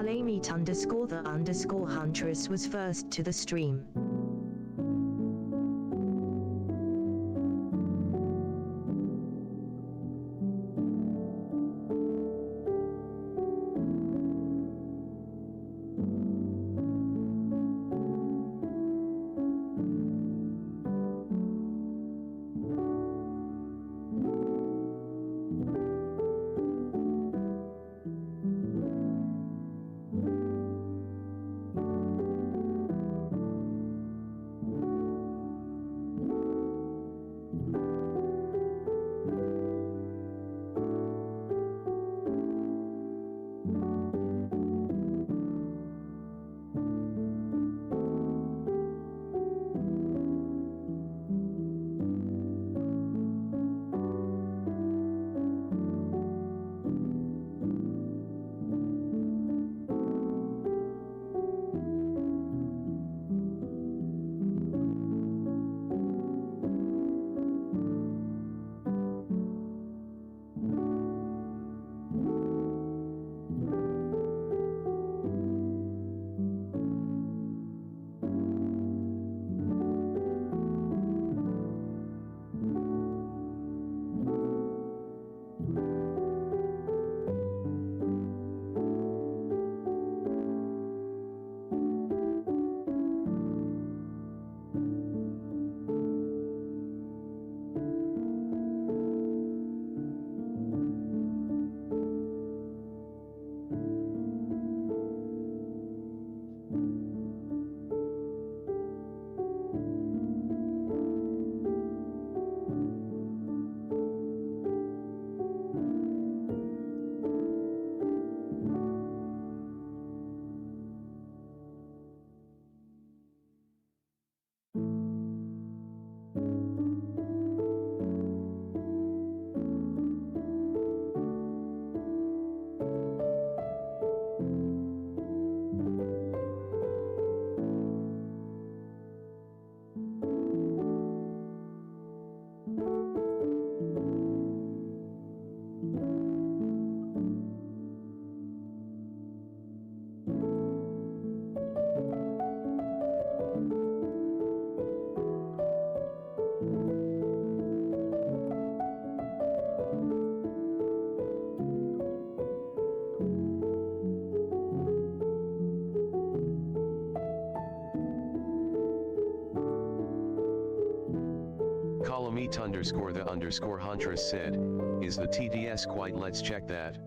Calamite_the_huntress was first to the stream. Calamite_the_huntress said, is the TDS quite? Let's check that.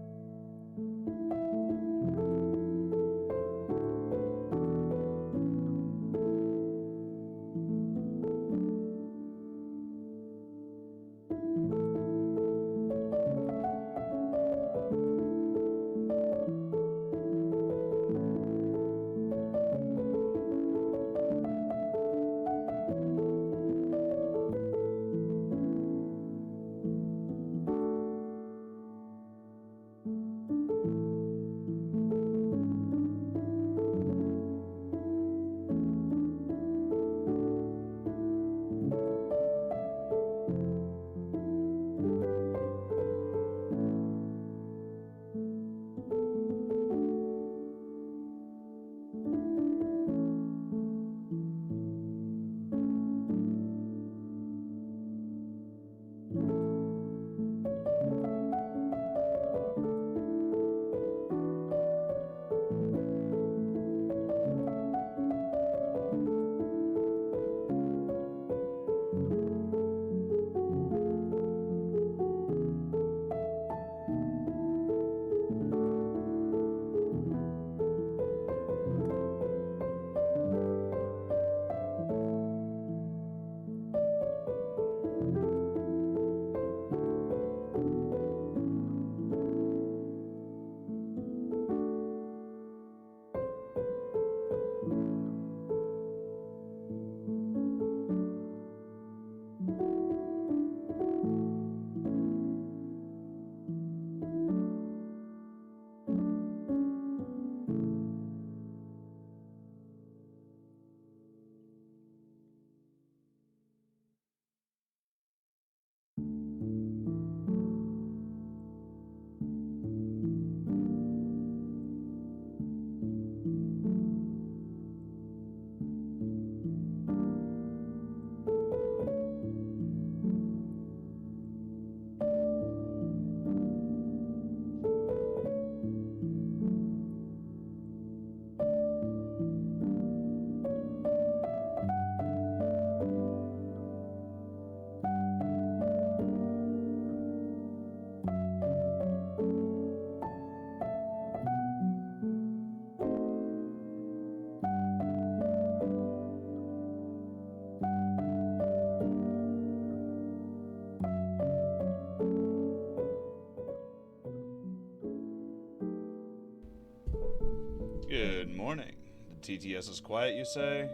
morning. The TTS is quiet, you say?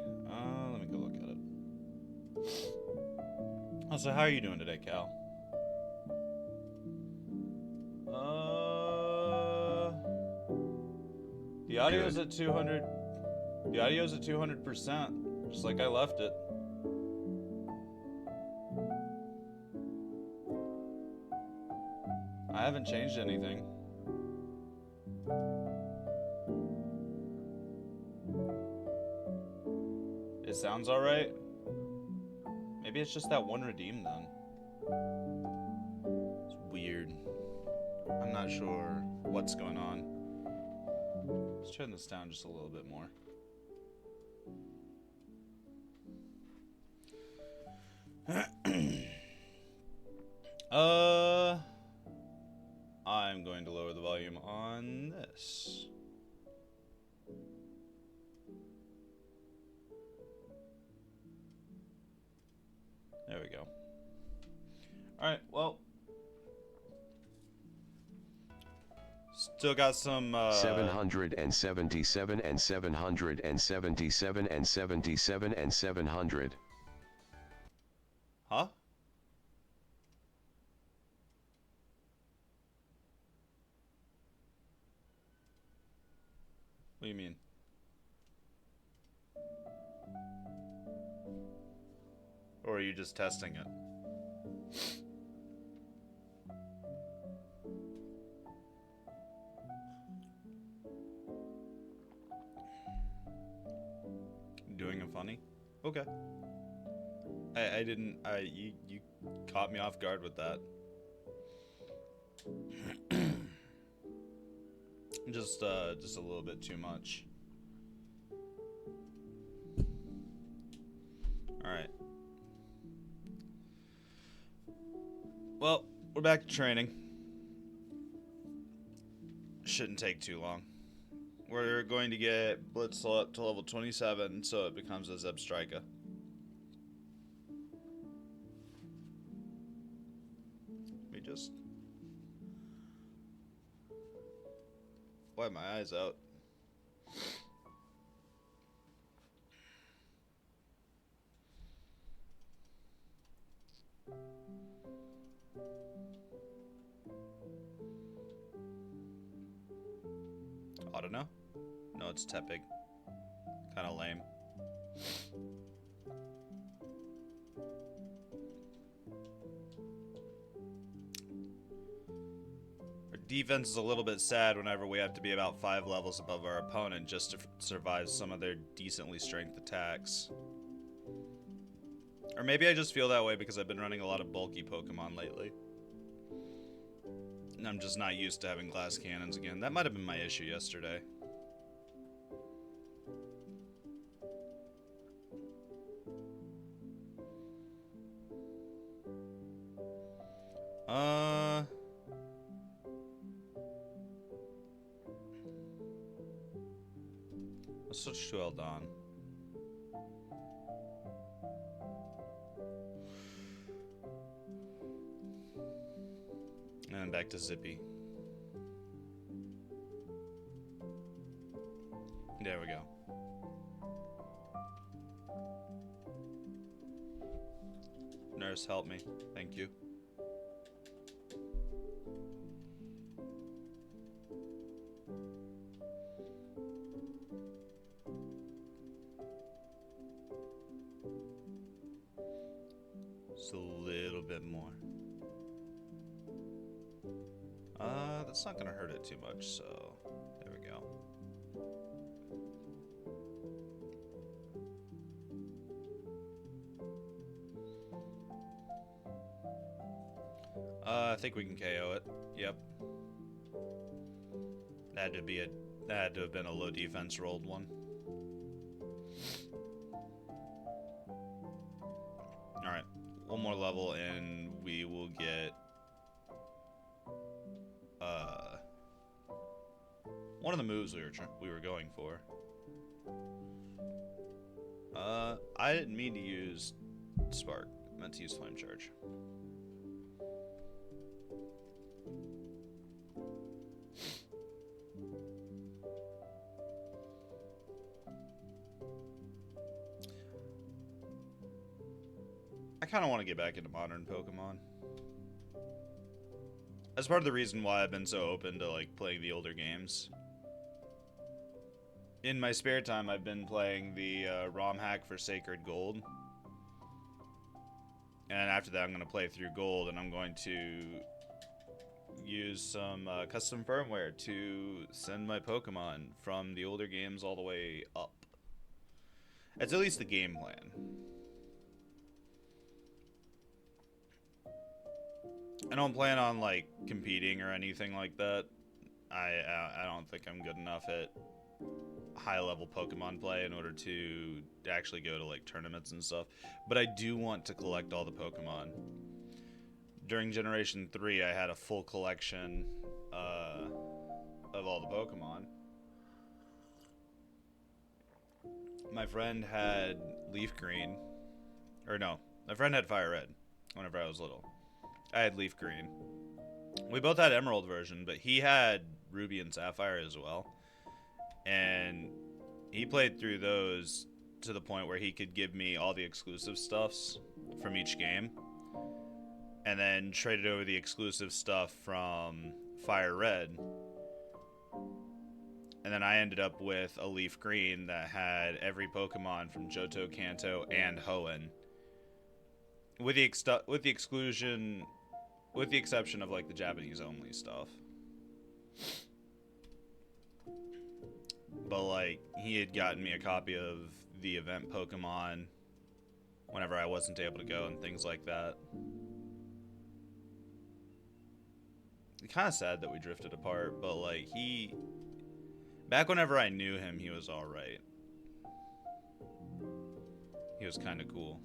Let me go look at it. So how are you doing today, Cal? The audio's at 200. The audio's at 200%, just like I left it. I haven't changed anything. It sounds alright. Maybe it's just that one redeem then. It's weird. I'm not sure what's going on. Let's turn this down just a little bit more. I'm going to lower the volume on this. There we go. Alright, well. Still got some, 777 and 777 and 77 and 700. Huh? What do you mean? Or are you just testing it? Doing it funny? Okay. I didn't, you caught me off guard with that. Just a little bit too much. Alright. Well, we're back to training. Shouldn't take too long. We're going to get Blitzel up to level 27, so it becomes a Zeb Striker. Let me just wipe my eyes out. I don't know. No, it's Tepig. Kind of lame. Our defense is a little bit sad whenever we have to be about 5 levels above our opponent just to survive some of their decently strength attacks. Or maybe I just feel that way because I've been running a lot of bulky Pokemon lately. And I'm just not used to having glass cannons again. That might have been my issue yesterday. Let's switch to Eldon. And then back to Zippy. There we go. Nurse, help me. Thank you. Just a little bit more. That's not gonna hurt it too much, so there we go. I think we can KO it. Yep. That had to have been a low defense rolled one. Alright. One more level and we will get one of the moves we were going for. I didn't mean to use Spark. I meant to use Flame Charge. kind of want to get back into modern Pokemon. That's part of the reason why I've been so open to like playing the older games. In my spare time, I've been playing the ROM hack for Sacred Gold. And after that, I'm going to play through Gold, and I'm going to use some custom firmware to send my Pokemon from the older games all the way up. That's at least the game plan. I don't plan on like competing or anything like that. I don't think I'm good enough at high level Pokemon play in order to actually go to like tournaments and stuff. But I do want to collect all the Pokemon. During Generation 3, I had a full collection of all the Pokemon. My friend had Leaf Green. Or no, my friend had Fire Red whenever I was little. I had Leaf Green. We both had Emerald version, but he had Ruby and Sapphire as well. And he played through those to the point where he could give me all the exclusive stuffs from each game. And then traded over the exclusive stuff from Fire Red. And then I ended up with a Leaf Green that had every Pokemon from Johto, Kanto, and Hoenn. With the exception of like the Japanese only stuff. But like he had gotten me a copy of the event Pokemon whenever I wasn't able to go and things like that. It's kind of sad that we drifted apart, but like back whenever I knew him, he was all right. He was kind of cool.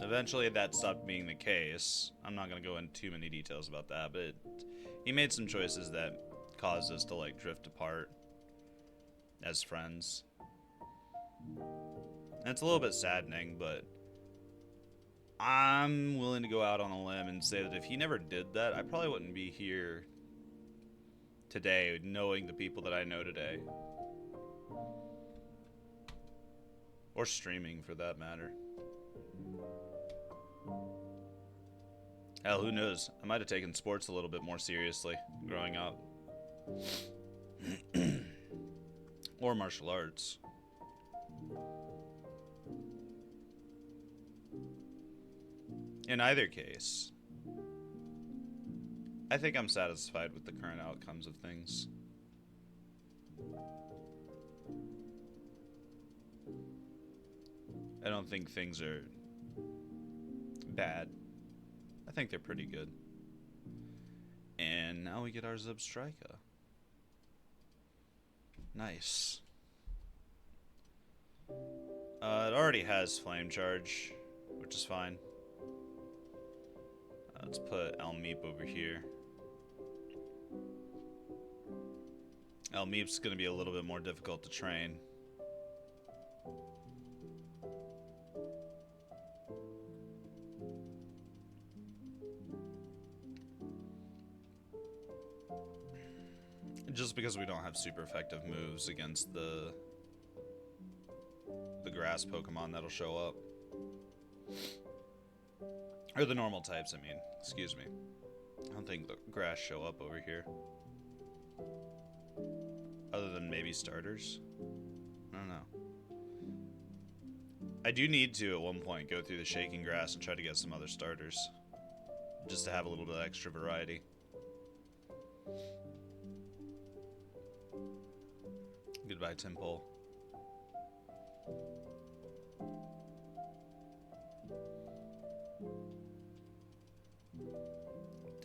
Eventually that stopped being the case. I'm not going to go into too many details about that, but he made some choices that caused us to like drift apart as friends. And it's a little bit saddening, but I'm willing to go out on a limb and say that if he never did that, I probably wouldn't be here today knowing the people that I know today. Or streaming for that matter. Hell, who knows? I might have taken sports a little bit more seriously growing up. Or martial arts. In either case, I think I'm satisfied with the current outcomes of things. I don't think things are bad. I think they're pretty good. And now we get our Zubstrika. Nice. It already has Flame Charge, which is fine. Let's put Elmeep over here. Elmeep's going to be a little bit more difficult to train. Just because we don't have super effective moves against the grass Pokemon that'll show up. Or the normal types, I mean. Excuse me. I don't think the grass show up over here. Other than maybe starters. I don't know. I do need to, at one point, go through the shaking grass and try to get some other starters. Just to have a little bit of extra variety. Goodbye, Timpole.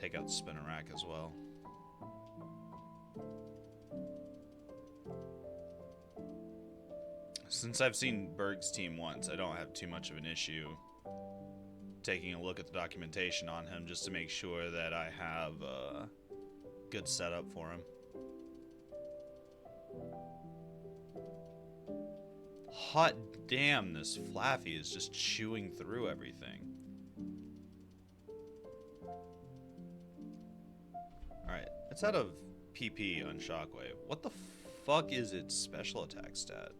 Take out Spinarak as well. Since I've seen Berg's team once, I don't have too much of an issue taking a look at the documentation on him just to make sure that I have a good setup for him. Hot damn, this Flaffy is just chewing through everything. Alright, it's out of PP on Shockwave. What the fuck is its special attack stat?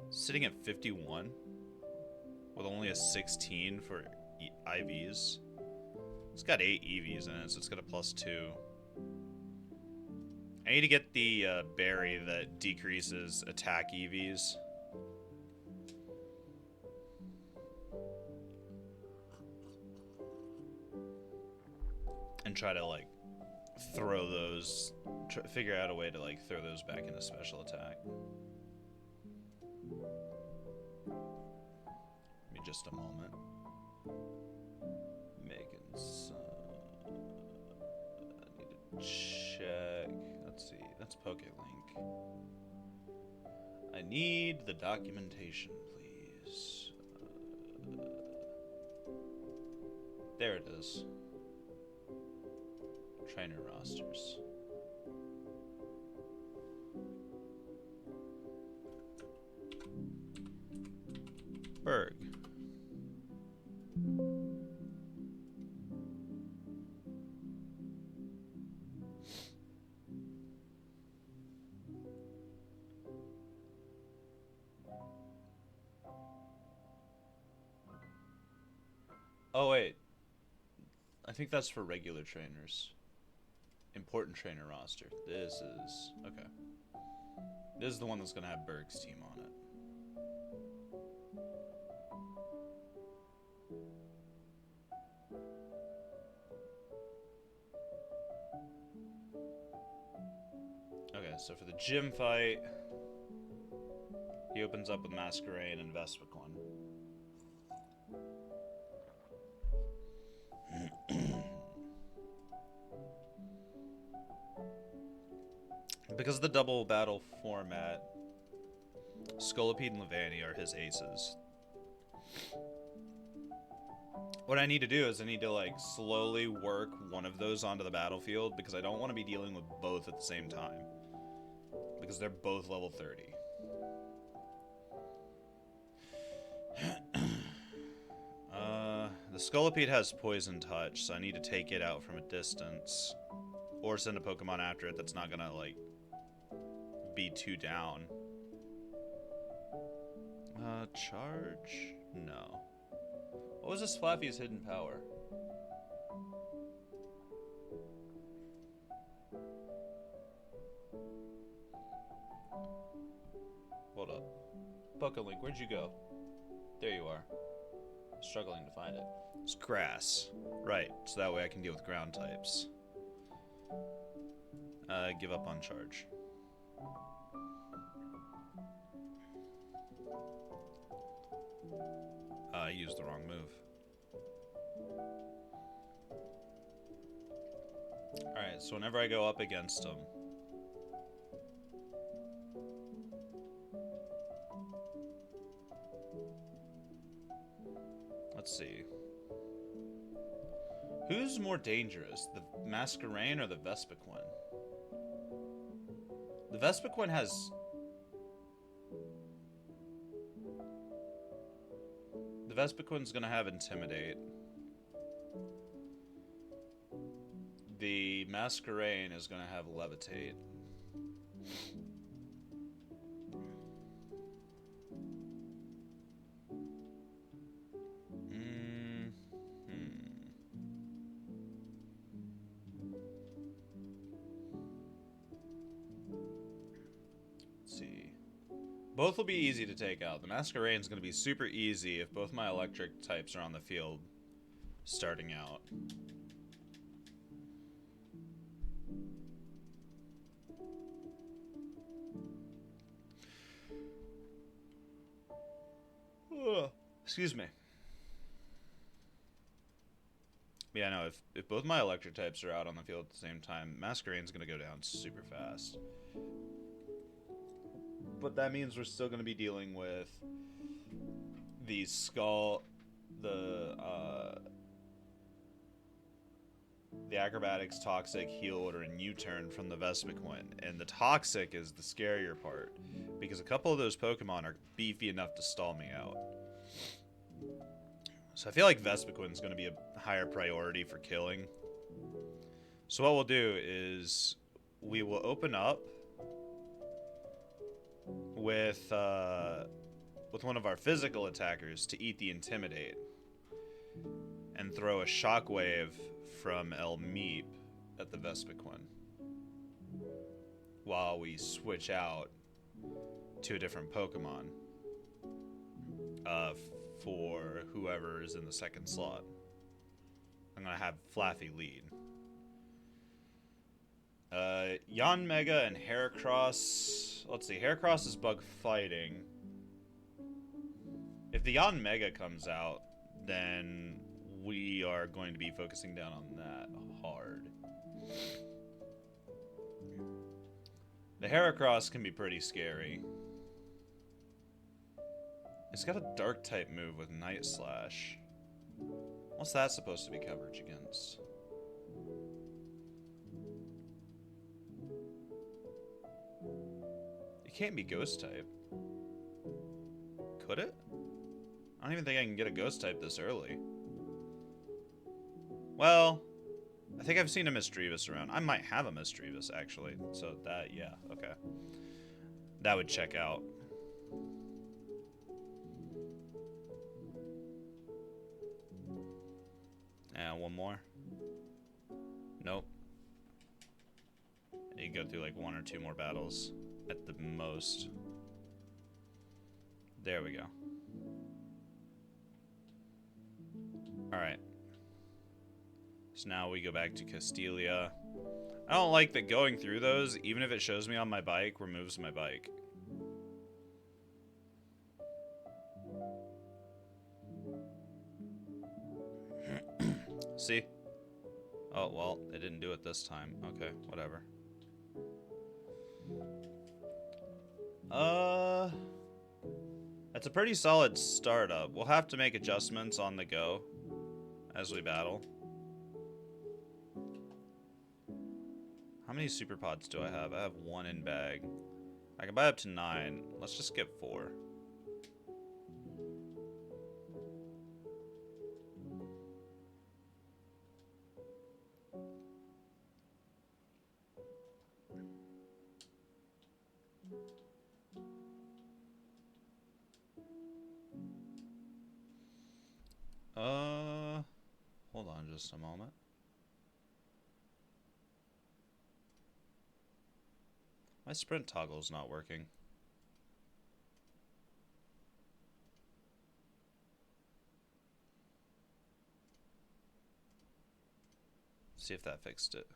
Sitting at 51 with only a 16 for IVs. It's got 8 EVs in it, so it's got a +2. I need to get the berry that decreases attack EVs. And try to, like, throw those... figure out a way to, like, throw those back into special attack. Give me just a moment. Making some... I need to check... Let's see, that's PokeLink. I need the documentation, please. There it is. Trainer rosters. Berg. Oh wait, I think that's for regular trainers. Important trainer roster. This is... okay. This is the one that's gonna have Berg's team on it. Okay, so for the gym fight, he opens up with Masquerain and Vespiquen. Because of the double battle format, Scolipede and Levani are his aces. What I need to do is I need to, like, slowly work one of those onto the battlefield, because I don't want to be dealing with both at the same time. Because they're both level 30. The Scolipede has Poison Touch, so I need to take it out from a distance. Or send a Pokemon after it that's not gonna, like, be too down. Charge? No. What was this Flaffy's hidden power? Hold up. PokeLink, where'd you go? There you are. Struggling to find it. It's grass. Right, so that way I can deal with ground types. Give up on charge. I used the wrong move. Alright, so whenever I go up against him, let's see. Who's more dangerous, the Masquerain or the Vespiquen? The Vespiquen has... the Vespiquen's gonna have Intimidate. The Masquerain is gonna have Levitate. Both will be easy to take out. The Masquerain's going to be super easy if both my electric types are on the field starting out. Excuse me. Yeah, no, if both my electric types are out on the field at the same time, Masquerain's going to go down super fast. But that means we're still going to be dealing with the the Acrobatics, Toxic, Heal Order, and U-Turn from the Vespiquen. And the Toxic is the scarier part, because a couple of those Pokemon are beefy enough to stall me out. So I feel like Vespiquen's going to be a higher priority for killing. So what we'll do is we will open up with with one of our physical attackers to eat the Intimidate and throw a shockwave from El Meep at the Vespiquen while we switch out to a different Pokemon for whoever is in the second slot. I'm going to have Flaffy lead. Yanmega and Heracross. Let's see, Heracross is bug fighting. If the Yanmega comes out, then we are going to be focusing down on that hard. The Heracross can be pretty scary. It's got a dark type move with Night Slash. What's that supposed to be coverage against? It can't be ghost type. Could it? I don't even think I can get a ghost type this early. Well, I think I've seen a Misdreavus around. I might have a Misdreavus, actually. So that, yeah, okay. That would check out. And one more. Nope. You go through like 1 or 2 more battles at the most. There we go. Alright. So now we go back to Castelia. I don't like that going through those, even if it shows me on my bike, removes my bike. See? Oh, well, it didn't do it this time. Okay, whatever. That's a pretty solid startup. We'll have to make adjustments on the go as we battle. How many super pods do I have? I have 1 in bag. I can buy up to 9. Let's just get 4. Hold on just a moment. My sprint toggle's not working. See if that fixed it.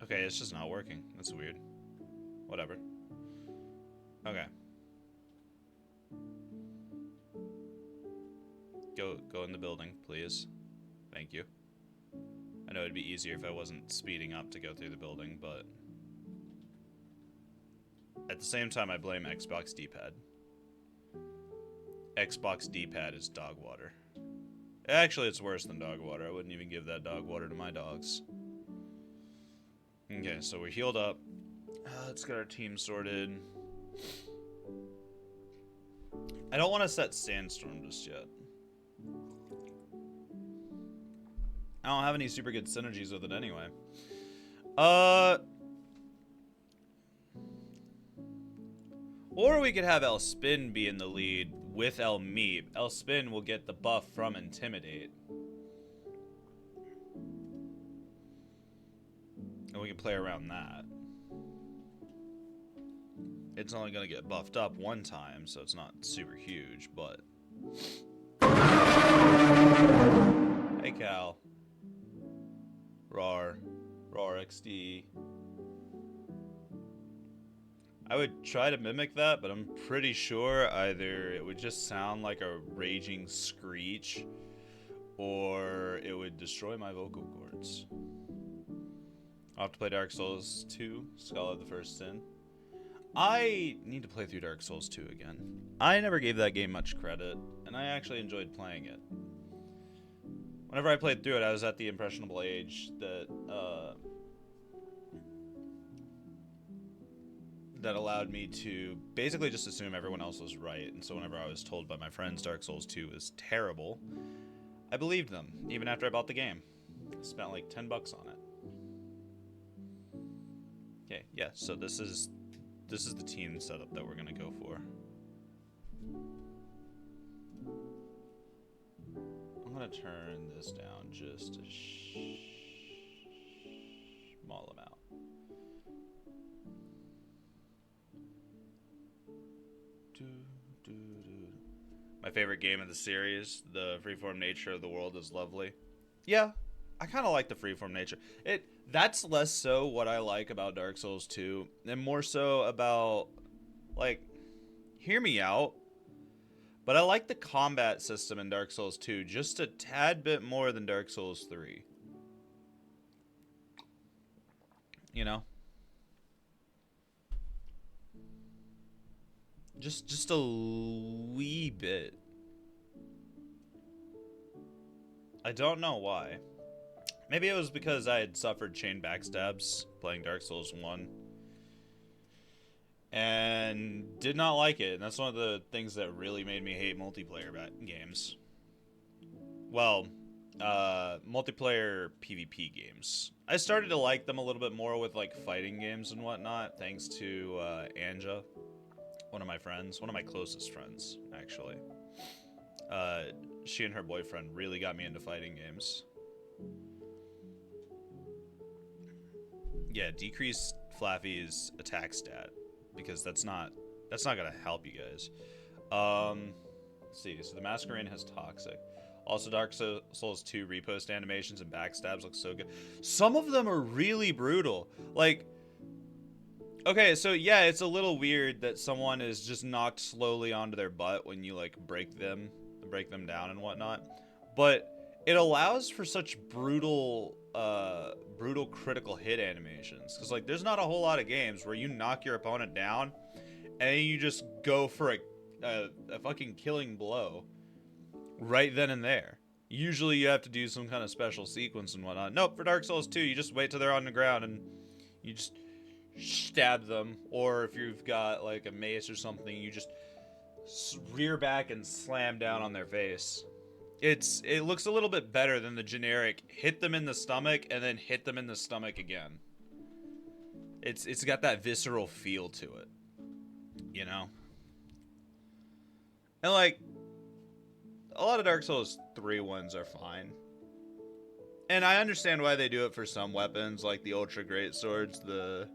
Okay, it's just not working. That's weird. Whatever. Okay. Go in the building, please. Thank you. I know it'd be easier if I wasn't speeding up to go through the building, but at the same time, I blame Xbox D-pad. Xbox D-pad is dog water. Actually, it's worse than dog water. I wouldn't even give that dog water to my dogs. Okay, so we're healed up. Let's get our team sorted. I don't want to set Sandstorm just yet. I don't have any super good synergies with it anyway. Or we could have Elspin be in the lead with Elmeep. Elspin will get the buff from Intimidate. And we can play around that. It's only going to get buffed up 1 time, so it's not super huge, but... Hey, Cal. Rar XD. I would try to mimic that, but I'm pretty sure either it would just sound like a raging screech, or it would destroy my vocal cords. I'll have to play Dark Souls 2, Skull of the First Sin. I need to play through Dark Souls 2 again. I never gave that game much credit, and I actually enjoyed playing it. Whenever I played through it, I was at the impressionable age that that allowed me to basically just assume everyone else was right. And so whenever I was told by my friends Dark Souls 2 was terrible, I believed them, even after I bought the game. Spent like $10 on it. Okay, yeah, so this is the team setup that we're gonna go for. I'm gonna turn this down just a small amount. My favorite game of the series, the freeform nature of the world is lovely. Yeah, I kind of like the freeform nature. That's less so what I like about Dark Souls 2, and more so about, like, hear me out, but I like the combat system in Dark Souls 2 just a tad bit more than Dark Souls 3. You know? Just a wee bit. I don't know why. Maybe it was because I had suffered chain backstabs playing Dark Souls 1 and did not like it. And that's one of the things that really made me hate multiplayer games. Well, multiplayer PvP games. I started to like them a little bit more with like fighting games and whatnot, thanks to Anja, one of my friends, one of my closest friends, actually. She and her boyfriend really got me into fighting games. Yeah, decrease Flaffy's attack stat, because that's not gonna help you guys. Let's see. So the Masquerade has toxic. Also, Dark Souls 2 repost animations and backstabs look so good. Some of them are really brutal. Like, okay, so yeah, it's a little weird that someone is just knocked slowly onto their butt when you like break them down and whatnot, but it allows for such brutal critical hit animations, because like there's not a whole lot of games where you knock your opponent down and you just go for a fucking killing blow right then and there. Usually you have to do some kind of special sequence and whatnot. Nope, for Dark Souls 2 you just wait till they're on the ground and you just stab them, or if you've got like a mace or something, you just rear back and slam down on their face. It looks a little bit better than the generic hit them in the stomach and then hit them in the stomach again. It's got that visceral feel to it, you know? And like a lot of Dark Souls 3 ones are fine. And I understand why they do it for some weapons, like the ultra great swords, the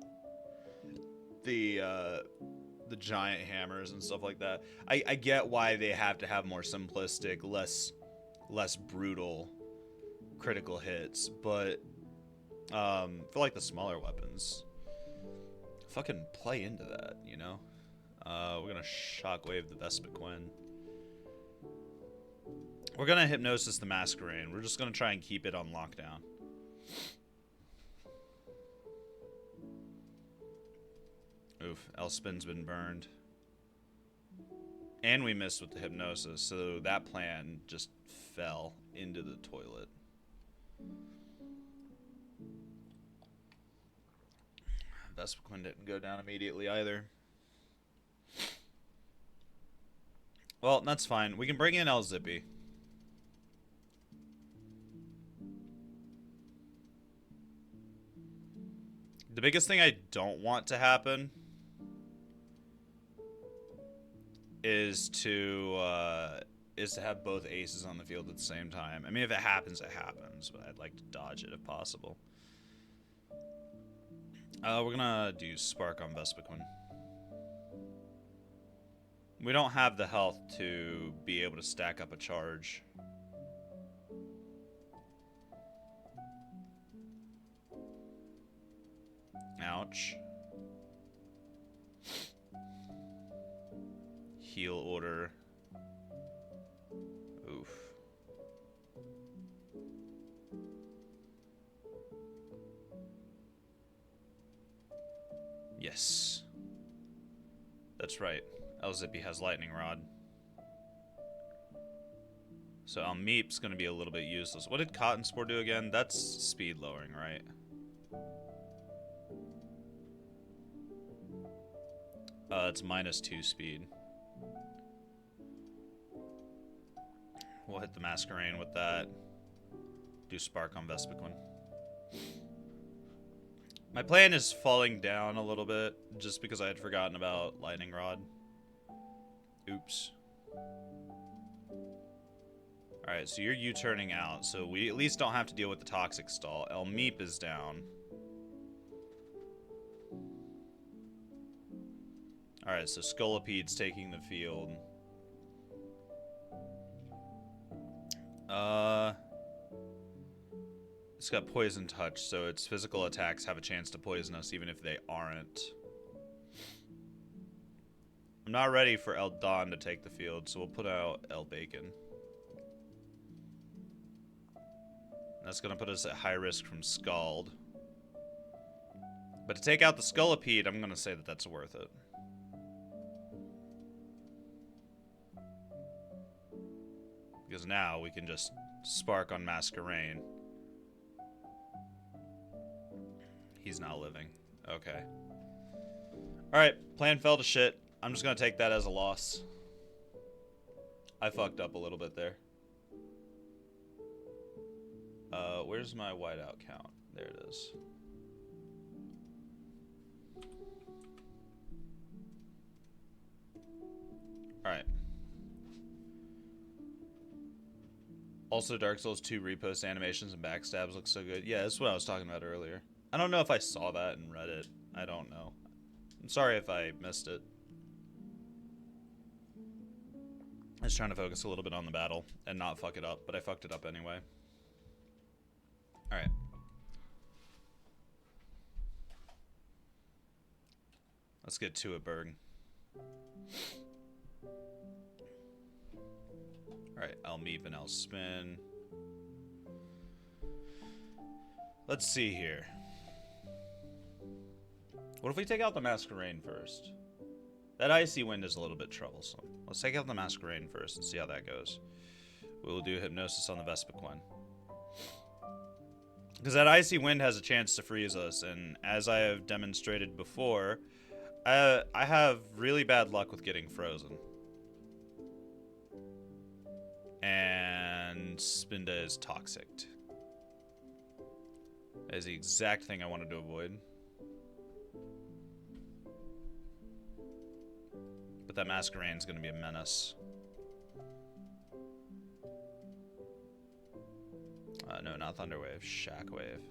giant hammers and stuff like that. I get why they have to have more simplistic, less brutal critical hits, but for like the smaller weapons, fucking play into that, you know? We're gonna shockwave the Vespiquen. We're gonna hypnosis the Masquerade. We're just gonna try and keep it on lockdown. Oof, Elspin's been burned. And we missed with the hypnosis, so that plan just fell into the toilet. Vespiquen didn't go down immediately either. Well, that's fine. We can bring in El Zippy. The biggest thing I don't want to happen is to have both aces on the field at the same time. I mean, if it happens, it happens, but I'd like to dodge it if possible. We're gonna do Spark on Vespiquen. We don't have the health to be able to stack up a charge. Ouch. Heal order. Oof. Yes. That's right. El Zippy has Lightning Rod. So El Meep's gonna be a little bit useless. What did Cotton Spore do again? That's speed lowering, right? It's -2 speed. We'll hit the Masquerade with that. Do Spark on Vespiquen. My plan is falling down a little bit, just because I had forgotten about Lightning Rod. Oops. Alright, so you're U-turning out, so we at least don't have to deal with the Toxic Stall. El Meep is down. Alright, so Scollipede's taking the field. It's got Poison Touch, so its physical attacks have a chance to poison us even if they aren't. I'm not ready for El Don to take the field, so we'll put out El Bacon. That's going to put us at high risk from Scald. But to take out the Scolipede, I'm going to say that that's worth it. Because now we can just Spark on Masquerain. He's not living. Okay. Alright, plan fell to shit. I'm just going to take that as a loss. I fucked up a little bit there. Where's my whiteout count? There it is. Alright. Also, Dark Souls 2 repost animations and backstabs look so good. Yeah, that's what I was talking about earlier. I don't know if I saw that in Reddit. I don't know. I'm sorry if I missed it. I was trying to focus a little bit on the battle and not fuck it up, but I fucked it up anyway. Alright. Let's get to it, Berg. Alright, I'll Meep and I'll spin. Let's see here. What if we take out the Masquerain first? That Icy Wind is a little bit troublesome. Let's take out the Masquerain first and see how that goes. We will do Hypnosis on the Vespiquen. Because that Icy Wind has a chance to freeze us, and as I have demonstrated before, I have really bad luck with getting frozen. And Spinda is toxic. That is the exact thing I wanted to avoid. But that Masquerain is going to be a menace. No, not Thunderwave. Shockwave.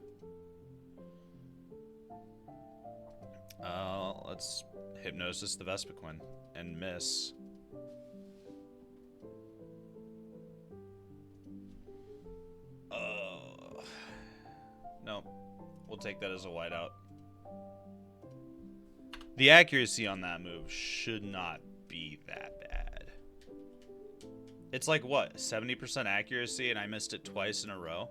Let's Hypnosis the Vespiquen and miss. No. We'll take that as a whiteout. The accuracy on that move should not be that bad. It's like, what, 70% accuracy and I missed it twice in a row?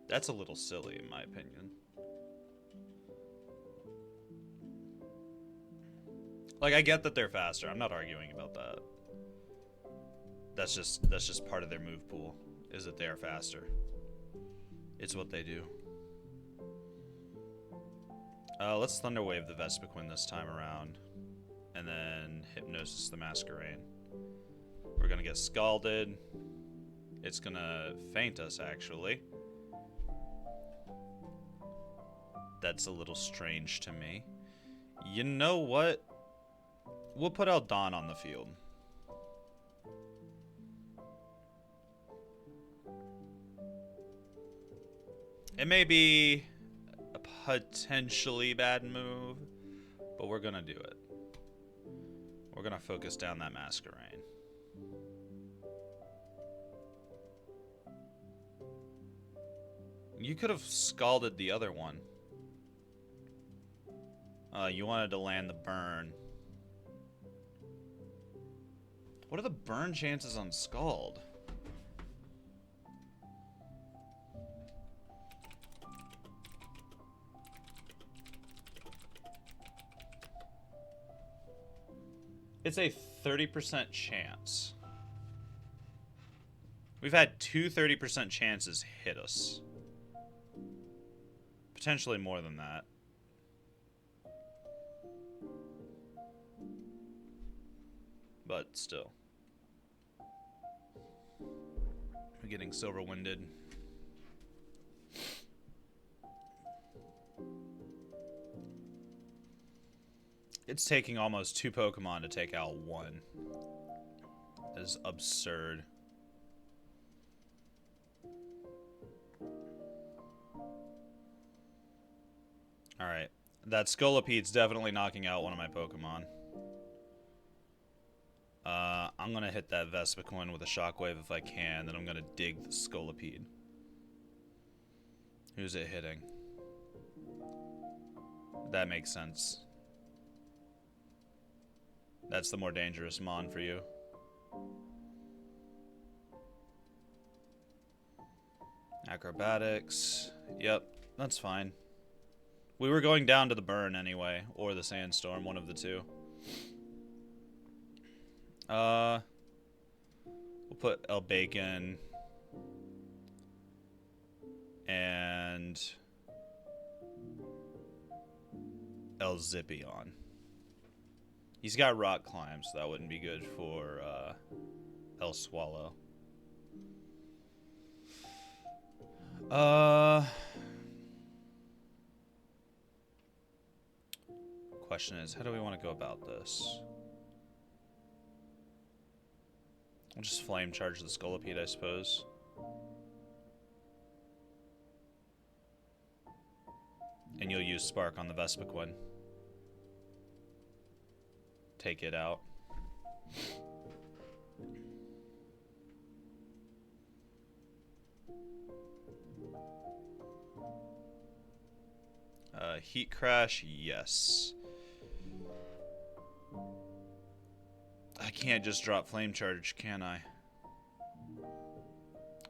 That's a little silly, in my opinion. Like, I get that they're faster. I'm not arguing about that. That's just part of their move pool, is that they are faster. It's what they do. Let's Thunderwave the Vespiquen this time around. And then Hypnosis the Masquerain. We're gonna get Scalded. It's gonna faint us, actually. That's a little strange to me. You know what? We'll put out Dawn on the field. It may be a potentially bad move, but we're gonna do it. We're gonna focus down that Masquerain. You could have scalded the other one. You wanted to land the burn. What are the burn chances on Scald? It's a 30% chance. We've had two 30% chances hit us. Potentially more than that. But still. getting silver winded. It's taking almost 2 Pokemon to take out 1. That is absurd. Alright. That Scoliped's definitely knocking out one of my Pokemon. I'm gonna hit that Vespiquen with a Shockwave if I can, then I'm gonna dig the Scolipede. Who's it hitting? That makes sense. That's the more dangerous Mon for you. Acrobatics. Yep, that's fine. We were going down to the burn anyway, or the sandstorm, one of the two. We'll put El Bacon and El Zippy on. He's got rock climb, so that wouldn't be good for El Swallow. Question is, how do we want to go about this? We'll just flame charge the Scolipede, I suppose. And you'll use Spark on the Vespiquen. Take it out. Heat Crash, yes. I can't just drop Flame Charge, can I?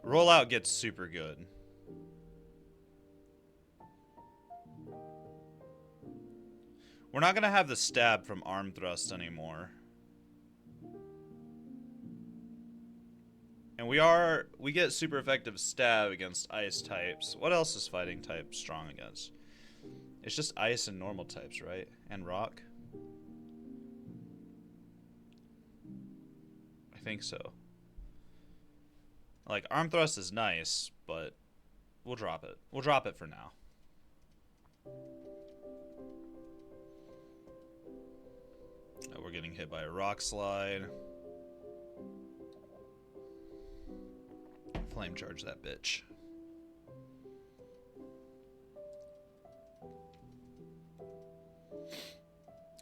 Rollout gets super good. We're not gonna have the stab from Arm Thrust anymore. And we get super effective stab against ice types. What else is fighting type strong against? It's just ice and normal types, right? And rock? I think so. Like, Arm Thrust is nice, but we'll drop it. We'll drop it for now. We're getting hit by a Rock Slide. Flame Charge that bitch.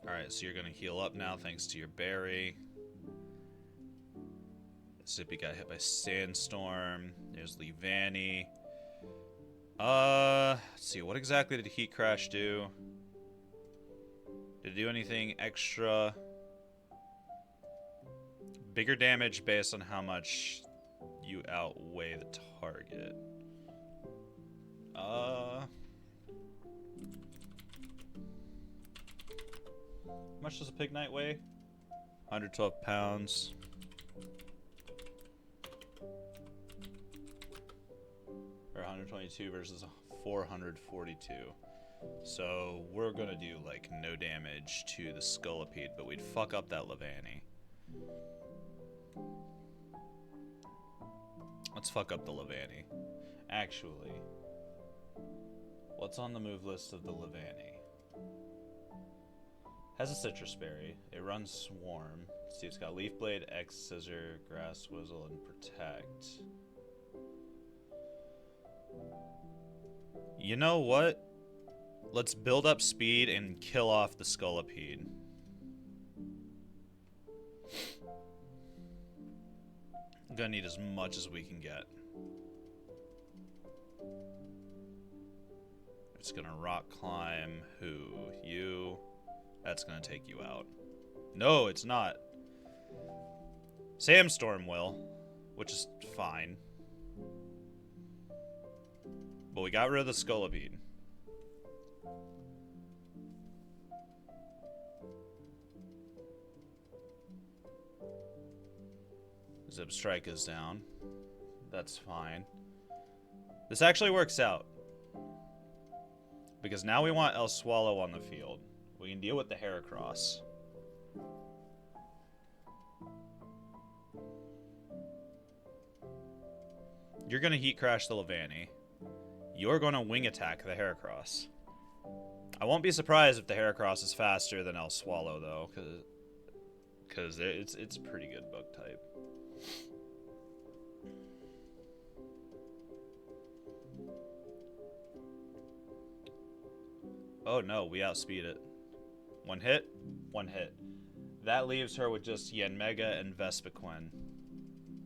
Alright, so you're gonna heal up now thanks to your berry. Zippy got hit by Sandstorm. There's Leavanny. Let's see, what exactly did Heat Crash do? Did it do anything extra? Bigger damage based on how much you outweigh the target. How much does a Pig Knight weigh? 112 pounds. Or 122 versus 442. So we're gonna do like no damage to the Scolipede, but we'd fuck up that Leavanny. Let's fuck up the Leavanny. Actually, what's on the move list of the Leavanny? Has a Citrus Berry. It runs Swarm. Let's see, it's got Leaf Blade, X Scissor, Grass Whistle, and Protect. You know what? Let's build up speed and kill off the Scolipede. I'm gonna need as much as we can get. It's gonna Rock Climb. Who? You. That's gonna take you out. No, it's not. Sandstorm will, which is fine. But we got rid of the Scolipede. Zip Strike is down. That's fine. This actually works out. Because now we want El Swallow on the field. We can deal with the Heracross. You're going to Heat Crash the Levani. You're going to Wing Attack the Heracross. I won't be surprised if the Heracross is faster than El Swallow, though, because it's a pretty good bug type. Oh no, we outspeed it. One hit, one hit. That leaves her with just Yanmega and Vespiquen.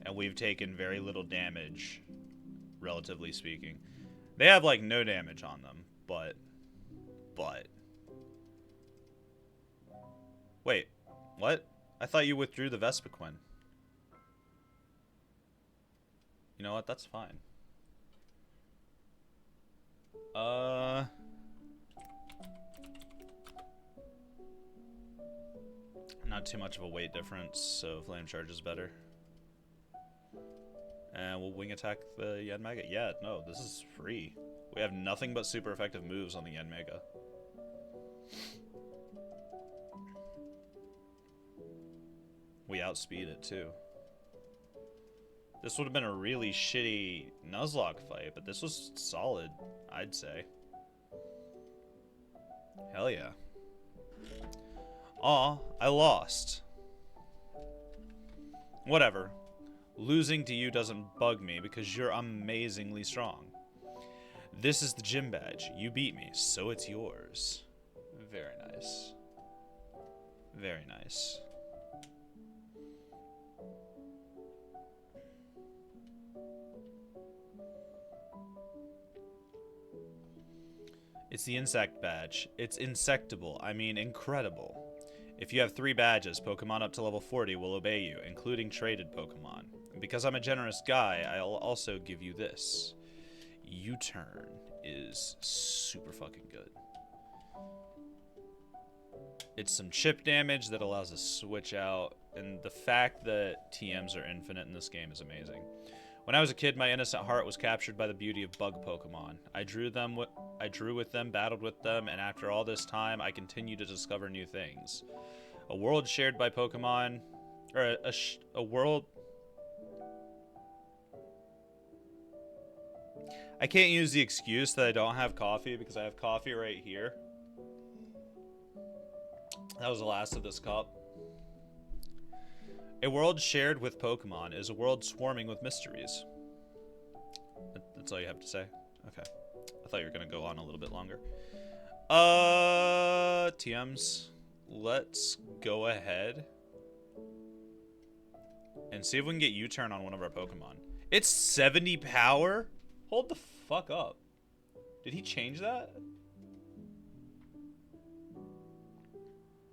And we've taken very little damage, relatively speaking. They have, like, no damage on them, but... Wait, what? I thought you withdrew the Vespiquen. You know what? That's fine. Not too much of a weight difference, so Flame Charge is better. And we'll Wing Attack the Yanmega. Yeah, no, this is free. We have nothing but super effective moves on the Yanmega. We outspeed it, too. This would have been a really shitty Nuzlocke fight, but this was solid, I'd say. Hell yeah. Aw, I lost. Whatever. Losing to you doesn't bug me because you're amazingly strong. This is the gym badge. You beat me, so it's yours. Very nice. Very nice. It's the insect badge. It's insectable. I mean, incredible. If you have 3 badges, Pokemon up to level 40 will obey you, including traded Pokemon. And because I'm a generous guy, I'll also give you this. U-turn is super fucking good. It's some chip damage that allows us to switch out, and the fact that TMs are infinite in this game is amazing. When I was a kid, my innocent heart was captured by the beauty of bug Pokemon. I drew with them, battled with them, and after all this time, I continue to discover new things. A world shared by Pokemon, or a world... I can't use the excuse that I don't have coffee because I have coffee right here. That was the last of this cup. A world shared with Pokemon is a world swarming with mysteries. That's all you have to say? Okay. I thought you were going to go on a little bit longer. TMs. Let's go ahead and see if we can get U-turn on one of our Pokemon. It's 70 power? Hold the fuck up. Did he change that?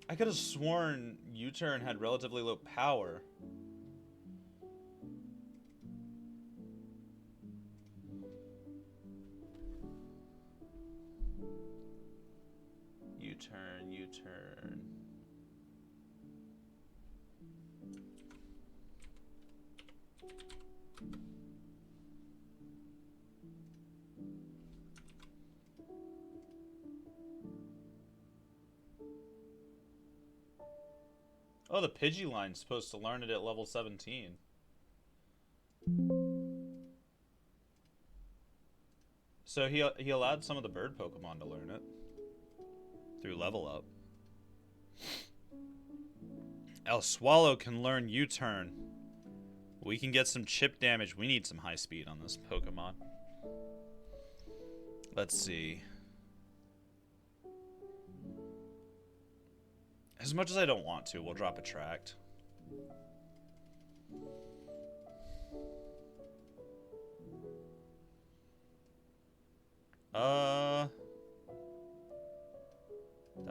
I could have sworn U-turn had relatively low power. U-turn, U-turn. Oh, the Pidgeoline's supposed to learn it at level 17. So he allowed some of the bird Pokemon to learn it through level up. El Swallow can learn U-turn. We can get some chip damage. We need some high speed on this Pokemon. Let's see. As much as I don't want to, we'll drop Attract. That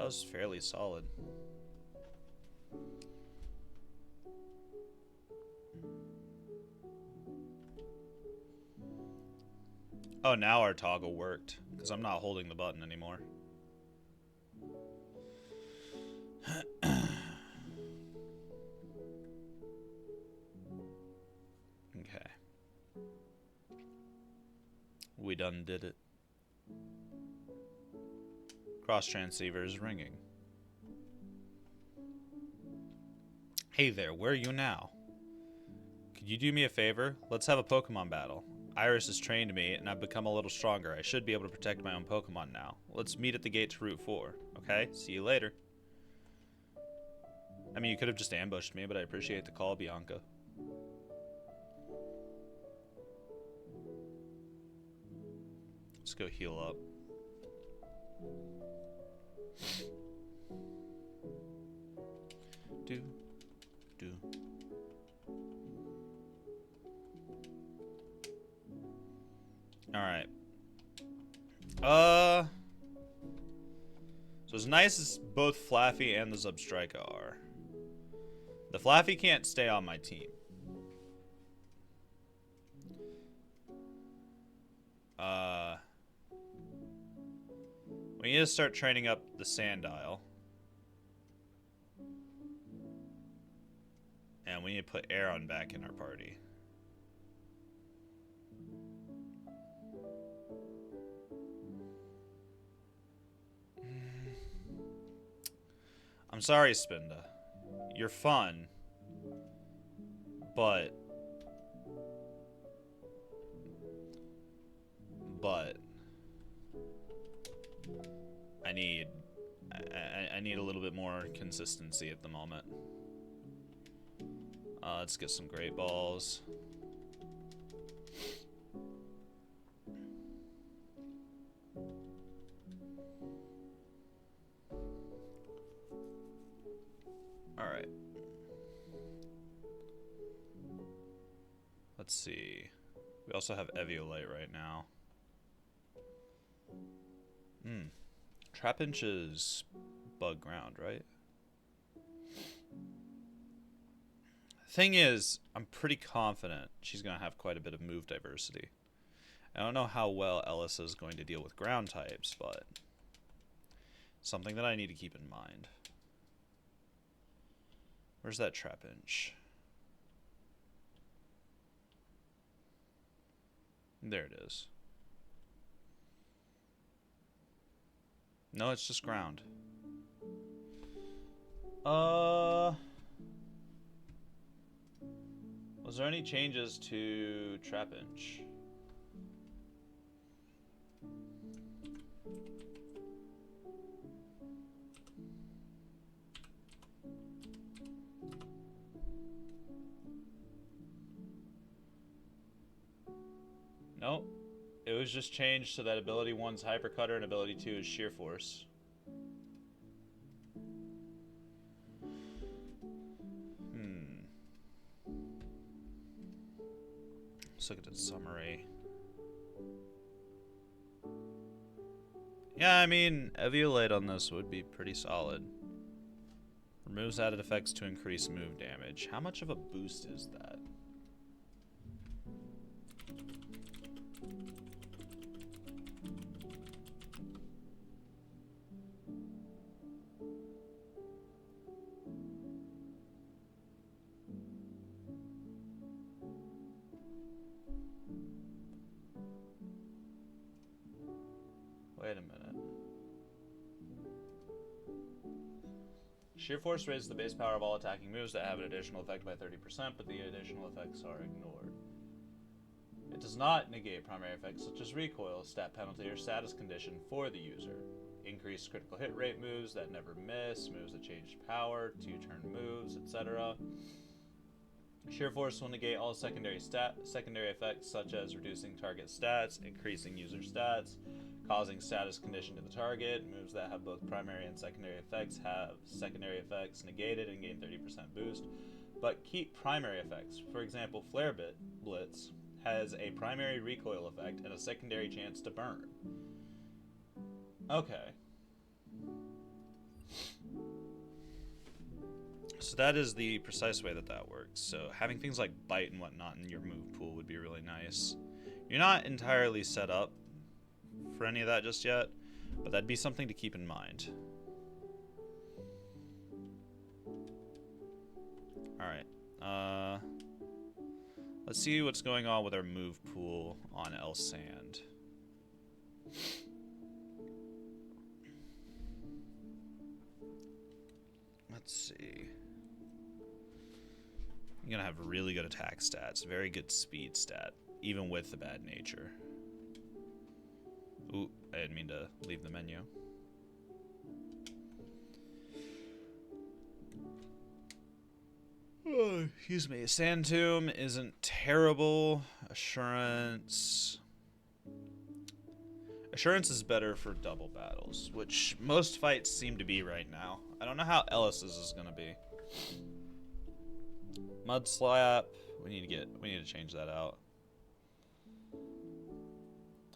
was fairly solid. Oh, now our toggle worked, because I'm not holding the button anymore. Okay. We done did it. Cross transceiver is ringing. Hey there, where are you now? Could you do me a favor? Let's have a Pokemon battle. Iris has trained me, and I've become a little stronger. I should be able to protect my own Pokemon now. Let's meet at the gate to Route 4. Okay? See you later. I mean, you could have just ambushed me, but I appreciate the call, Bianca. Let's go heal up. Do. Alright. So as nice as both Flaffy and the Zubstrika are, the Flaffy can't stay on my team. We need to start training up the Sandile. And we need to put Aeron back in our party. I'm sorry, Spinda. You're fun. But I need a little bit more consistency at the moment. Let's get some Great Balls. Alright. Let's see. We also have Eviolite right now. Trapinch is bug ground, right? Thing is, I'm pretty confident she's going to have quite a bit of move diversity. I don't know how well Elisa is going to deal with ground types, but something that I need to keep in mind. Where's that Trapinch? There it is. No, it's just ground. Was there any changes to Trapinch? Nope. It was just changed so that ability 1's Hypercutter and ability 2 is Sheer Force. Let's look at the summary. Yeah, I mean, Eviolite on this would be pretty solid. Removes added effects to increase move damage. How much of a boost is that? Wait a minute. Sheer Force raises the base power of all attacking moves that have an additional effect by 30%, but the additional effects are ignored. It does not negate primary effects such as recoil, stat penalty, or status condition for the user. Increased critical hit rate moves that never miss, moves that change power, 2-turn moves, etc. Sheer Force will negate all secondary effects such as reducing target stats, increasing user stats, causing status condition to the target. Moves that have both primary and secondary effects have secondary effects negated and gain 30% boost, but keep primary effects. For example, Flare Blitz has a primary recoil effect and a secondary chance to burn. Okay. So that is the precise way that that works. So having things like Bite and whatnot in your move pool would be really nice. You're not entirely set up for any of that just yet, but that'd be something to keep in mind. Alright, let's see what's going on with our move pool on El Sand. Let's see. You're gonna have really good attack stats, very good speed stat. even with the bad nature. Ooh, I didn't mean to leave the menu. Oh, excuse me. Sand Tomb isn't terrible. Assurance. Assurance is better for double battles, which most fights seem to be right now. I don't know how Ellis's is gonna be. Mud Slap. We need to change that out.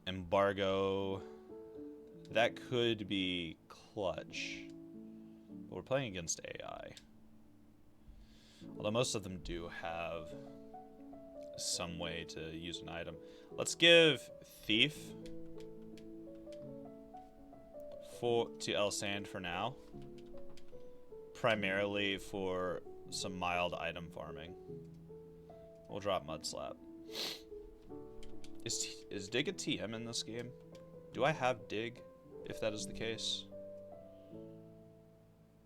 Embargo. That could be clutch. But we're playing against AI. Although most of them do have some way to use an item. Let's give Thief to El Sand for now. Primarily for some mild item farming. We'll drop Mud Slap. Is Dig a TM in this game? Do I have Dig, if that is the case?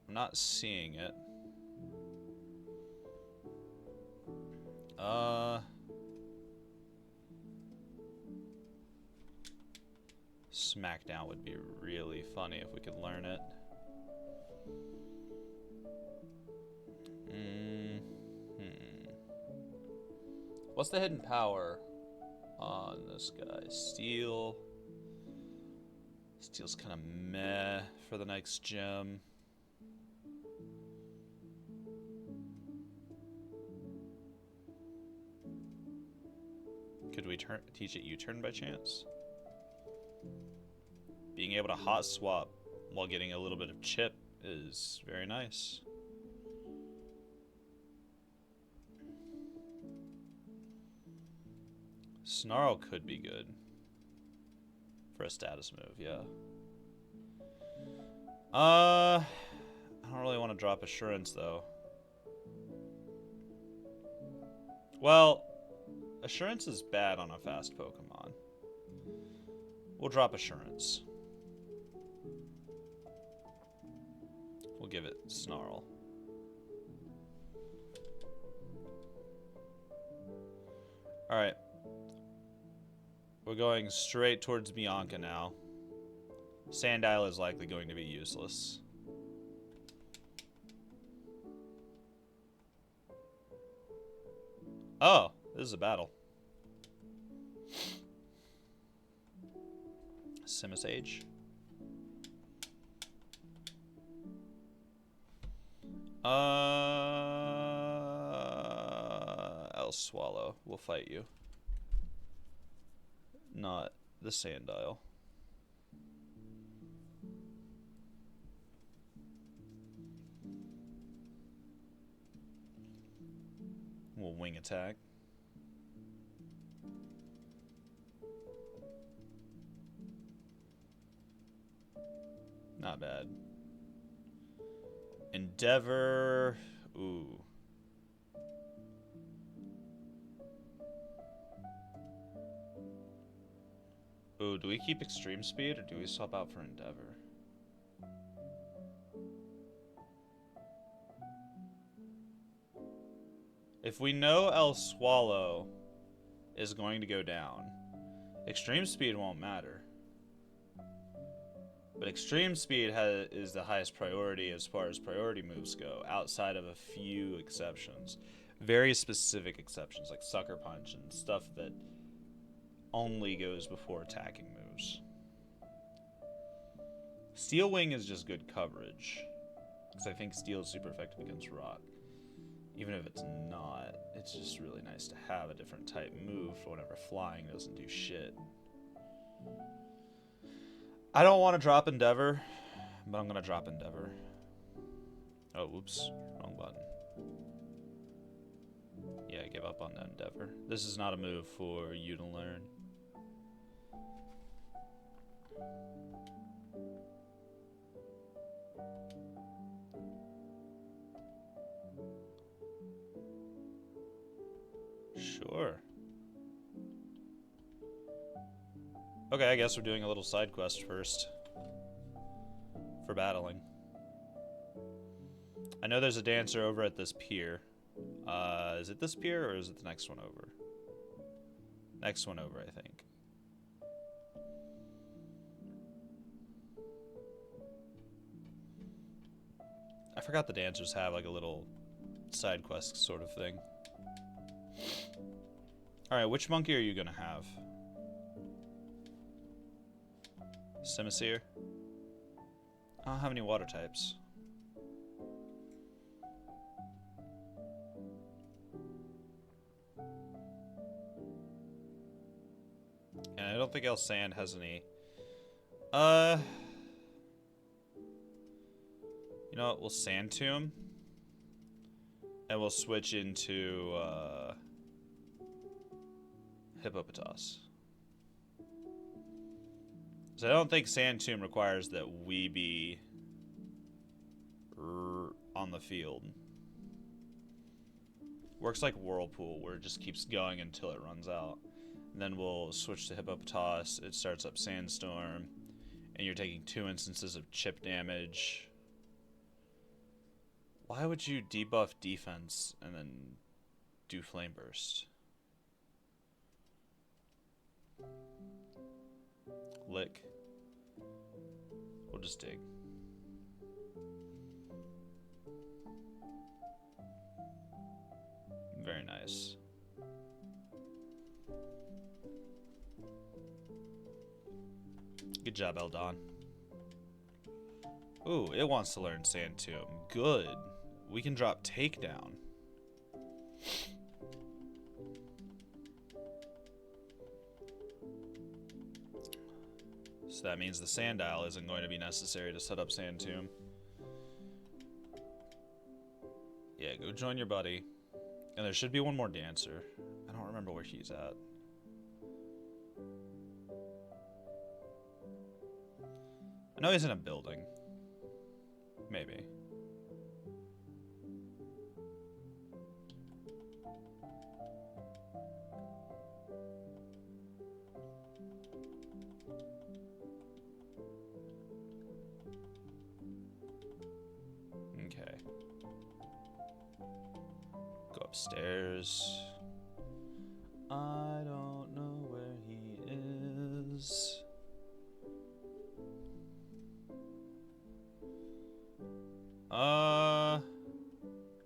I'm not seeing it. Smackdown would be really funny if we could learn it. What's the hidden power on this guy? Steel. Steel's kind of meh for the next gem. Could we teach it U-turn by chance? Being able to hot swap while getting a little bit of chip is very nice. Snarl could be good for a status move, yeah. I don't really want to drop Assurance though. Well, Assurance is bad on a fast Pokemon. We'll drop Assurance. We'll give it Snarl. Alright. We're going straight towards Bianca now. Sandile is likely going to be useless. Oh, this is a battle. Simisage. I'll swallow. We'll fight you. Not the Sandile. We'll wing attack. Not bad. Endeavor. Ooh. Ooh, do we keep Extreme Speed or do we swap out for Endeavor? If we know El Swallow is going to go down, Extreme Speed won't matter. But Extreme Speed is the highest priority as far as priority moves go, outside of a few exceptions. Very specific exceptions, like Sucker Punch and stuff that only goes before attacking moves. Steel Wing is just good coverage, because I think Steel is super effective against Rock. Even if it's not, it's just really nice to have a different type move for whenever flying doesn't do shit. I don't want to drop Endeavor, but I'm going to drop Endeavor. Oh, whoops. Wrong button. Yeah, give up on that Endeavor. This is not a move for you to learn. Sure. Okay, I guess we're doing a little side quest first. For battling. I know there's a dancer over at this pier. Is it this pier or is it the next one over? Next one over, I think. I forgot the dancers have like a little side quest sort of thing. Alright, which monkey are you gonna have? Simisear? I don't have any water types. And I don't think El Sand has any. You know what? We'll Sand Tomb. And we'll switch into Hippopotas. So I don't think Sand Tomb requires that we be on the field. Works like Whirlpool, where it just keeps going until it runs out. And then we'll switch to Hippopotas. It starts up Sandstorm. And you're taking 2 instances of chip damage. Why would you debuff defense and then do Flame Burst? Lick. We'll just dig. Very nice. Good job, Eldon. Ooh, it wants to learn Sand Tomb. Good. We can drop Takedown. So that means the Sand Isle isn't going to be necessary to set up Sand Tomb. Yeah, go join your buddy. And there should be one more dancer. I don't remember where he's at. I know he's in a building. Maybe. Okay. Go upstairs. I don't know where he is.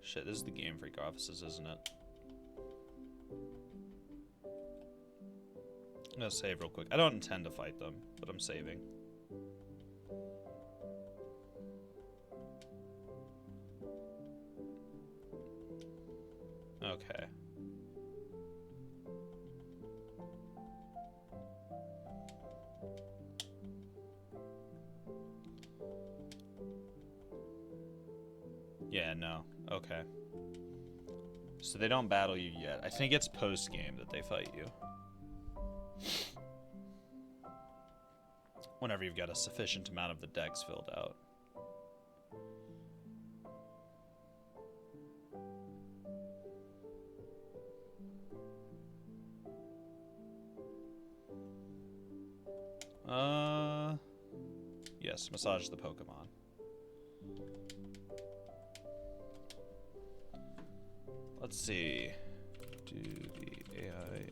Shit, this is the Game Freak offices, isn't it? I'm gonna save real quick. I don't intend to fight them, but I'm saving. Okay. Yeah, no. Okay. So they don't battle you yet. I think it's post-game that they fight you. Whenever you've got a sufficient amount of the decks filled out. Yes, massage the Pokemon. Let's see. Do the AI.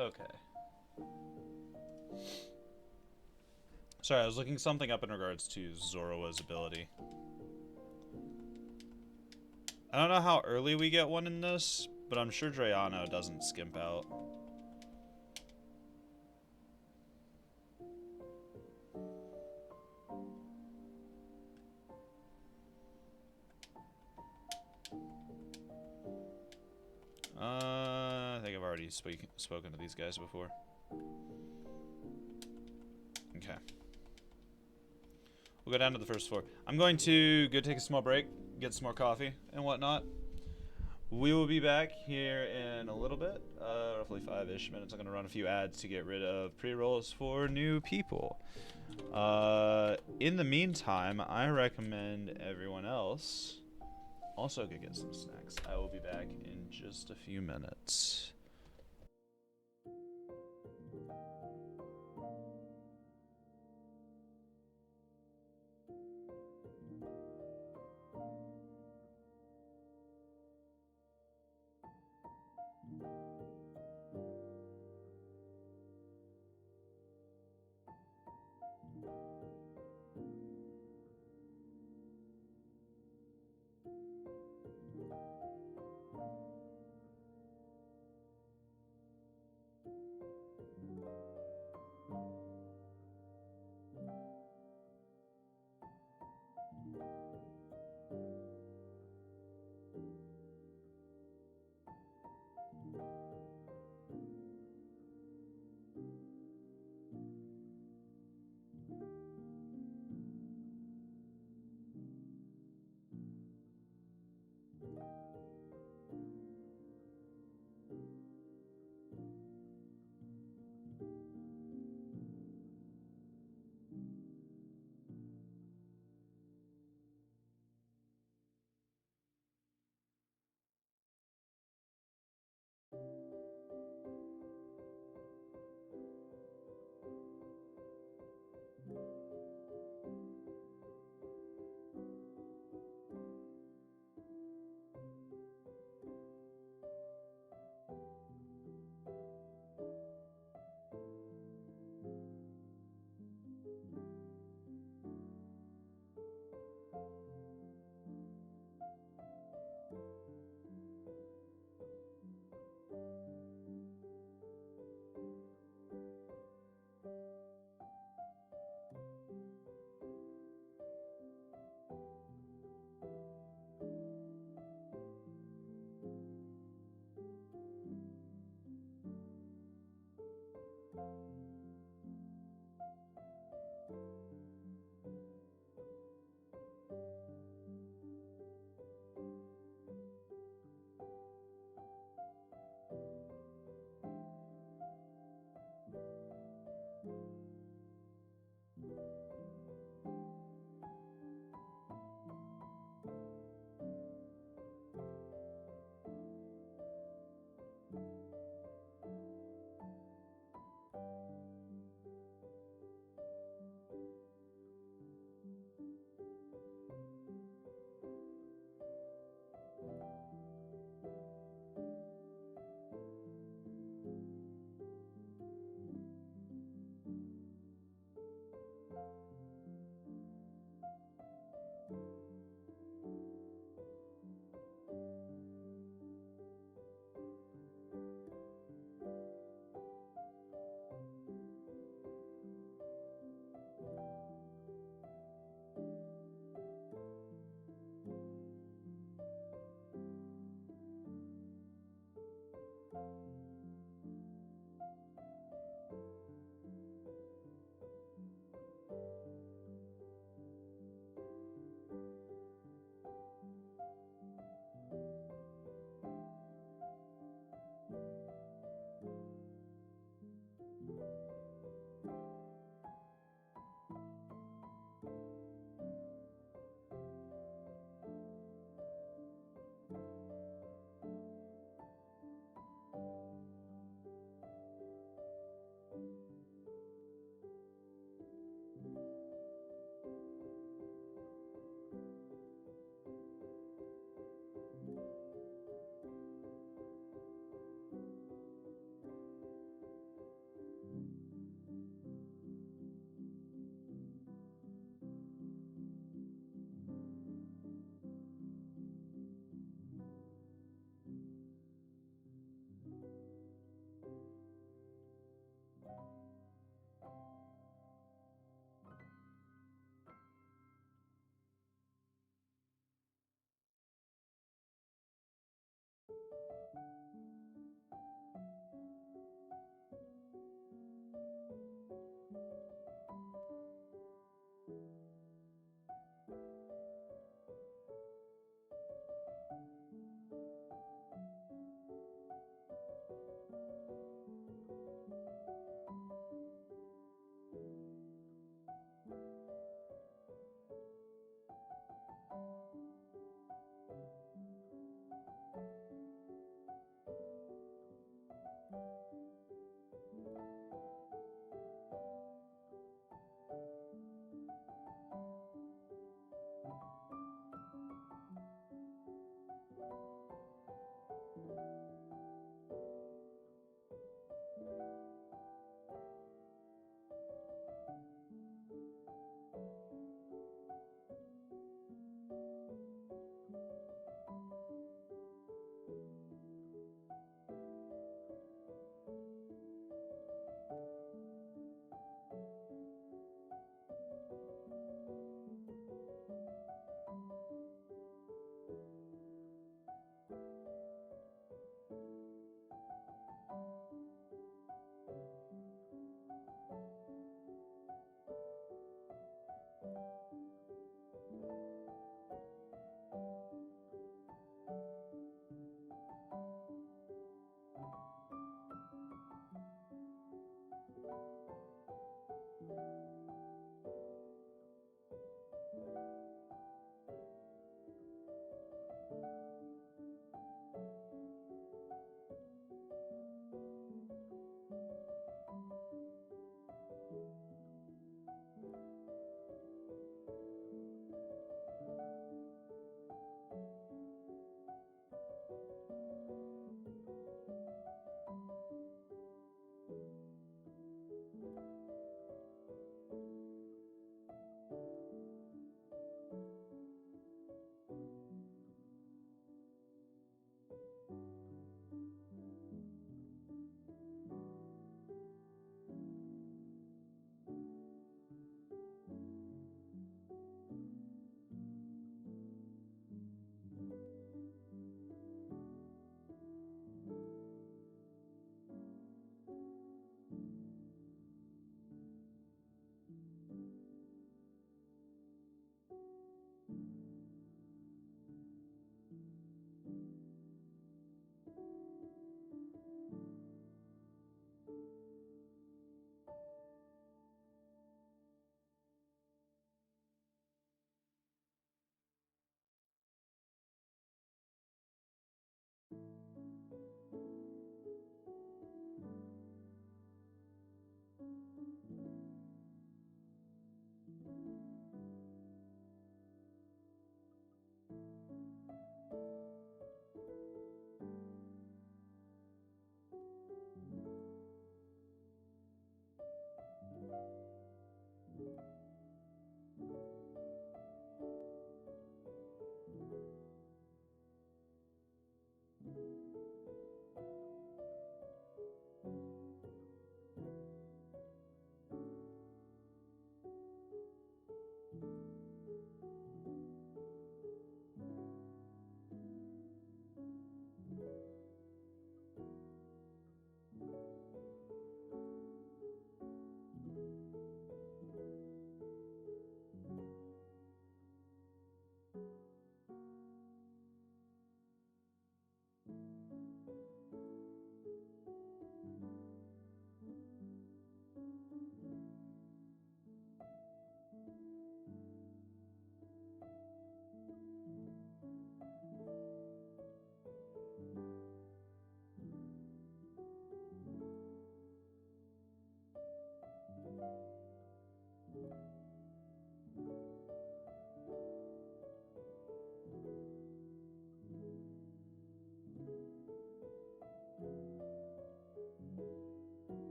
Okay. Sorry, I was looking something up in regards to Zoroa's ability. I don't know how early we get one in this, But I'm sure Drayano doesn't skimp out. I think I've already spoken to these guys before. Okay. We'll go down to the first floor. I'm going to go take a small break, get some more coffee and whatnot. We will be back here in a little bit, roughly 5-ish minutes. I'm going to run a few ads to get rid of pre-rolls for new people. In the meantime, I recommend everyone else also go get some snacks. I will be back in just a few minutes.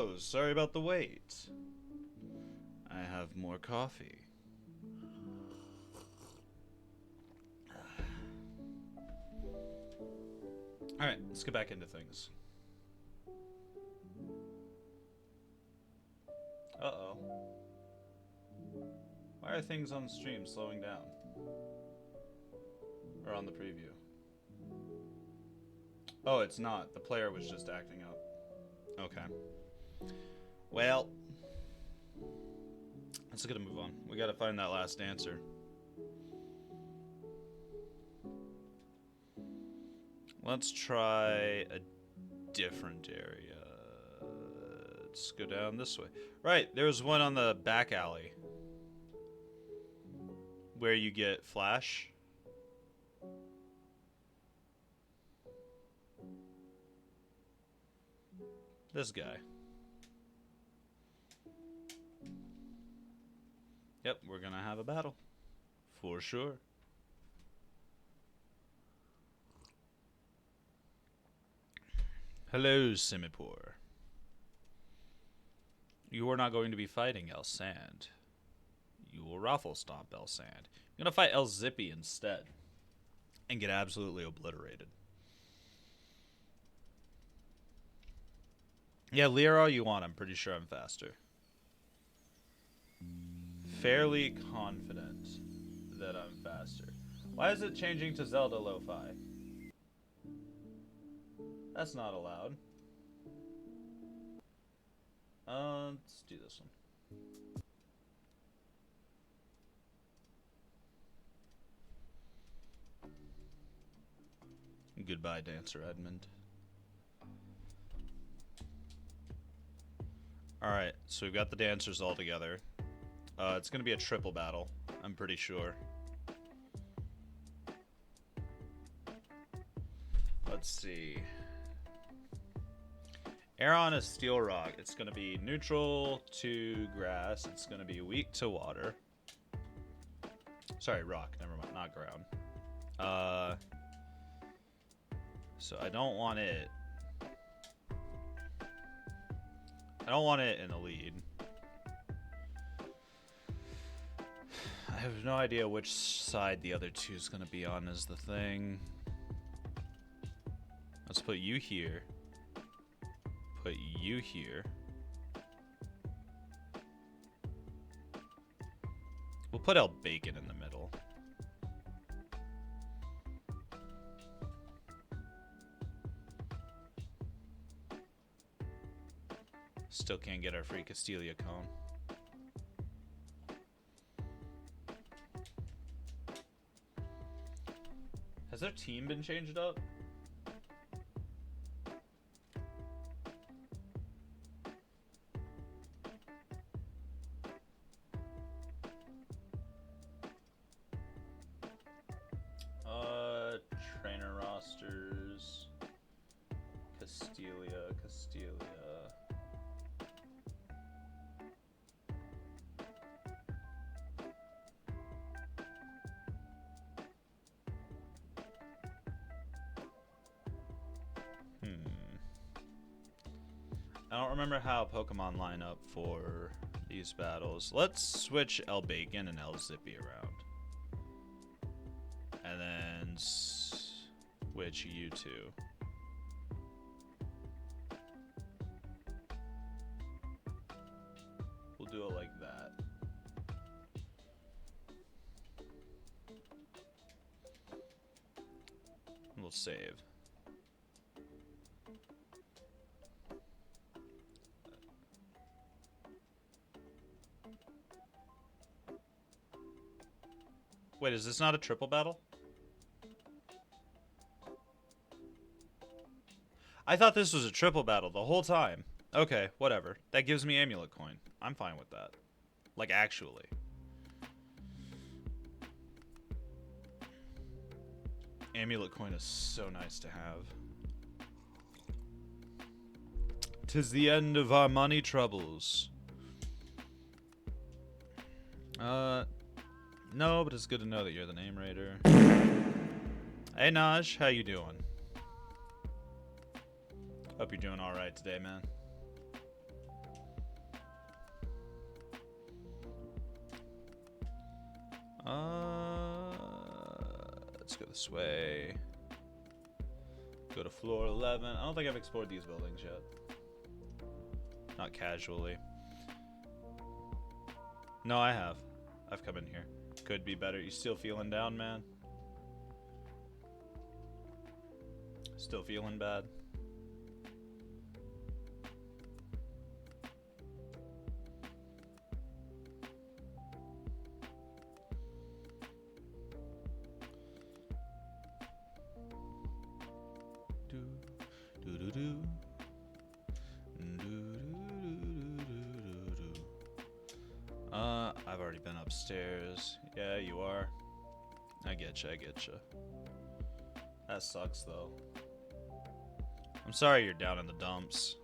bros. Sorry about the wait. I have more coffee. Alright, let's get back into things. Uh-oh. Why are things on stream slowing down? Or on the preview? Oh, it's not. The player was just acting up. Okay. Well, let's get a move on. We gotta find that last answer. Let's try a different area. Let's go down this way. Right, there's one on the back alley where you get flash. This guy. Yep, we're gonna have a battle. For sure. Hello, Simipur. You are not going to be fighting El Sand. You will raffle stomp El Sand. You're gonna fight El Zippy instead. And get absolutely obliterated. Yeah, Lear all you want. I'm pretty sure I'm faster. Fairly confident that I'm faster. Why is it changing to Zelda Lo-Fi? That's not allowed. Let's do this one. Goodbye, Dancer Edmund. Alright, so we've got the dancers all together. It's going to be a triple battle, I'm pretty sure. Let's see. Aeron is Steel Rock. It's going to be neutral to grass. It's going to be weak to water. Sorry, rock. Never mind. Not ground. So I don't want it. I don't want it in the lead. I have no idea which side the other two is going to be on is the thing. Let's put you here. Put you here. We'll put El Bacon in the middle. Still can't get our free Castelia cone. Has their team been changed up? Trainer rosters. Castelia. I don't remember how Pokemon line up for these battles. Let's switch El Bacon and El Zippy around. And then switch you two. We'll do it like that. We'll save. Wait, is this not a triple battle? I thought this was a triple battle the whole time. Okay, whatever. That gives me amulet coin. I'm fine with that. Like, actually. Amulet coin is so nice to have. 'Tis the end of our money troubles. No, but it's good to know that you're the name raider. Hey Naj, how you doing? Hope you're doing alright today, man. go this way. Go to floor 11. I don't think I've explored these buildings yet. Not casually. No, I have. I've come in here. Could be better. You still feeling down, man? Still feeling bad? I've already been upstairs. Yeah, you are. I getcha, I getcha. That sucks, though. I'm sorry you're down in the dumps.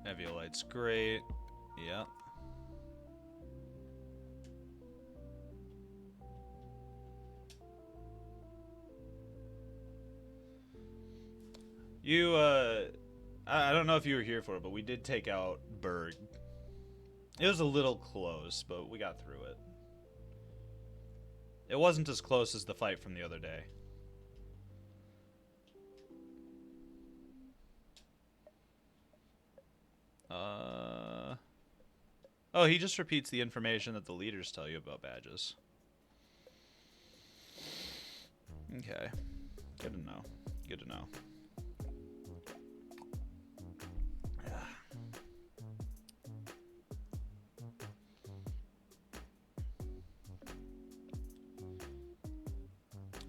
Eviolite's great. Yep. I don't know if you were here for it, but we did take out Berg. It was a little close, but we got through it. It wasn't as close as the fight from the other day. Oh, he just repeats the information that the leaders tell you about badges. Okay. Good to know. Good to know.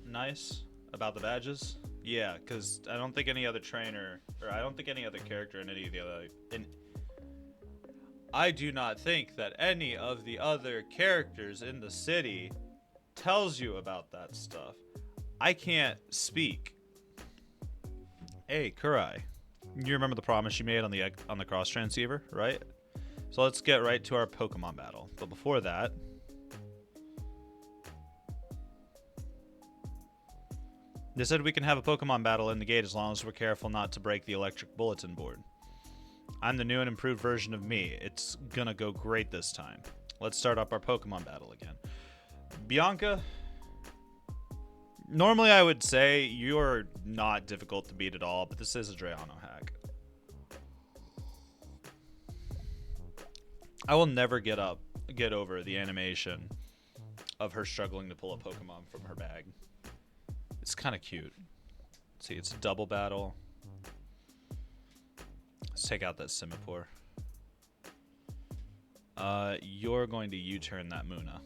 Nice about the badges. Yeah, because I don't think any other trainer, or I don't think any other character in any of the other... I do not think that any of the other characters in the city tells you about that stuff. I can't speak. Hey, Kurai. You remember the promise you made on the cross transceiver, right? So let's get right to our Pokemon battle. But before that... They said we can have a Pokemon battle in the gate as long as we're careful not to break the electric bulletin board. I'm the new and improved version of me. It's gonna go great this time. Let's start up our Pokemon battle again. Bianca, normally I would say you're not difficult to beat at all, but this is a Drayano hack. I will never get over the animation of her struggling to pull a Pokemon from her bag. It's kind of cute. See, it's a double battle. Let's take out that Simipour. You're going to U-turn that Munna.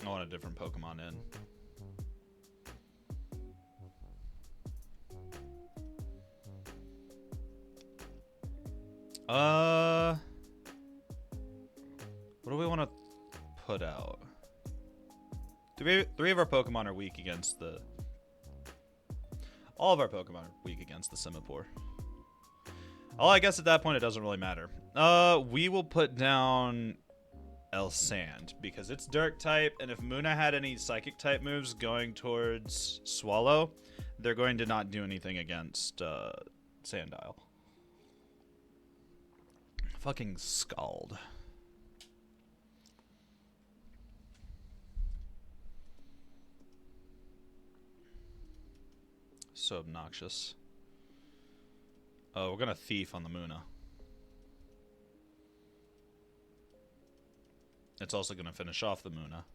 I want a different Pokemon in. What do we want to put out? Three of our Pokemon are weak against the... All of our Pokemon are weak against the Simipour. Oh, I guess at that point it doesn't really matter. We will put down El Sand because it's Dark type, and if Munna had any Psychic type moves going towards Swallow, they're going to not do anything against Sandile. Fucking Scald. So obnoxious. Oh, we're gonna Thief on the Munna. It's also gonna finish off the Munna.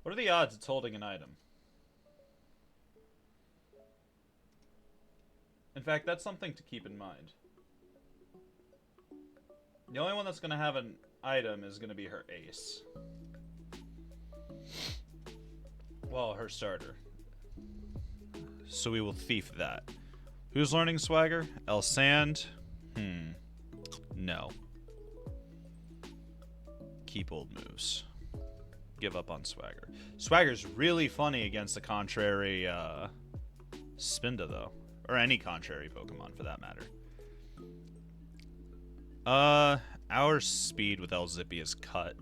What are the odds it's holding an item? In fact, that's something to keep in mind. The only one that's gonna have an item is gonna be her ace. Well, her starter. So we will Thief that. Who's learning Swagger? El Sand? No. Keep old moves. Give up on Swagger. Swagger's really funny against the contrary Spinda, though. Or any contrary Pokemon, for that matter. Our speed with El Zippy is cut.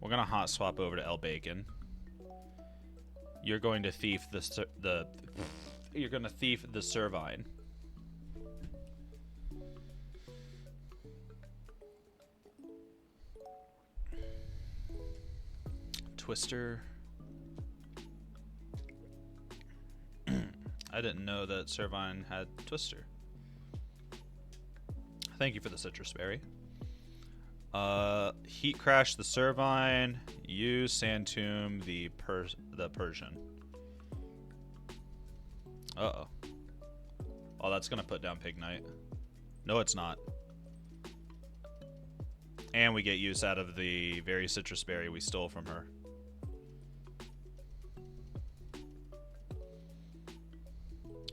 We're gonna hot swap over to El Bacon. You're going to thief the you're gonna thief the Servine. Twister. I didn't know that Servine had Twister. Thank you for the citrus berry. Heat crash the Servine. Use Sand Tomb the Persian. Uh-oh. Oh, that's gonna put down Pig Knight. No, it's not. And we get use out of the very citrus berry we stole from her.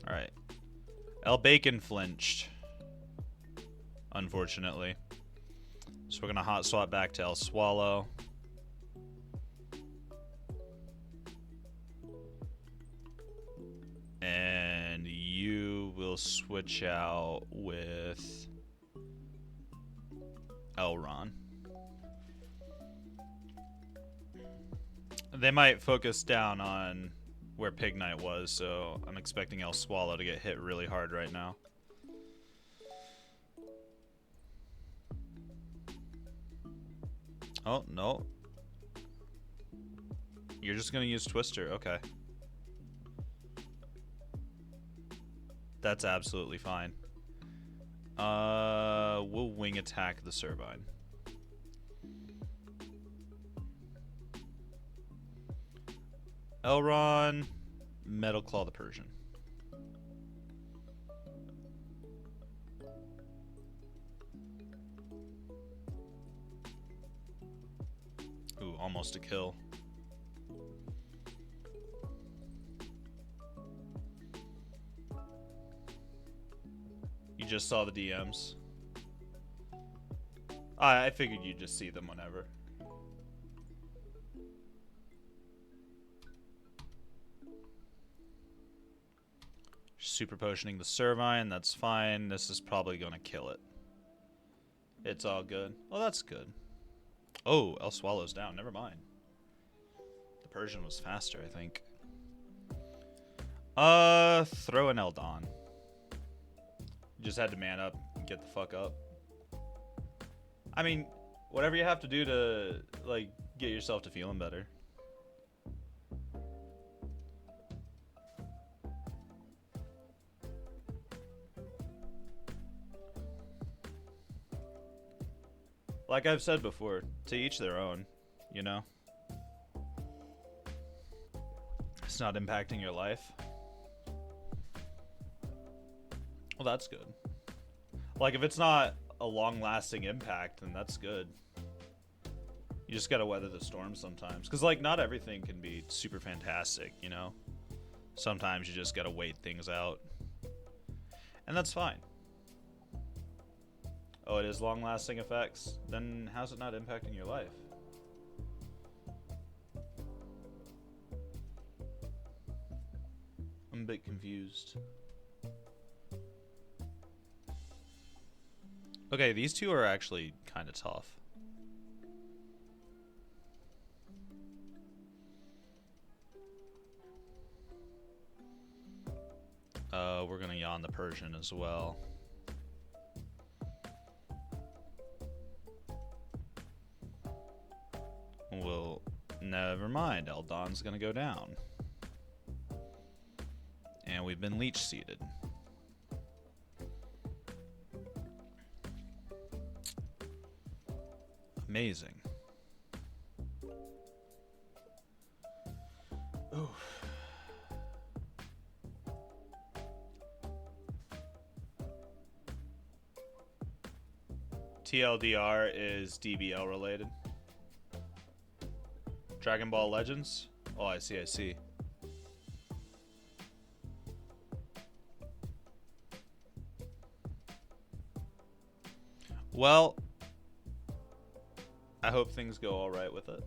Alright. El Bacon flinched. Unfortunately. So we're gonna hot swap back to El Swallow. And you will switch out with Elron. They might focus down on where Pig Knight was, so I'm expecting El Swallow to get hit really hard right now. Oh, no. You're just gonna use Twister, okay. That's absolutely fine. We'll wing attack the Servine. Elron, Metal Claw the Persian. Ooh, almost a kill. You just saw the DMs. I figured you'd just see them whenever. Super potioning the Servine, that's fine. This is probably gonna kill it. It's all good. Oh, that's good. Oh, El Swallow's down. Never mind. The Persian was faster, I think. Throw an Eldon. You just had to man up and get the fuck up. I mean, whatever you have to do to, like, get yourself to feeling better. Like I've said before, to each their own, you know? It's not impacting your life. Well, that's good. Like, if it's not a long-lasting impact, then that's good. You just gotta weather the storm sometimes. Because, like, not everything can be super fantastic, you know? Sometimes you just gotta wait things out. And that's fine. Oh, it is long-lasting effects? Then how's it not impacting your life? I'm a bit confused. Okay, these two are actually kind of tough. We're gonna yawn the Persian as well. Well, never mind. Eldon's gonna go down. And we've been leech seeded. Amazing. Ooh. TLDR is DBL related. Dragon Ball Legends? Oh, I see, I see. Well, I hope things go alright with it.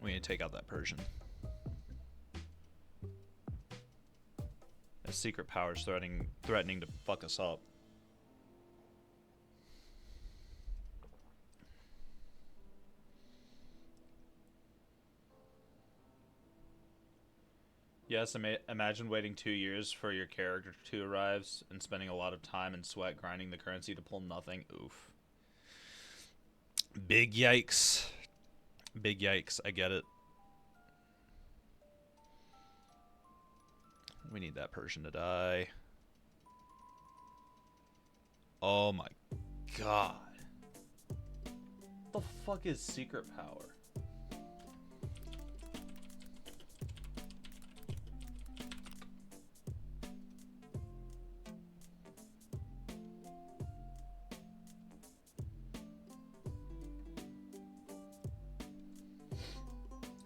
We need to take out that Persian. A secret power's threatening to fuck us up. guess. Imagine waiting 2 years for your character to arrive and spending a lot of time and sweat grinding the currency to pull nothing. Oof. Big yikes. Big yikes. I get it. We need that Persian to die. Oh my god. What the fuck is secret power?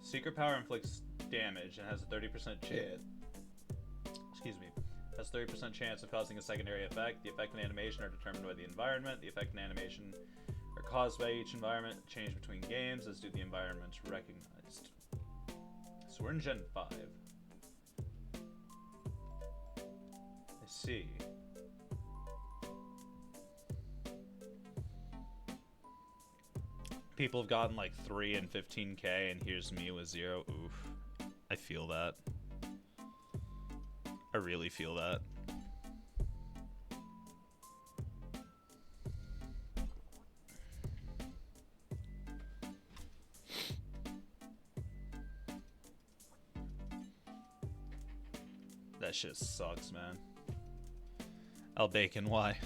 Secret power inflicts damage and has a 30% chance. Excuse me. Has 30% chance of causing a secondary effect. The effect and animation are determined by the environment. The effect and animation are caused by each environment. Change between games, as do the environments recognized. So we're in Gen 5. I see. People have gotten like 3 and 15k, and here's me with 0. Oof. I feel that. I really feel that. That shit sucks, man. Al Bacon, why?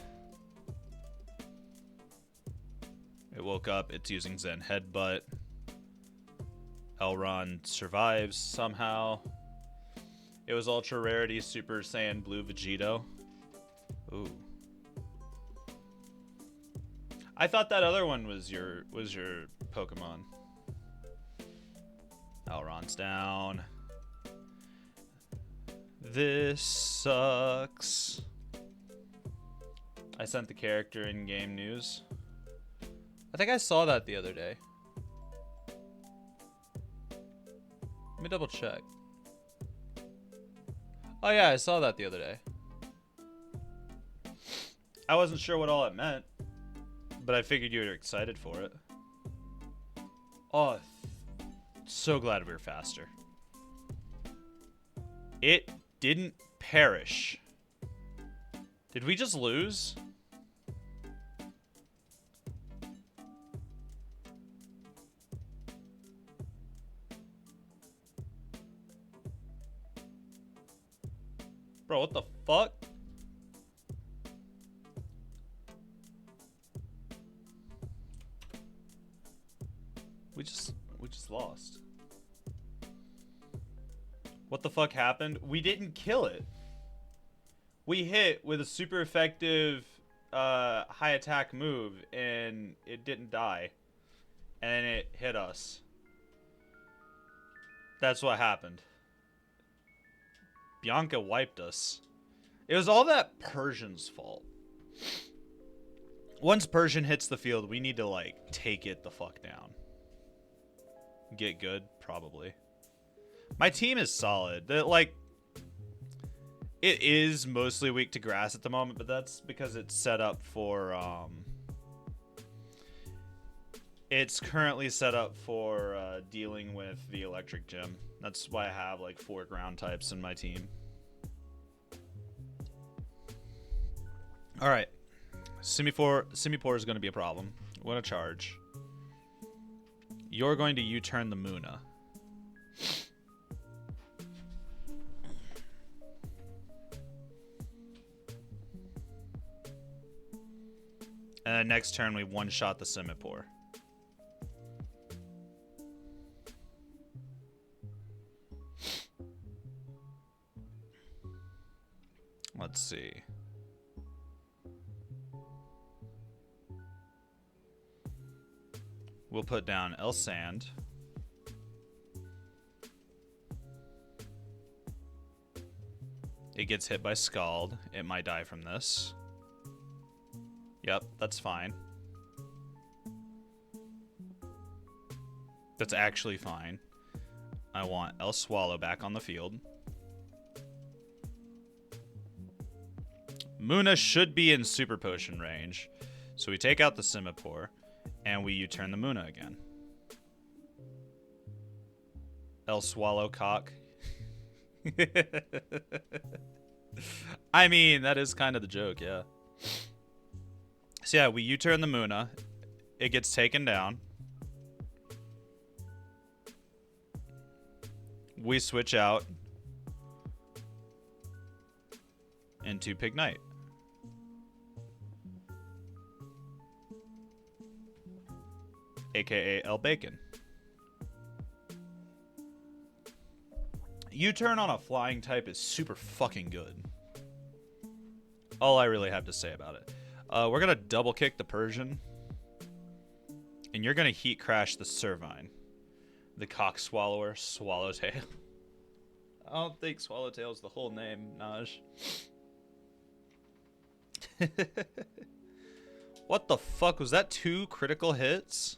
It woke up, it's using Zen Headbutt. Elrond survives somehow. It was Ultra Rarity Super Saiyan Blue Vegito. Ooh. I thought that other one was your Pokemon. Elrond's down. This sucks. I sent the character in game news. I think I saw that the other day. Let me double check. Oh yeah, I saw that the other day. I wasn't sure what all it meant, but I figured you were excited for it. Oh, so glad we were faster. It didn't perish. Did we just lose? Bro, what the fuck? We just lost. What the fuck happened? We didn't kill it. We hit with a super effective high attack move and it didn't die. And it hit us. That's what happened. Bianca wiped us. It was all that Persian's fault. Once Persian hits the field, we need to, like, take it the fuck down. Get good? Probably. My team is solid. Like, it is mostly weak to grass at the moment, but that's because it's set up for, it's currently set up for dealing with the electric gym. That's why I have like 4 ground types in my team. All right, Simipour is going to be a problem. What a charge! You're going to U-turn the Muna. And then next turn we one-shot the Simipour. Let's see. We'll put down El Sand. It gets hit by Scald. It might die from this. Yep, that's fine. That's actually fine. I want El Swallow back on the field. Muna should be in Super Potion range. So we take out the Simipour, and we U-turn the Muna again. El Swallow Cock. I mean, that is kind of the joke, yeah. So yeah, we U-turn the Muna. It gets taken down. We switch out into Pig Knight. AKA El Bacon. U-turn on a flying type is super fucking good. All I really have to say about it. We're going to double kick the Persian. And you're going to heat crash the Servine. The cock swallower, Swallowtail. I don't think Swallowtail's the whole name, Naj. What the fuck? Was that 2 critical hits?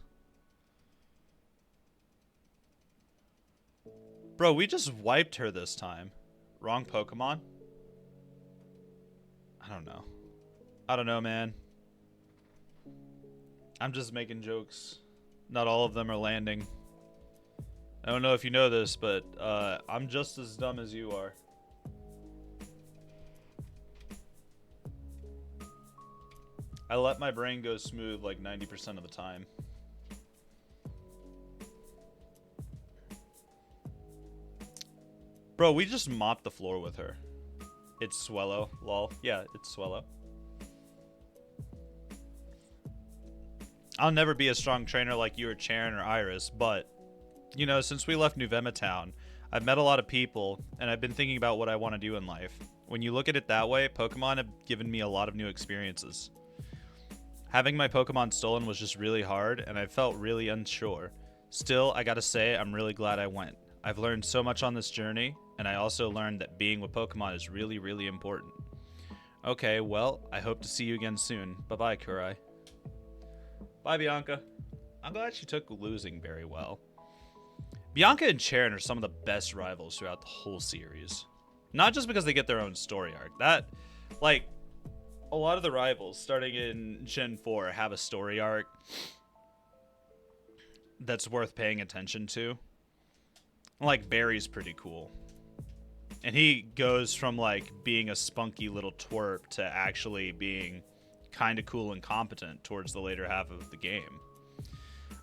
Bro, we just wiped her this time. Wrong Pokemon? I don't know. I don't know, man. I'm just making jokes. Not all of them are landing. I don't know if you know this, but I'm just as dumb as you are. I let my brain go smooth like 90% of the time. Bro, we just mopped the floor with her. It's Swellow, lol. Yeah, it's Swellow. I'll never be a strong trainer like you or Charon or Iris, but, you know, since we left New Vema Town, I've met a lot of people, and I've been thinking about what I want to do in life. When you look at it that way, Pokemon have given me a lot of new experiences. Having my Pokemon stolen was just really hard, and I felt really unsure. Still, I gotta say, I'm really glad I went. I've learned so much on this journey, and I also learned that being with Pokemon is really, really important. Okay, well, I hope to see you again soon. Bye-bye, Kurai. Bye, Bianca. I'm glad she took losing very well. Bianca and Charon are some of the best rivals throughout the whole series. Not just because they get their own story arc. That, like, a lot of the rivals, starting in Gen 4, have a story arc that's worth paying attention to. Like, Barry's pretty cool. And he goes from, like, being a spunky little twerp to actually being kind of cool and competent towards the later half of the game.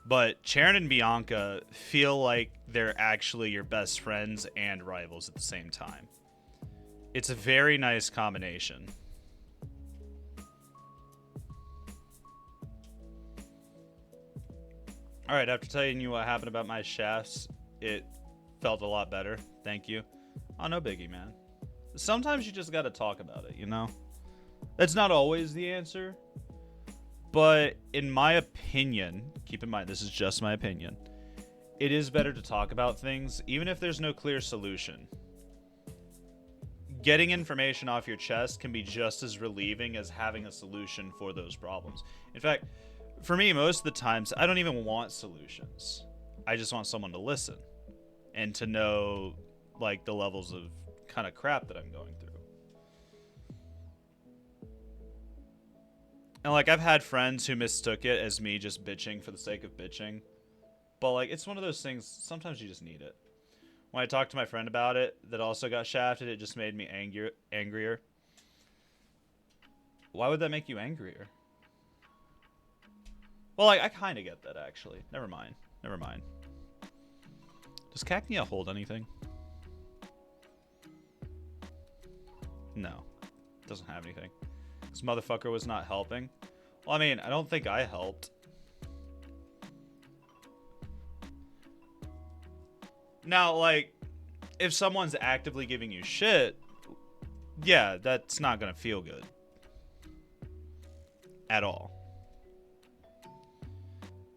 But Charon and Bianca feel like they're actually your best friends and rivals at the same time. It's a very nice combination. Alright, after telling you what happened about my shafts, it felt a lot better. Thank you. Oh, no biggie, man. Sometimes you just gotta talk about it, you know? That's not always the answer. But in my opinion, keep in mind, this is just my opinion, it is better to talk about things, even if there's no clear solution. Getting information off your chest can be just as relieving as having a solution for those problems. In fact, for me, most of the times, I don't even want solutions. I just want someone to listen and to know, like, the levels of kind of crap that I'm going through. And, like, I've had friends who mistook it as me just bitching for the sake of bitching. But, like, it's one of those things, sometimes you just need it. When I talked to my friend about it, that also got shafted, it just made me angrier. Why would that make you angrier? Well, like, I kind of get that, actually. Never mind. Never mind. Does Cacnea hold anything? No. Doesn't have anything. This motherfucker was not helping. Well, I mean, I don't think I helped. Now, like, if someone's actively giving you shit, yeah, that's not gonna feel good. At all.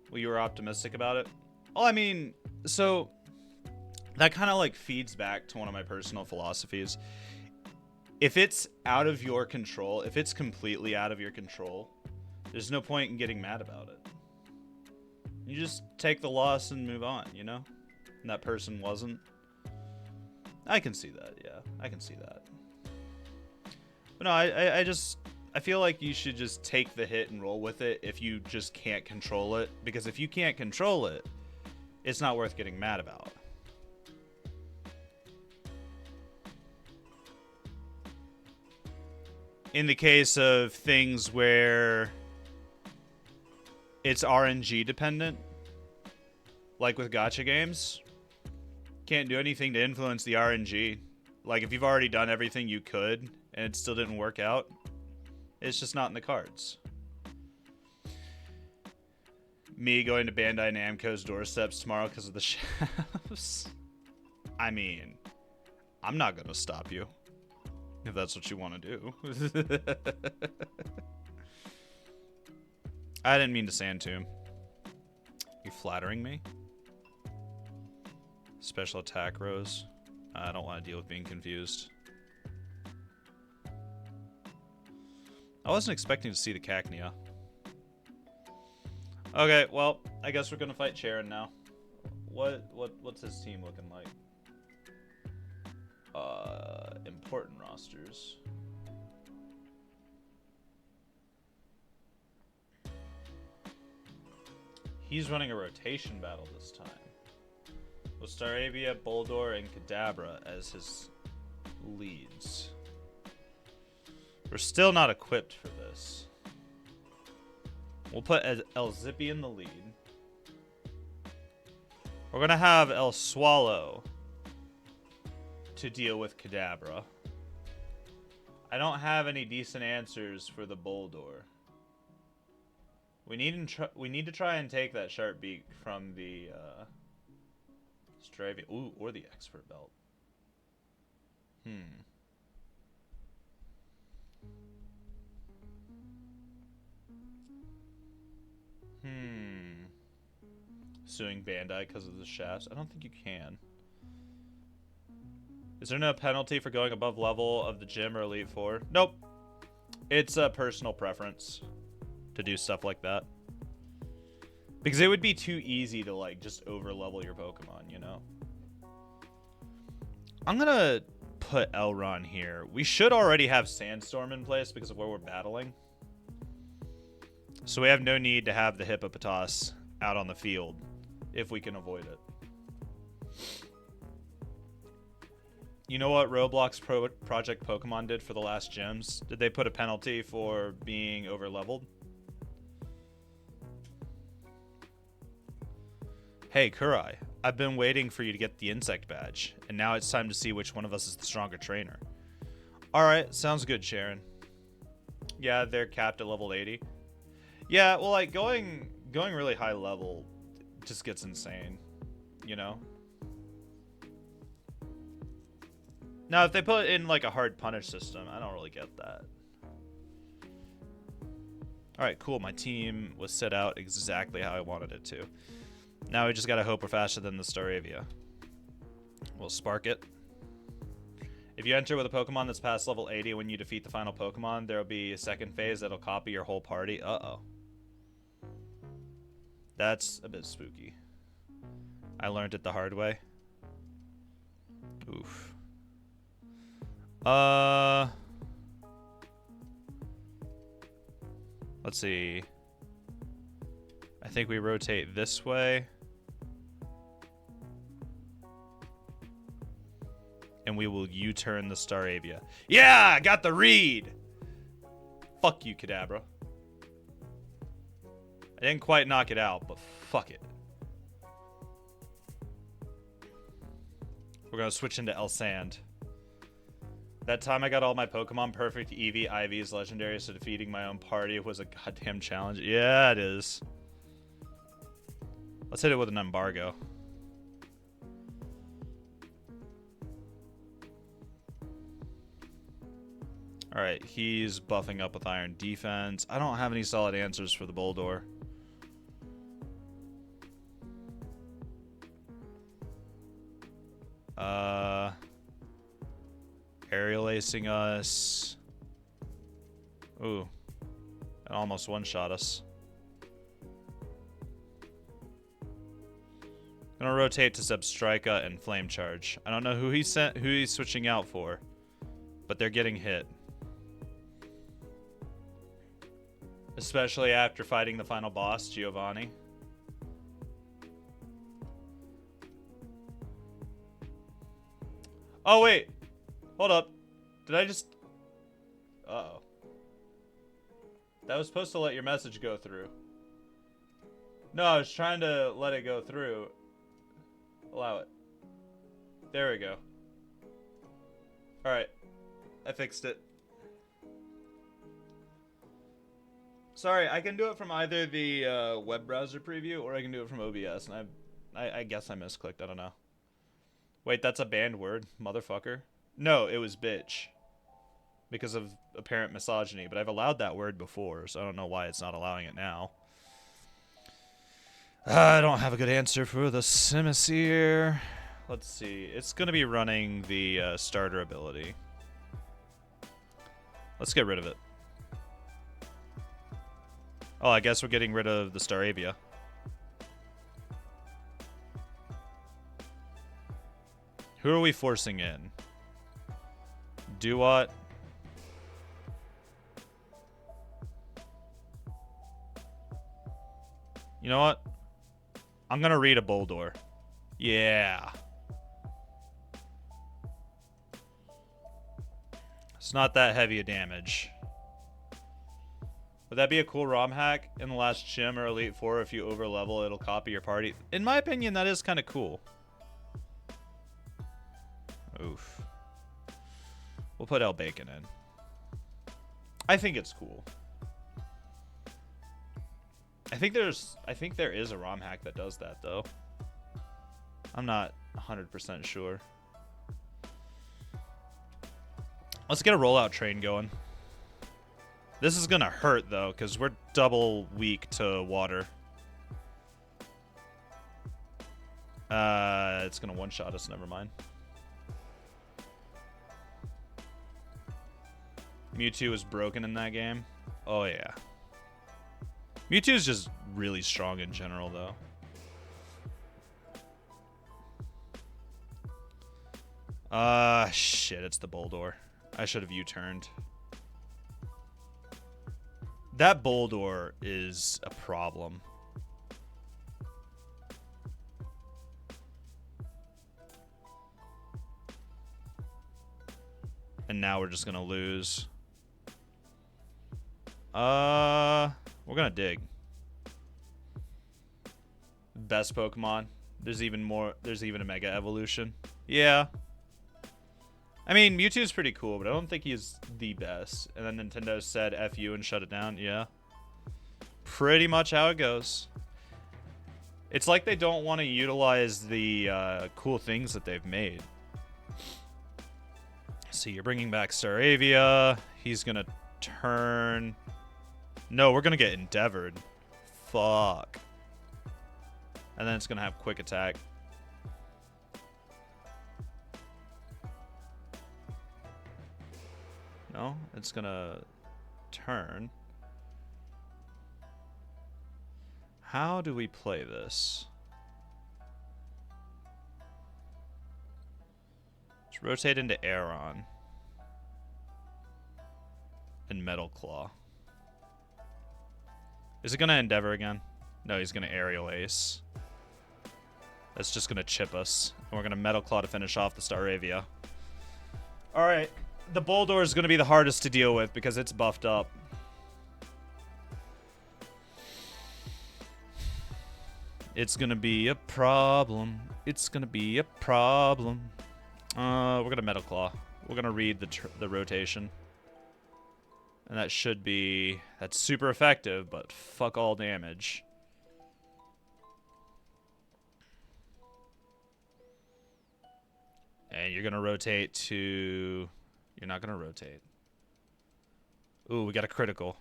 Well, you were optimistic about it? Well, I mean, so that kind of like feeds back to one of my personal philosophies. If it's out of your control, if it's completely out of your control, there's no point in getting mad about it. You just take the loss and move on, you know? And that person wasn't. I can see that, yeah. I can see that. But no, I feel like you should just take the hit and roll with it if you just can't control it. Because if you can't control it, it's not worth getting mad about. in the case of things where it's RNG dependent, like with gacha games, can't do anything to influence the RNG. Like, if you've already done everything you could and it still didn't work out, it's just not in the cards. Me going to Bandai Namco's doorsteps tomorrow because of the chefs. I mean, I'm not going to stop you if that's what you want to do. I didn't mean to sand tomb. You flattering me? Special attack Rose. I don't want to deal with being confused. I wasn't expecting to see the Cacnea. Okay, well, I guess we're gonna fight Charon now. What's his team looking like? Important rosters. He's running a rotation battle this time, with Staravia, Boldor, and Kadabra as his leads. We're still not equipped for this. We'll put El Zippy in the lead. We're going to have El Swallow to deal with Kadabra. I don't have any decent answers for the Boldor. We need to try and take that Sharp Beak from the Stravia. Ooh, or the Expert Belt. Suing Bandai because of the shafts? I don't think you can. Is there no penalty for going above level of the gym or Elite Four? Nope. It's a personal preference to do stuff like that. Because it would be too easy to, like, just over-level your Pokemon, you know? I'm gonna put Elron here. We should already have Sandstorm in place because of where we're battling. So we have no need to have the Hippopotas out on the field if we can avoid it. You know what Roblox Project Pokemon did for the last gyms? Did they put a penalty for being over-leveled? Hey, Kurai, I've been waiting for you to get the insect badge, and now it's time to see which one of us is the stronger trainer. Alright, sounds good, Sharon. Yeah, they're capped at level 80. Yeah, well, like, going really high level just gets insane, you know? Now, if they put in, like, a hard punish system, I don't really get that. Alright, cool. My team was set out exactly how I wanted it to. Now we just gotta hope we're faster than the Staravia. We'll spark it. If you enter with a Pokemon that's past level 80 when you defeat the final Pokemon, there will be a second phase that'll copy your whole party. Uh-oh. That's a bit spooky. I learned it the hard way. Oof. Let's see. I think we rotate this way. And we will U-turn the Staravia. Yeah! I got the read! Fuck you, Kadabra. I didn't quite knock it out, but fuck it. We're gonna switch into El Sand. That time I got all my Pokemon perfect, Eevee, Ivy's legendary, so defeating my own party was a goddamn challenge. Yeah, it is. Let's hit it with an embargo. Alright, he's buffing up with Iron Defense. I don't have any solid answers for the Boldor. Aerial acing us. Ooh. It almost one-shot us. Gonna rotate to Zebstrika and Flame Charge. I don't know who he's switching out for, but they're getting hit. Especially after fighting the final boss, Giovanni. Oh, wait. Hold up. Did I just... Uh-oh. That was supposed to let your message go through. No, I was trying to let it go through. Allow it. There we go. Alright. I fixed it. Sorry, I can do it from either the web browser preview or I can do it from OBS. And I guess I misclicked. I don't know. Wait, that's a banned word? Motherfucker? No, it was bitch. Because of apparent misogyny. But I've allowed that word before, so I don't know why it's not allowing it now. I don't have a good answer for the Simus here. Let's see. It's going to be running the starter ability. Let's get rid of it. Oh, I guess we're getting rid of the Staravia. Who are we forcing in? Do what? You know what? I'm gonna read a Boldor. Yeah. It's not that heavy a damage. Would that be a cool ROM hack? In the last Chim or Elite Four, if you overlevel, it'll copy your party. In my opinion, that is kind of cool. Oof. We'll put El Bacon in. I think it's cool. I think there is a ROM hack that does that though. I'm not 100% sure. Let's get a rollout train going. This is gonna hurt though, because we're double weak to water. It's gonna one-shot us, never mind. Mewtwo is broken in that game. Oh yeah. Mewtwo is just really strong in general though. Shit, it's the Boldor. I should have U-turned. That Boldor is a problem. And now we're just gonna lose. We're gonna dig. Best Pokemon. There's even more. There's even a Mega Evolution. Yeah. I mean, Mewtwo's pretty cool, but I don't think he's the best. And then Nintendo said F you and shut it down. Yeah. Pretty much how it goes. It's like they don't want to utilize the cool things that they've made. See, you're bringing back Staravia. He's going to turn... No, we're going to get Endeavored. Fuck. And then it's going to have Quick Attack. No, it's going to turn. How do we play this? Let's rotate into Aeron. And Metal Claw. Is it going to Endeavor again? No, he's going to Aerial Ace. That's just going to chip us. And we're going to Metal Claw to finish off the Staravia. Alright. The Boldor is going to be the hardest to deal with because it's buffed up. It's going to be a problem. It's going to be a problem. We're going to Metal Claw. We're going to read the rotation. And that should be... That's super effective, but fuck all damage. And you're going to rotate to... You're not going to rotate. Ooh, we got a critical.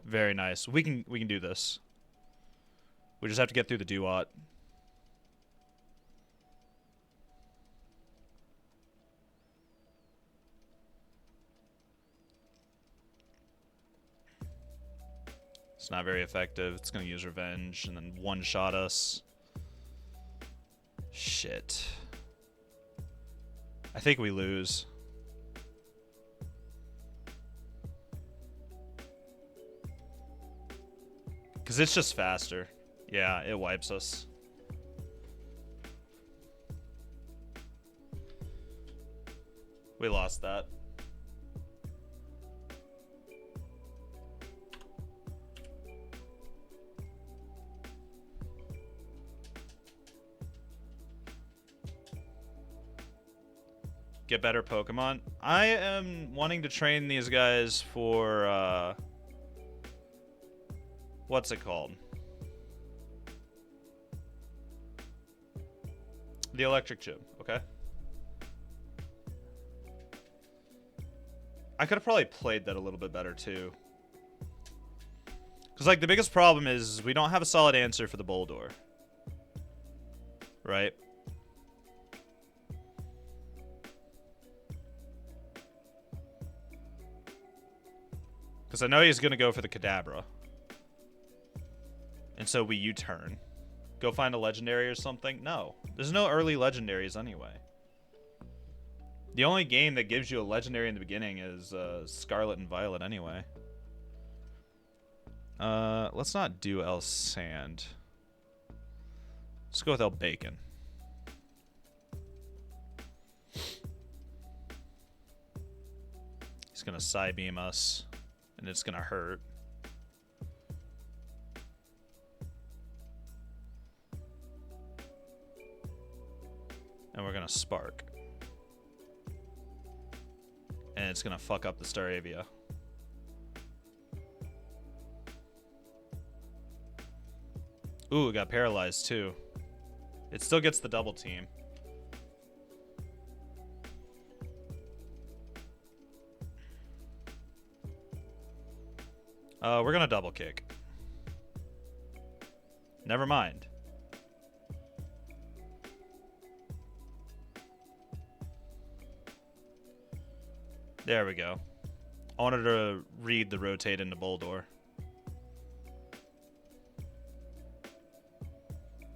Very nice. We can do this. We just have to get through the Duat. It's not very effective. It's going to use Revenge and then one-shot us. Shit. I think we lose. Because it's just faster. Yeah, it wipes us. We lost that. Get better Pokemon. I am wanting to train these guys for, what's it called? The electric gym, okay? I could have probably played that a little bit better, too. Because, like, the biggest problem is we don't have a solid answer for the Boldor. Right? Because I know he's going to go for the Kadabra. And so we U-turn. Go find a legendary or something? No. There's no early legendaries anyway. The only game that gives you a legendary in the beginning is Scarlet and Violet anyway. Let's not do El Sand. Let's go with El Bacon. He's gonna Psybeam us, and it's gonna hurt. And we're gonna Spark. And it's gonna fuck up the Staravia. Ooh, it got paralyzed too. It still gets the double team. We're gonna double kick. Never mind. There we go. I wanted to read the rotate into Boldor.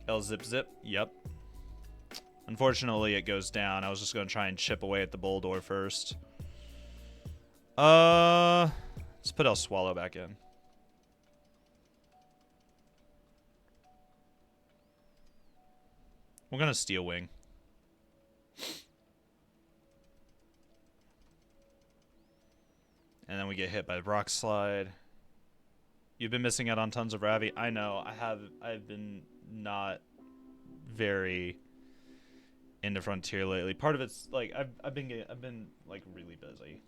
El Zip Zip? Yep. Unfortunately, it goes down. I was just going to try and chip away at the Boldor first. Let's put El Swallow back in. We're going to Steel Wing. And then we get hit by the Rock Slide. You've been missing out on tons of Ravi. I know. I've been not very into Frontier lately. Part of it's like I've been like really busy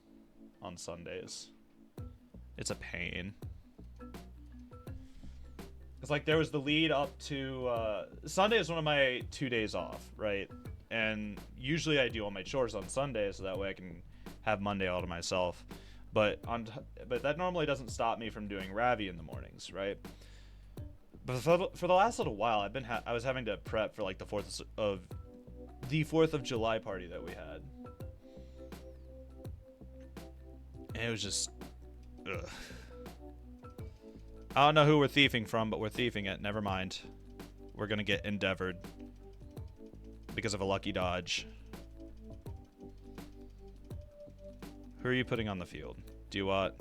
on Sundays. It's a pain. It's like there was the lead up to Sunday is one of my 2 days off, right? And usually I do all my chores on Sunday so that way I can have Monday all to myself. But that normally doesn't stop me from doing Ravi in the mornings, right? But for the last little while, I was having to prep for like the 4th of July party that we had, and it was just, ugh. I don't know who we're thieving from, but we're thieving it. Never mind. We're gonna get endeavored because of a lucky dodge. Who are you putting on the field? Duat.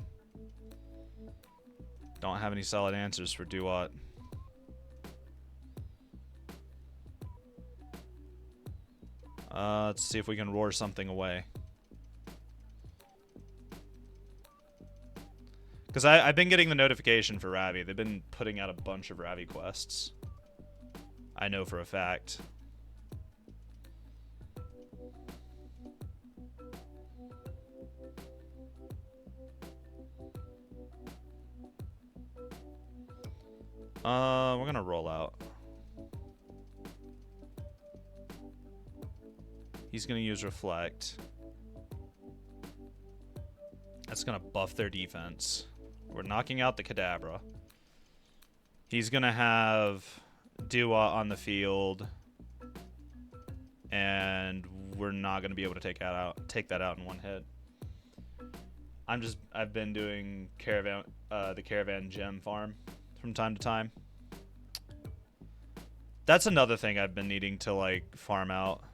Don't have any solid answers for Duat. Let's see if we can roar something away. Because I've been getting the notification for Ravi. They've been putting out a bunch of Ravi quests. I know for a fact. We're gonna roll out. He's gonna use Reflect. That's gonna buff their defense. We're knocking out the Kadabra. He's gonna have Dua on the field, and we're not gonna be able to take that out in one hit. I've been doing the Caravan Gem farm from time to time. That's another thing I've been needing to like farm out.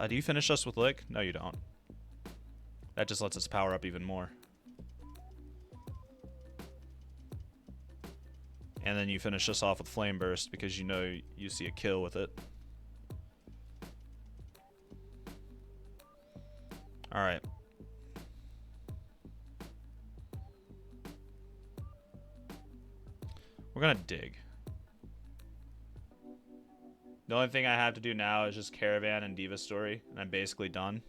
Do you finish us with Lick? No, you don't. That just lets us power up even more. And then you finish us off with Flame Burst because you know you see a kill with it. Alright. We're gonna dig. The only thing I have to do now is just Caravan and Diva Story, and I'm basically done.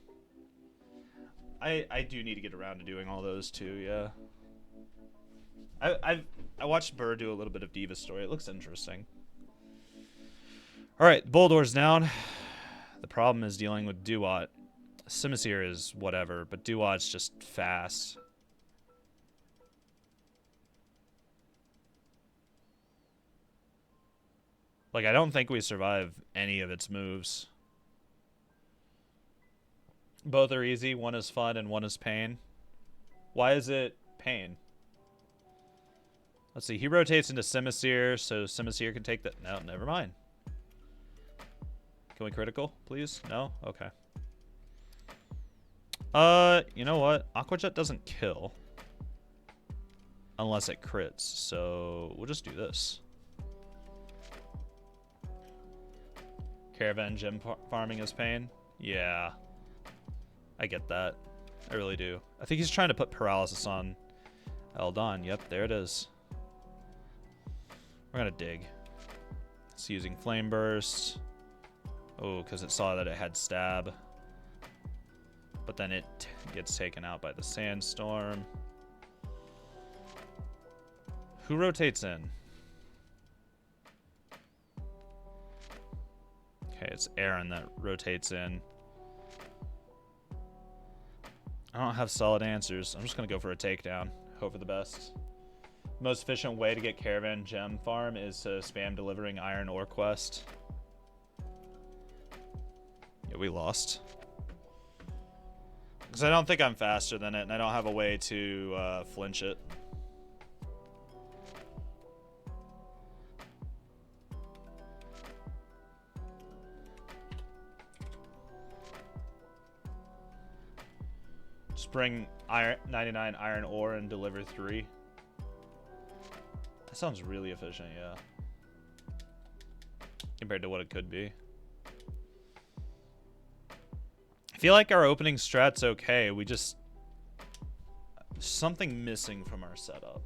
I do need to get around to doing all those too, yeah. I watched Burr do a little bit of Diva Story. It looks interesting. Alright, Bulldor's down. The problem is dealing with Duat. Simisear is whatever, but Duat's just fast. Like, I don't think we survive any of its moves. Both are easy. One is fun and one is pain. Why is it pain? Let's see. He rotates into Simisear, so Simisear can take that. No, never mind. Can we critical, please? No? Okay. You know what? Aqua Jet doesn't kill. Unless it crits, so we'll just do this. Caravan gem farming is pain? Yeah. I get that. I really do. I think he's trying to put paralysis on Eldon. Yep, there it is. We're gonna dig. It's using Flame Burst. Oh, because it saw that it had stab. But then it gets taken out by the Sandstorm. Who rotates in? Okay, it's Aaron that rotates in. I don't have solid answers. I'm just going to go for a takedown. Hope for the best. Most efficient way to get Caravan Gem Farm is to spam delivering Iron Ore Quest. Yeah, we lost. Because I don't think I'm faster than it, and I don't have a way to flinch it. Just bring 99 iron ore and deliver 3. That sounds really efficient, yeah. Compared to what it could be. I feel like our opening strat's okay. We just... something missing from our setup.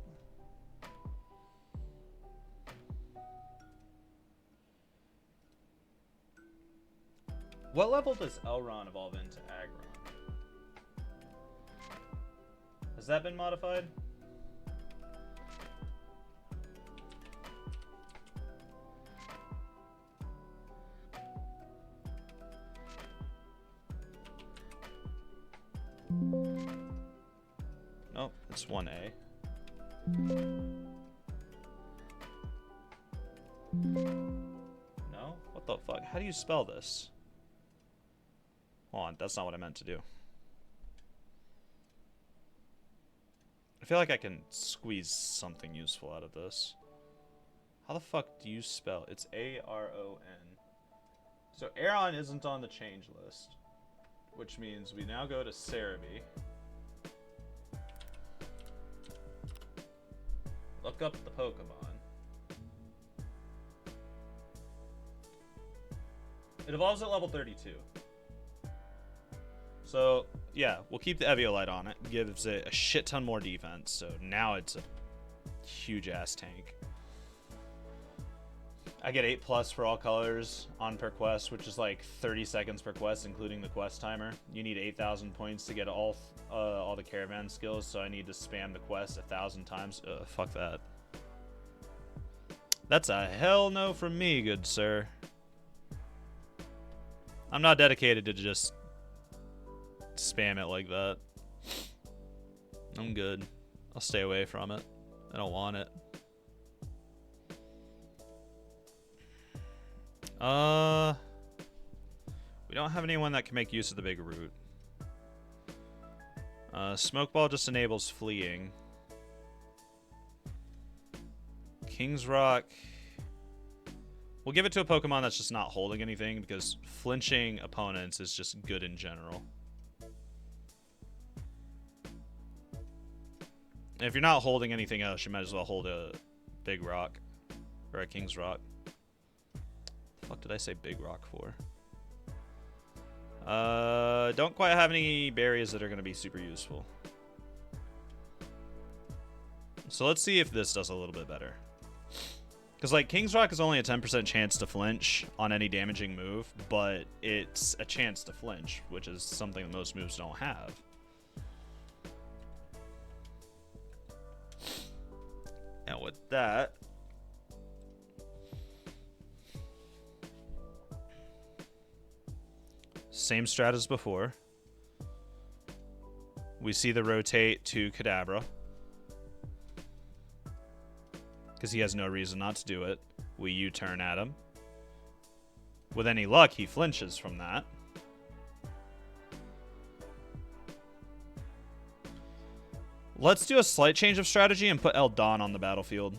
What level does Elron evolve into Aggron? Has that been modified? Nope, it's 1A. No? What the fuck? How do you spell this? Hold on, that's not what I meant to do. I feel like I can squeeze something useful out of this. How the fuck do you spell? It's A-R-O-N. So Aaron isn't on the change list, which means we now go to Cerebi. Look up the Pokemon. It evolves at level 32. So, yeah, we'll keep the Eviolite on it. Gives it a shit ton more defense. So now it's a huge-ass tank. I get 8+ for all colors on per quest, which is like 30 seconds per quest, including the quest timer. You need 8,000 points to get all the caravan skills, so I need to spam the quest 1,000 times. Ugh, fuck that. That's a hell no from me, good sir. I'm not dedicated to just spam it like that. I'm good. I'll stay away from it. I don't want it. We don't have anyone that can make use of the big root. Smoke Ball just enables fleeing. King's Rock. We'll give it to a Pokemon that's just not holding anything, because flinching opponents is just good in general. And if you're not holding anything else, you might as well hold a Big Rock. Or a King's Rock. The fuck did I say Big Rock for? Don't quite have any berries that are going to be super useful. So let's see if this does a little bit better. Because, like, King's Rock is only a 10% chance to flinch on any damaging move, but it's a chance to flinch, which is something that most moves don't have. And with that, same strat as before. We see the rotate to Kadabra, because he has no reason not to do it. We U-turn at him. With any luck, he flinches from that. Let's do a slight change of strategy and put Eldon on the battlefield.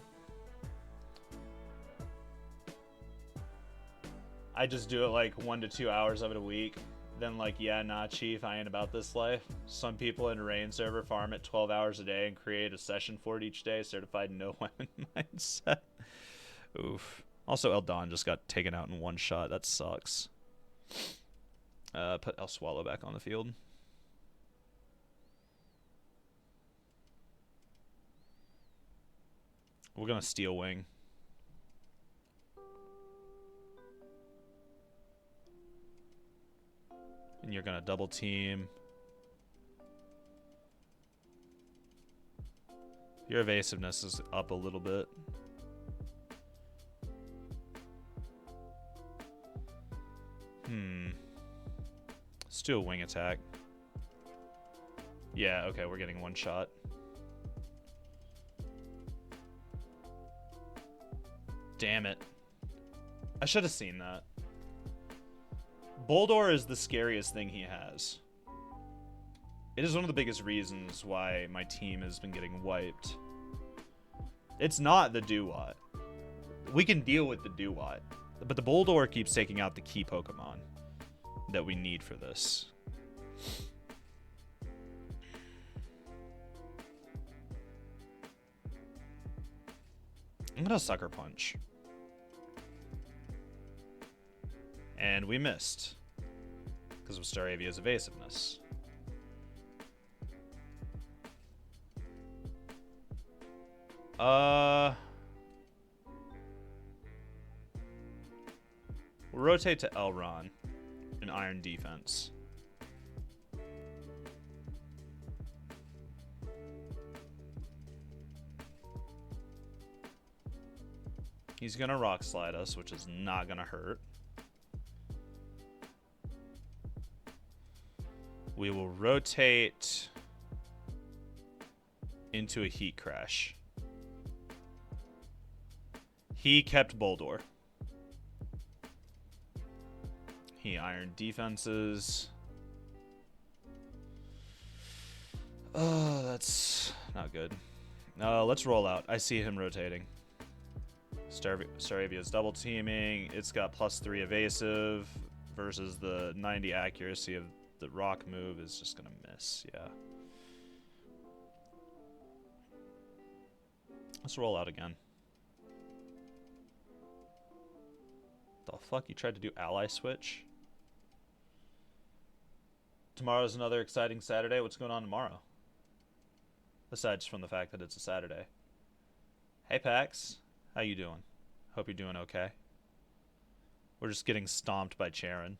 I just do it like 1 to 2 hours of it a week. Then like, yeah, nah, chief, I ain't about this life. Some people in Rain server farm it 12 hours a day and create a session for it each day, certified no weapon mindset. Oof. Also, Eldon just got taken out in one shot. That sucks. Put El Swallow back on the field. We're gonna Steel Wing. And you're gonna double team. Your evasiveness is up a little bit. Let's do a wing attack. Yeah, okay, we're getting one shot. Damn it. I should have seen that. Boldor is the scariest thing he has. It is one of the biggest reasons why my team has been getting wiped. It's not the Duat. We can deal with the Duat, but the Boldor keeps taking out the key Pokemon that we need for this. I'm gonna Sucker Punch. And we missed because of Staravia's evasiveness. We'll rotate to Elron in Iron Defense. He's gonna Rock Slide us, which is not gonna hurt. We will rotate into a Heat Crash. He kept Boldor. He Iron Defenses. Oh, that's not good. Let's roll out. I see him rotating. Staravia's double teaming. It's got +3 evasive versus the 90 accuracy of the rock move is just gonna miss. Yeah. Let's roll out again. The fuck? You tried to do ally switch? Tomorrow's another exciting Saturday. What's going on tomorrow? Aside from the fact that it's a Saturday. Hey Pax, how you doing? Hope you're doing okay. We're just getting stomped by Charon.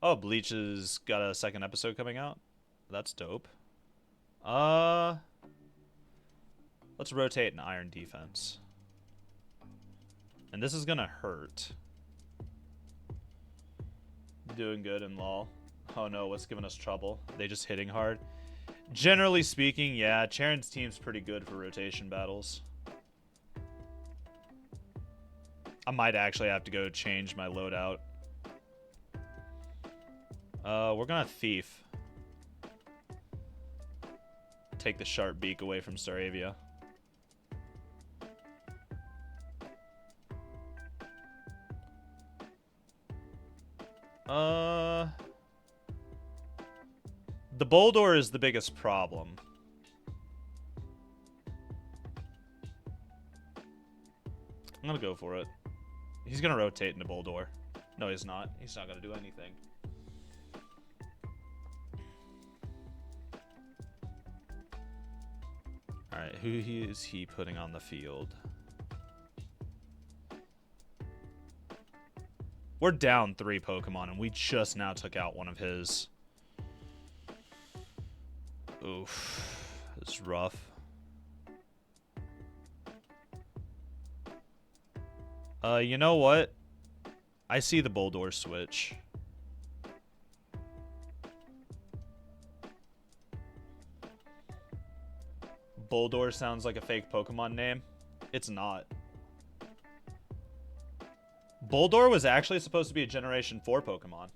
Oh, Bleach has got a second episode coming out. That's dope. Let's rotate an Iron Defense. And this is gonna hurt. Doing good in LOL. Oh no, what's giving us trouble? They just hitting hard? Generally speaking, yeah, Charon's team's pretty good for rotation battles. I might actually have to go change my loadout. We're gonna Thief. Take the Sharp Beak away from Staravia. The Boldor is the biggest problem. I'm gonna go for it. He's gonna rotate into Boldor. No, he's not. He's not gonna do anything. Alright, who is he putting on the field? We're down 3 Pokemon, and we just now took out one of his. Oof. It's rough. You know what? I see the Boldore switch. Boldore sounds like a fake Pokemon name. It's not. Boldore was actually supposed to be a Generation 4 Pokemon.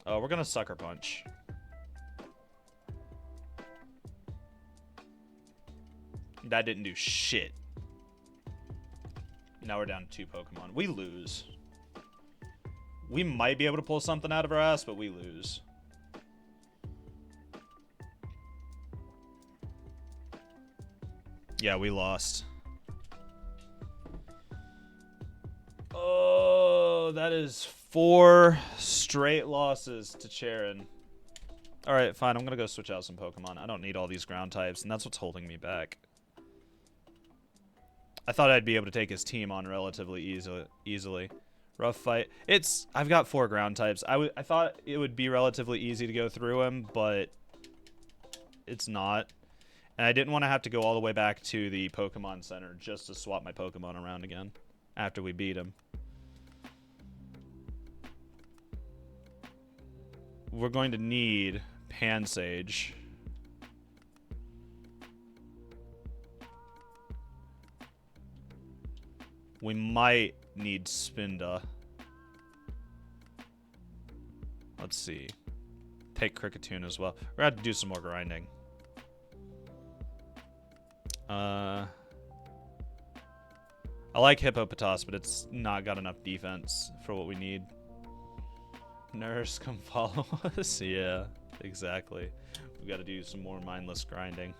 Oh, we're gonna Sucker Punch. That didn't do shit. Now we're down to 2 Pokemon. We lose. We might be able to pull something out of our ass, but we lose. Yeah, we lost. Oh, that is 4 straight losses to Charon. Alright, fine. I'm going to go switch out some Pokemon. I don't need all these ground types, and that's what's holding me back. I thought I'd be able to take his team on relatively easily. Rough fight. I've got 4 ground types. I thought it would be relatively easy to go through him, but it's not. And I didn't want to have to go all the way back to the Pokemon Center just to swap my Pokemon around again after we beat him. We're going to need Pansage. We might need Spinda. Let's see. Take Kricketune as well. We're going to have to do some more grinding. I like Hippopotas, but it's not got enough defense for what we need. Nurse, come follow us. Yeah, exactly. We've got to do some more mindless grinding.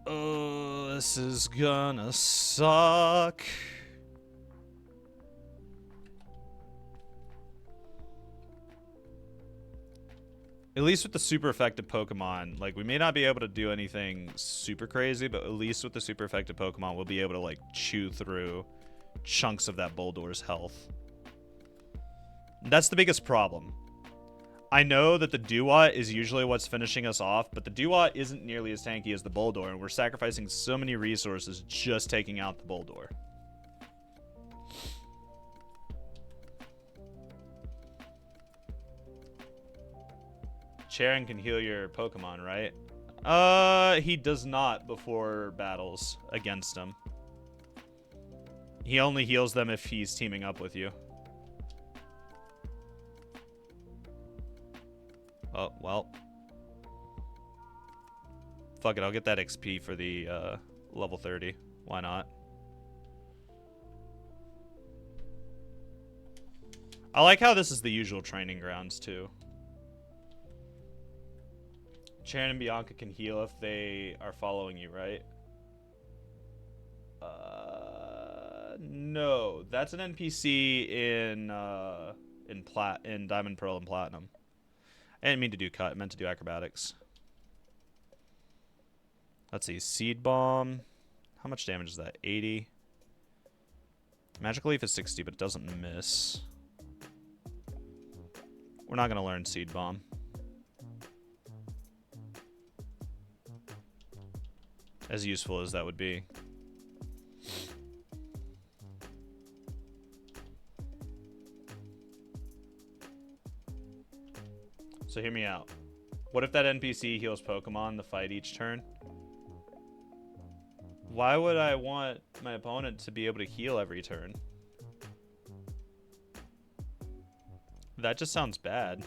Oh, this is gonna suck. At least with the super effective Pokemon, like, we may not be able to do anything super crazy, but at least with the super effective Pokemon, we'll be able to, like, chew through chunks of that Boldore's health. That's the biggest problem. I know that the Dewott is usually what's finishing us off, but the Dewott isn't nearly as tanky as the Boldore, and we're sacrificing so many resources just taking out the Boldore. Charon can heal your Pokemon, right? He does not before battles against him. He only heals them if he's teaming up with you. Oh, well. Fuck it, I'll get that XP for the level 30. Why not? I like how this is the usual training grounds, too. Charon and Bianca can heal if they are following you, right? No. That's an NPC in Diamond, Pearl, and Platinum. I didn't mean to do cut. I meant to do acrobatics. Let's see. Seed Bomb. How much damage is that? 80. Magical Leaf is 60, but it doesn't miss. We're not going to learn Seed Bomb. As useful as that would be. So hear me out. What if that NPC heals Pokemon to fight each turn? Why would I want my opponent to be able to heal every turn? That just sounds bad.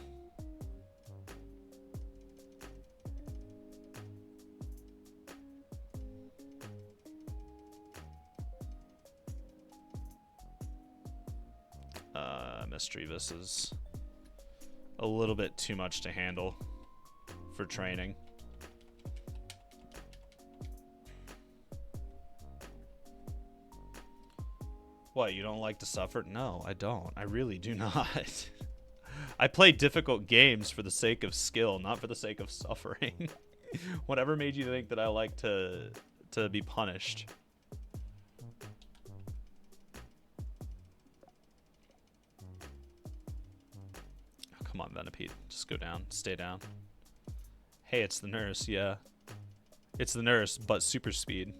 Misdreavus is a little bit too much to handle for training. What, you don't like to suffer? No, I don't. I really do not. I play difficult games for the sake of skill, not for the sake of suffering. Whatever made you think that I like to be punished? Oh, come on, Venipede. Just go down. Stay down. Hey, it's the nurse. Yeah. It's the nurse, but super speed.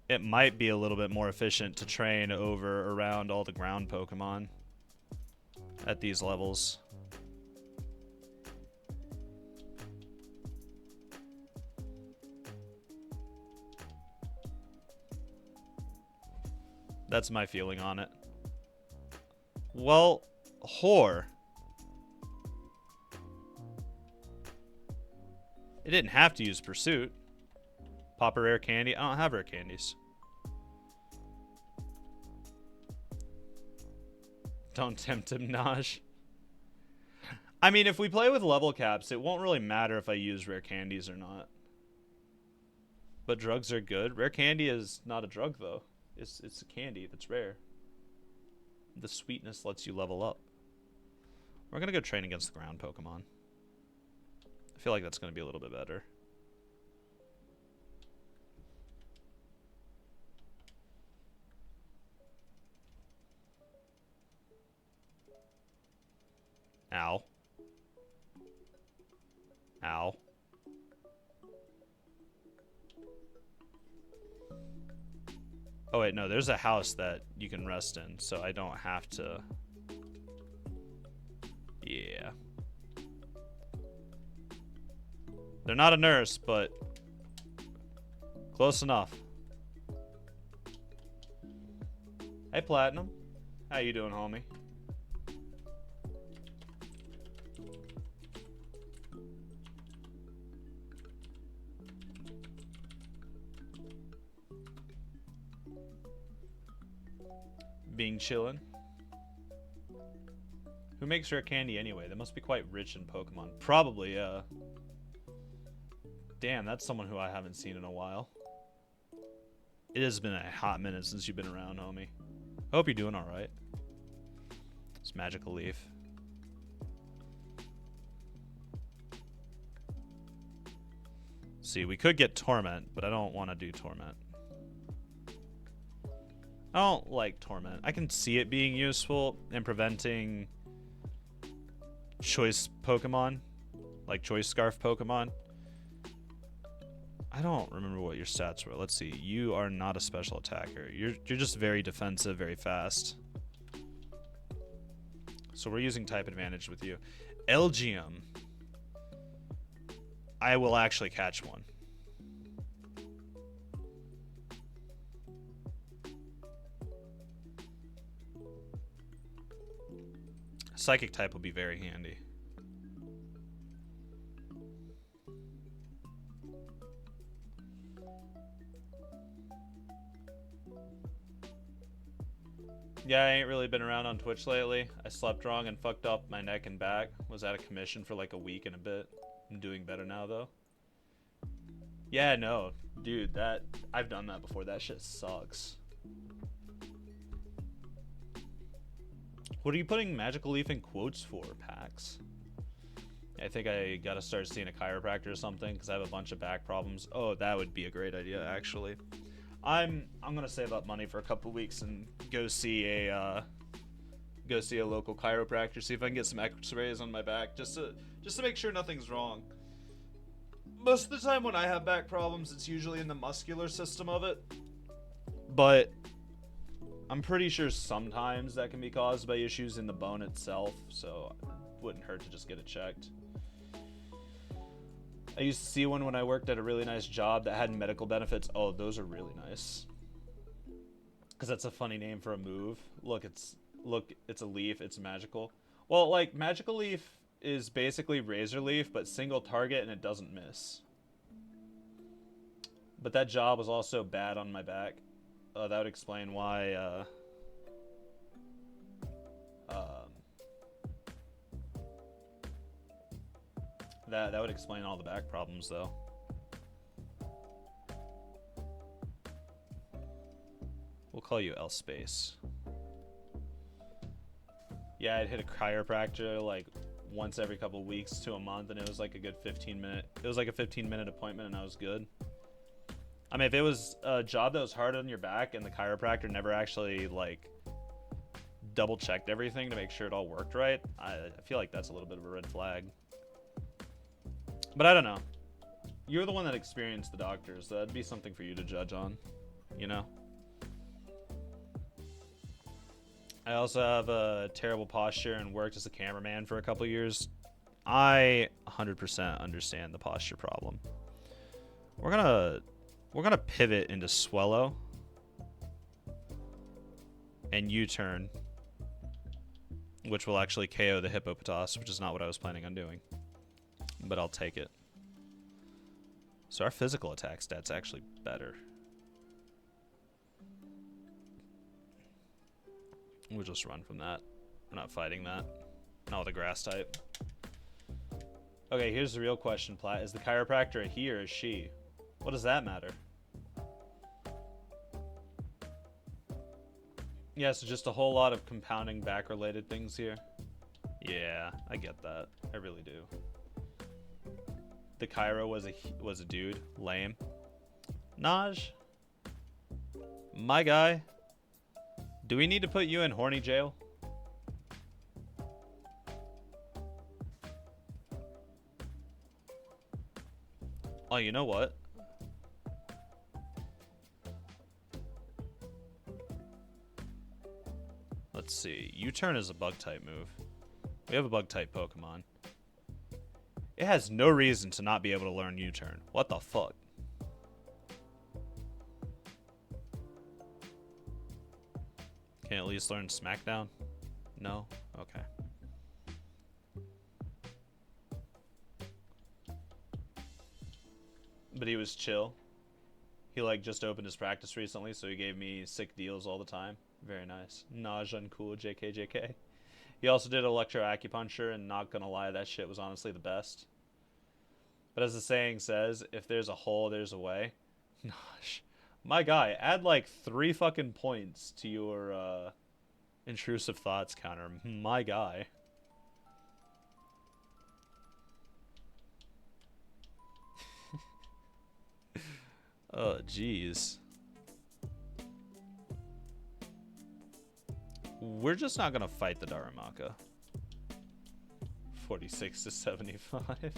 It might be a little bit more efficient to train over around all the ground Pokemon at these levels. That's my feeling on it. Well, whore. It didn't have to use Pursuit. Pop a rare candy. I don't have rare candies. Don't tempt him, Naj. I mean, if we play with level caps, it won't really matter if I use rare candies or not. But drugs are good. Rare candy is not a drug, though. It's a candy that's rare. The sweetness lets you level up. We're going to go train against the ground Pokemon. I feel like that's going to be a little bit better. Ow. Ow. Oh wait, no, there's a house that you can rest in, so I don't have to... Yeah. They're not a nurse, but... close enough. Hey, Platinum. How you doing, homie? Being chillin'. Who makes rare candy anyway? They must be quite rich in Pokemon. Probably, yeah. Damn, that's someone who I haven't seen in a while. It has been a hot minute since you've been around, homie. I hope you're doing alright. It's Magical Leaf. See, we could get Torment, but I don't want to do Torment. I don't like Torment. I can see it being useful in preventing choice Pokemon, like choice Scarf Pokemon. I don't remember what your stats were. Let's see. You are not a special attacker. You're just very defensive, very fast. So we're using type advantage with you. Elgium. I will actually catch one. Psychic type will be very handy. Yeah, I ain't really been around on Twitch lately. I slept wrong and fucked up my neck and back. Was out of commission for like a week and a bit. I'm doing better now though. Yeah, no. Dude, I've done that before. That shit sucks. What are you putting Magical Leaf in quotes for, Pax? I think I gotta start seeing a chiropractor or something because I have a bunch of back problems. Oh, that would be a great idea, actually. I'm gonna save up money for a couple weeks and go see a local chiropractor, see if I can get some X-rays on my back, just to make sure nothing's wrong. Most of the time when I have back problems, it's usually in the muscular system of it, but I'm pretty sure sometimes that can be caused by issues in the bone itself, so it wouldn't hurt to just get it checked. I used to see one when I worked at a really nice job that had medical benefits. Oh, those are really nice. Because that's a funny name for a move. Look, it's a leaf. It's magical. Well, like, Magical Leaf is basically Razor Leaf, but single target and it doesn't miss. But that job was also bad on my back. That would explain why, that would explain all the back problems, though. We'll call you L Space. Yeah, I'd hit a chiropractor like once every couple weeks to a month, and it was like a good 15-minute. It was like a 15-minute appointment, and I was good. I mean, if it was a job that was hard on your back, and the chiropractor never actually like double checked everything to make sure it all worked right, I feel like that's a little bit of a red flag. But I don't know. You're the one that experienced the doctors, so that'd be something for you to judge on, you know? I also have a terrible posture and worked as a cameraman for a couple years. I 100% understand the posture problem. We're gonna pivot into Swellow and U-turn, which will actually KO the Hippopotas, which is not what I was planning on doing, but I'll take it. So our physical attack stat's actually better. We'll just run from that. We're not fighting that. Not with a grass type. Okay, here's the real question, Platt. Is the chiropractor a he or a she? What does that matter? Yeah, so just a whole lot of compounding back-related things here. Yeah, I get that. I really do. The Cairo was a dude. Lame. Naj? My guy? Do we need to put you in horny jail? Oh, you know what? Let's see. U-turn is a bug type move. We have a bug type Pokemon. It has no reason to not be able to learn U-turn. What the fuck? Can at least learn Smackdown? No? Okay. But he was chill. He like just opened his practice recently, so he gave me sick deals all the time. Very nice. Naj uncool, JK. He also did electroacupuncture, and not gonna lie, that shit was honestly the best. But as the saying says, if there's a hole, there's a way. Naj. My guy, add like 3 fucking points to your intrusive thoughts counter. My guy. Oh, jeez. We're just not gonna fight the Darumaka. 46 to 75.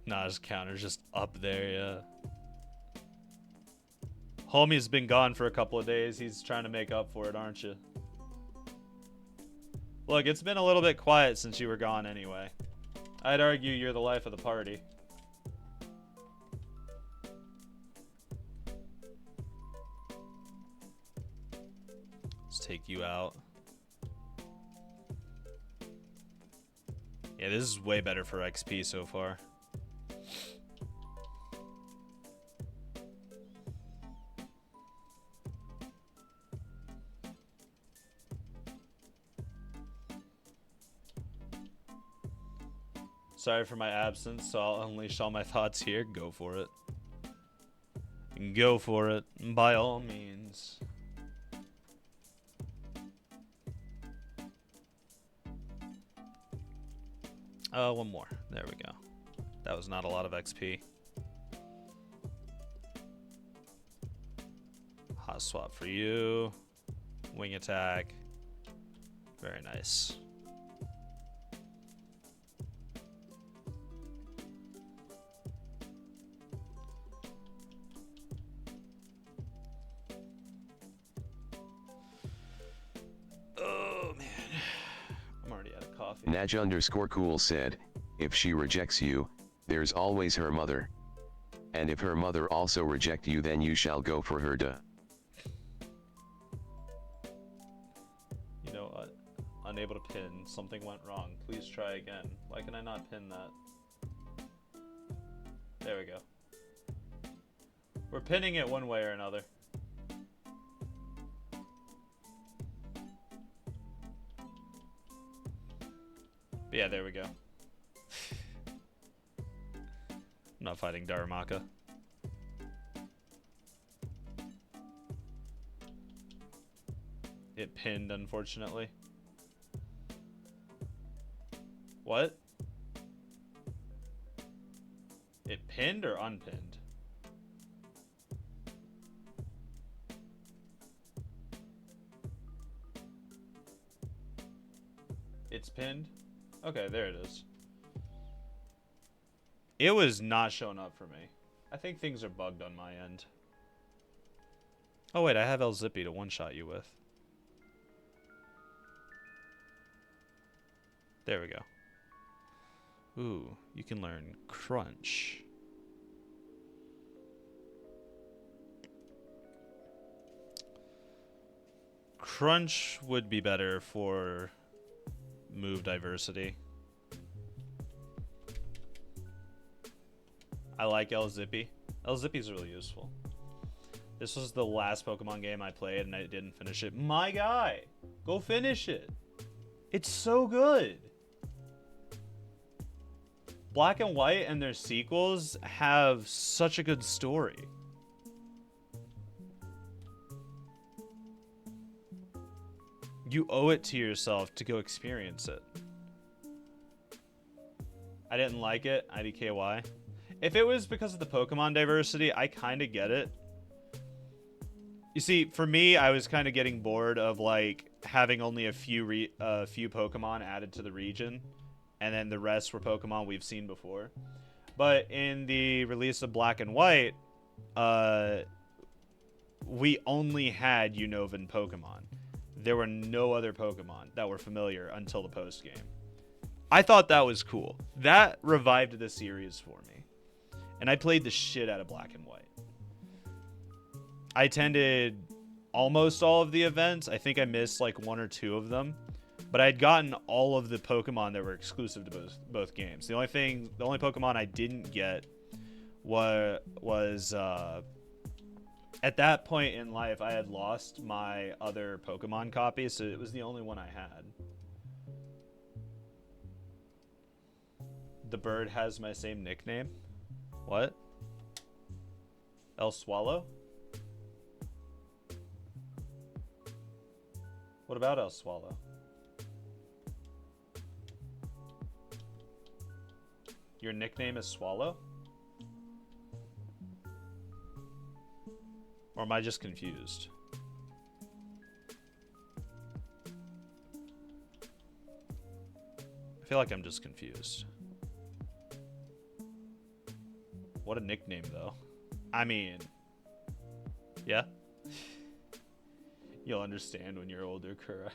Nah, his counter's just up there, yeah. Homie's been gone for a couple of days. He's trying to make up for it, aren't you? Look, it's been a little bit quiet since you were gone anyway. I'd argue you're the life of the party. Let's take you out. Yeah, this is way better for XP so far. Sorry for my absence, so I'll unleash all my thoughts here. Go for it. Go for it, by all means. One more. There we go. That was not a lot of XP. Hot swap for you. Wing attack. Very nice. Naj_cool said, if she rejects you, there's always her mother. And if her mother also reject you, then you shall go for her duh. You know what? Unable to pin. Something went wrong. Please try again. Why can I not pin that? There we go. We're pinning it one way or another. But yeah, there we go. I'm not fighting Darumaka. It pinned, unfortunately. What? It pinned or unpinned? It's pinned? Okay, there it is. It was not showing up for me. I think things are bugged on my end. Oh wait, I have El Zippy to one-shot you with. There we go. Ooh, you can learn Crunch. Crunch would be better for move diversity. I like El Zippy. El Zippy's really useful. This was the last Pokemon game I played and I didn't finish it. My guy! Go finish it! It's so good! Black and White and their sequels have such a good story. You owe it to yourself to go experience it. I didn't like it, IDKY. If it was because of the Pokemon diversity, I kind of get it. You see, for me, I was kind of getting bored of like having only a few Pokemon added to the region, and then the rest were Pokemon we've seen before. But in the release of Black and White, we only had Unovan Pokemon. There were no other Pokemon that were familiar until the post game. I thought that was cool. That revived the series for me. And I played the shit out of Black and White. I attended almost all of the events. I think I missed like one or two of them. But I had gotten all of the Pokemon that were exclusive to both games. The only Pokemon I didn't get was at that point in life, I had lost my other Pokemon copy, so it was the only one I had. The bird has my same nickname. What? El Swallow? What about El Swallow? Your nickname is Swallow? Or am I just confused? I feel like I'm just confused. What a nickname, though. I mean, yeah? You'll understand when you're older, Kura.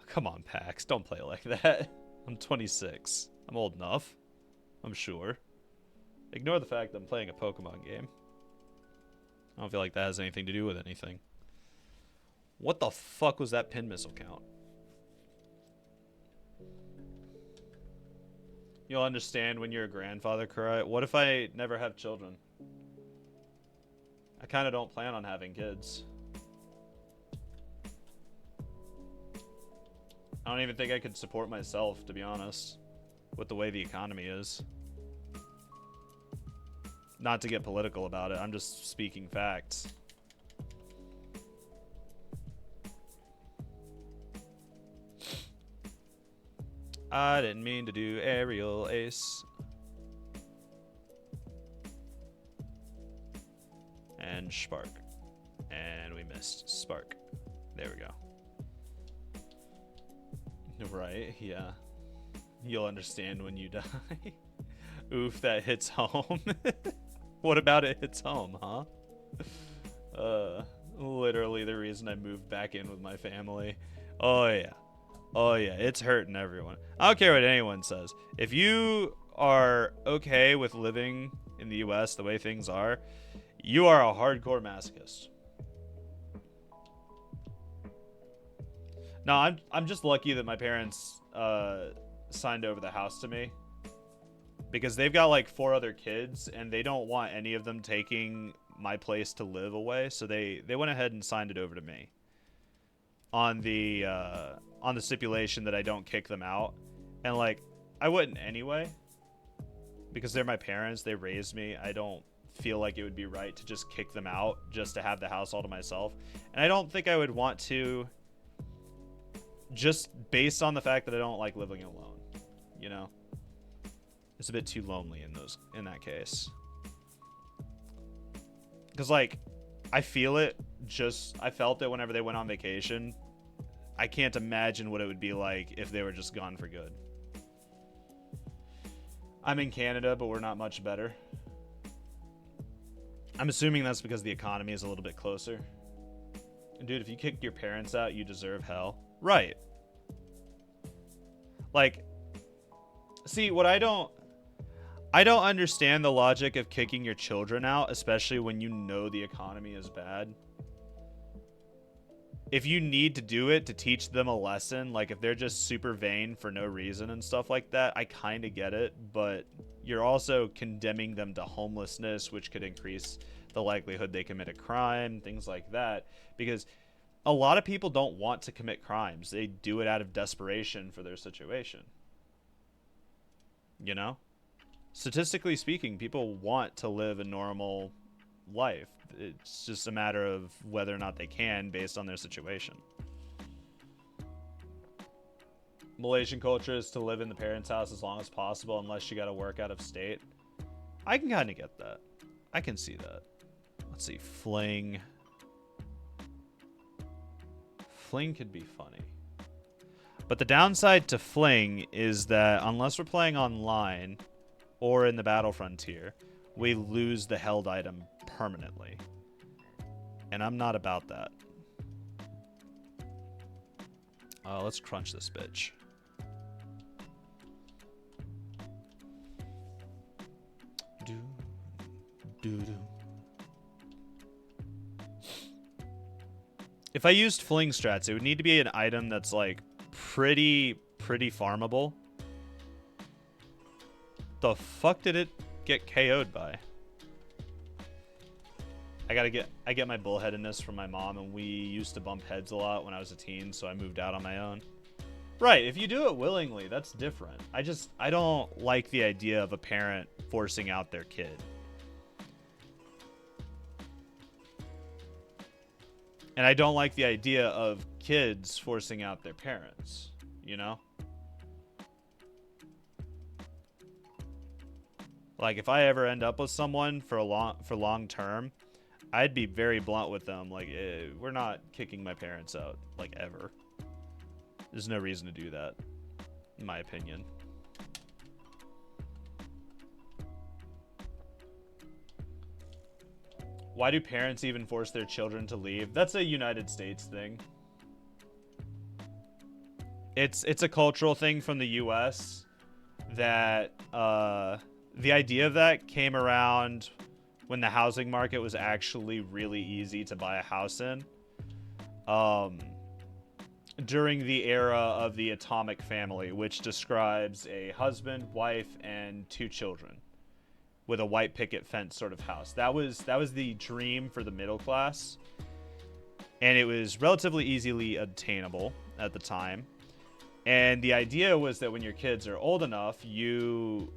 Come on, Pax. Don't play like that. I'm 26. I'm old enough. I'm sure. Ignore the fact that I'm playing a Pokemon game. I don't feel like that has anything to do with anything. What the fuck was that pin missile count? You'll understand when you're a grandfather, Kura. What if I never have children? I kind of don't plan on having kids. I don't even think I could support myself, to be honest, with the way the economy is. Not to get political about it, I'm just speaking facts. I didn't mean to do aerial ace. And Spark. And we missed Spark. There we go. Right, yeah. You'll understand when you die. Oof, that hits home. What about it hits home, huh? Literally the reason I moved back in with my family. Oh yeah. Oh yeah, it's hurting everyone. I don't care what anyone says. If you are okay with living in the US the way things are, you are a hardcore masochist. No, I'm just lucky that my parents signed over the house to me, because they've got like 4 other kids and they don't want any of them taking my place to live away, so they went ahead and signed it over to me on the stipulation that I don't kick them out. And like, I wouldn't anyway, because they're my parents, they raised me. I don't feel like it would be right to just kick them out just to have the house all to myself. And I don't think I would want to, just based on the fact that I don't like living alone, you know? It's a bit too lonely in that case. Because, like, I feel it, I felt it whenever they went on vacation. I can't imagine what it would be like if they were just gone for good. I'm in Canada, but we're not much better. I'm assuming that's because the economy is a little bit closer. And dude, if you kick your parents out, you deserve hell. Right. Like, see, what I don't understand the logic of kicking your children out, especially when you know the economy is bad. If you need to do it to teach them a lesson, like if they're just super vain for no reason and stuff like that, I kind of get it, but you're also condemning them to homelessness, which could increase the likelihood they commit a crime, things like that, because a lot of people don't want to commit crimes. They do it out of desperation for their situation. You know? Statistically speaking, people want to live a normal life. It's just a matter of whether or not they can based on their situation. Malaysian culture is to live in the parents' house as long as possible unless you got to work out of state. I can kind of get that. I can see that. Let's see. Fling. Fling could be funny. But the downside to Fling is that unless we're playing online or in the Battle Frontier, we lose the held item permanently. And I'm not about that. Let's crunch this bitch. If I used Fling strats, it would need to be an item that's like pretty farmable. The fuck did it get KO'd by? I get my bullheadedness from my mom, and we used to bump heads a lot when I was a teen, so I moved out on my own. Right, if you do it willingly, that's different. I don't like the idea of a parent forcing out their kid. And I don't like the idea of kids forcing out their parents, you know? Like, if I ever end up with someone for long term, I'd be very blunt with them. Like, we're not kicking my parents out, like, ever. There's no reason to do that, in my opinion. Why do parents even force their children to leave? That's a United States thing. It's a cultural thing from the US that the idea of that came around when the housing market was actually really easy to buy a house in. During the era of the atomic family, which describes a husband, wife, and 2 children with a white picket fence sort of house. That was the dream for the middle class, and it was relatively easily obtainable at the time. And the idea was that when your kids are old enough, you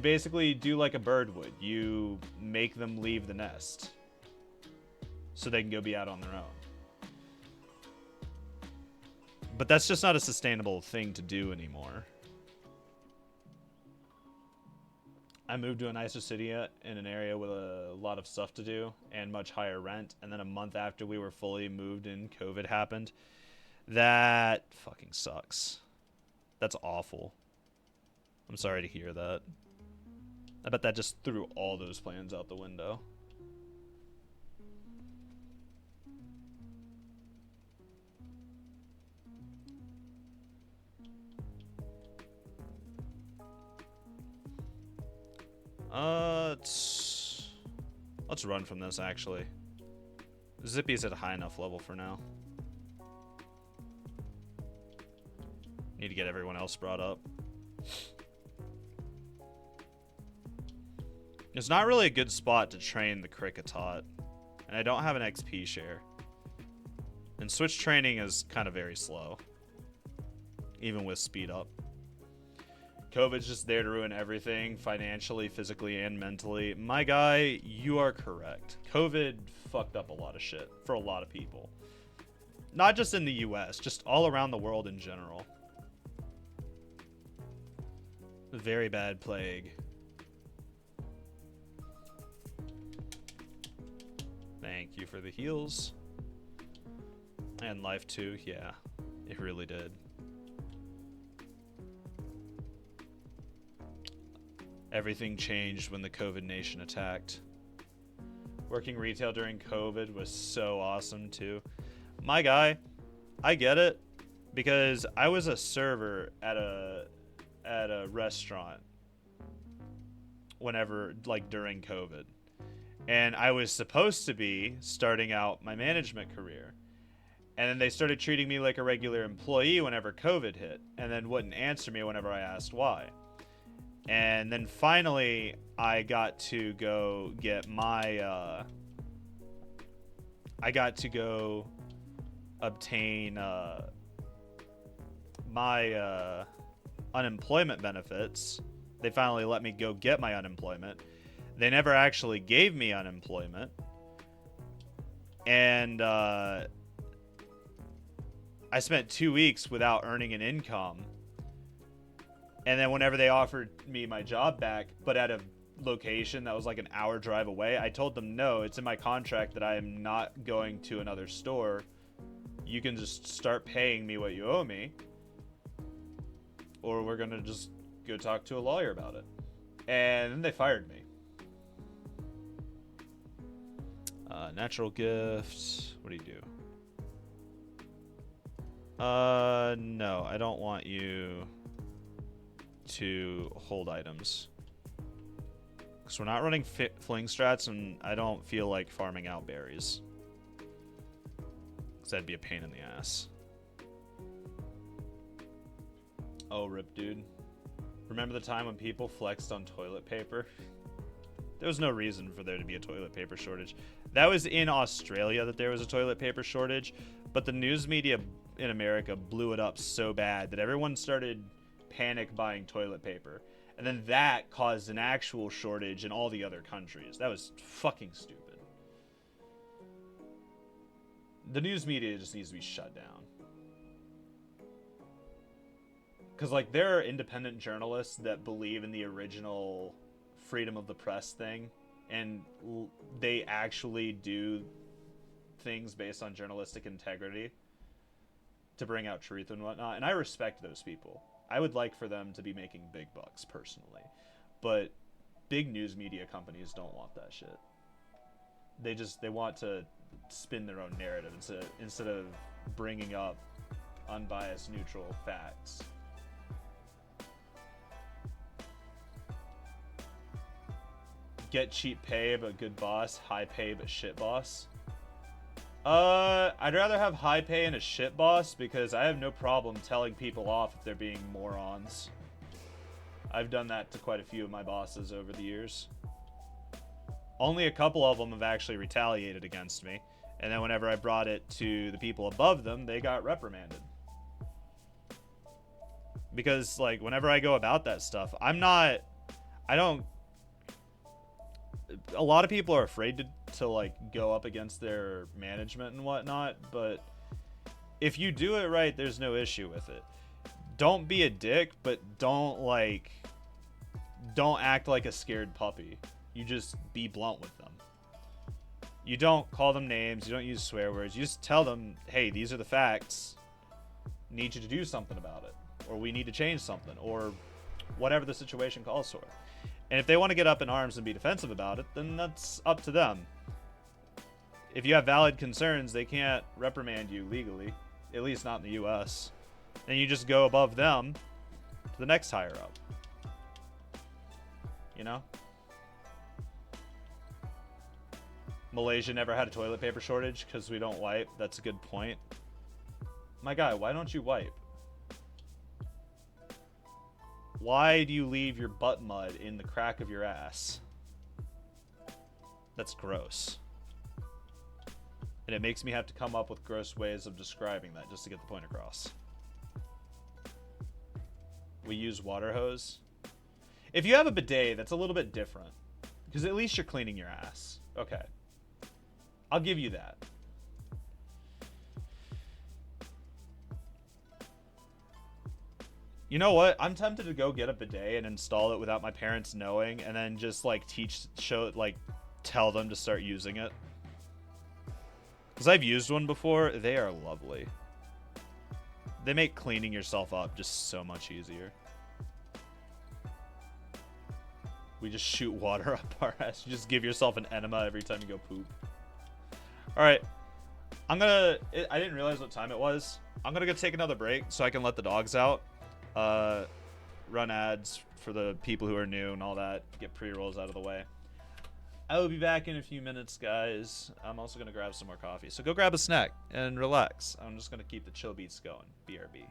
basically do like a bird would. You make them leave the nest so they can go be out on their own. But that's just not a sustainable thing to do anymore. I moved to a nicer city in an area with a lot of stuff to do and much higher rent. And then a month after we were fully moved in, COVID happened. That fucking sucks. That's awful. I'm sorry to hear that. I bet that just threw all those plans out the window. Let's run from this, actually. Zippy's at a high enough level for now. Need to get everyone else brought up. It's not really a good spot to train the Krikatot, and I don't have an XP share. And switch training is kind of very slow, even with speed up. COVID's just there to ruin everything, financially, physically, and mentally. My guy, you are correct. COVID fucked up a lot of shit for a lot of people. Not just in the US, just all around the world in general. Very bad plague. Thank you for the heals. And life too, yeah. It really did. Everything changed when the COVID nation attacked. Working retail during COVID was so awesome too. My guy, I get it, because I was a server at a restaurant whenever, like, during COVID. And I was supposed to be starting out my management career. And then they started treating me like a regular employee whenever COVID hit, and then wouldn't answer me whenever I asked why. And then finally, I got to go get my, I got to go obtain my unemployment benefits. They finally let me go get my unemployment. They never actually gave me unemployment. And I spent 2 weeks without earning an income. And then whenever they offered me my job back, but at a location that was like an hour drive away, I told them, no, it's in my contract that I am not going to another store. You can just start paying me what you owe me, or we're going to just go talk to a lawyer about it. And then they fired me. Natural gift. What do you do? No, I don't want you to hold items. Because we're not running fling strats, and I don't feel like farming out berries. Because that'd be a pain in the ass. Oh, rip, dude. Remember the time when people flexed on toilet paper? There was no reason for there to be a toilet paper shortage. That was in Australia that there was a toilet paper shortage, but the news media in America blew it up so bad that everyone started panic buying toilet paper. And then that caused an actual shortage in all the other countries. That was fucking stupid. The news media just needs to be shut down. Because, like, there are independent journalists that believe in the original freedom of the press thing, and they actually do things based on journalistic integrity to bring out truth and whatnot, and I respect those people. I would like for them to be making big bucks personally, but big news media companies don't want that shit. They want to spin their own narrative instead of bringing up unbiased, neutral facts. Get cheap pay but good boss, high pay but shit boss. I'd rather have high pay and a shit boss, because I have no problem telling people off if they're being morons. I've done that to quite a few of my bosses over the years. Only a couple of them have actually retaliated against me, and then whenever I brought it to the people above them, they got reprimanded. Because, like, whenever I go about that stuff, a lot of people are afraid to like go up against their management and whatnot, but if you do it right, there's no issue with it. Don't be a dick, but don't act like a scared puppy. You just be blunt with them. You don't call them names, you don't use swear words, you just tell them, hey, these are the facts, need you to do something about it, or we need to change something, or whatever the situation calls for. And if they want to get up in arms and be defensive about it, then that's up to them. If you have valid concerns, they can't reprimand you legally, at least not in the US. And you just go above them to the next higher up. You know? Malaysia never had a toilet paper shortage because we don't wipe. That's a good point. My guy, why don't you wipe? Why do you leave your butt mud in the crack of your ass? That's gross. And it makes me have to come up with gross ways of describing that just to get the point across. we use water hose. If you have a bidet, that's a little bit different. Because at least you're cleaning your ass. Okay. I'll give you that. You know what? I'm tempted to go get a bidet and install it without my parents knowing, and then just like tell them to start using it. Because I've used one before. They are lovely. They make cleaning yourself up just so much easier. We just shoot water up our ass. You just give yourself an enema every time you go poop. Alright. I didn't realize what time it was. I'm gonna go take another break so I can let the dogs out. Run ads for the people who are new and all that. Get pre-rolls out of the way. I will be back in a few minutes, guys. I'm also gonna grab some more coffee. So go grab a snack and relax. I'm just gonna keep the chill beats going. BRB.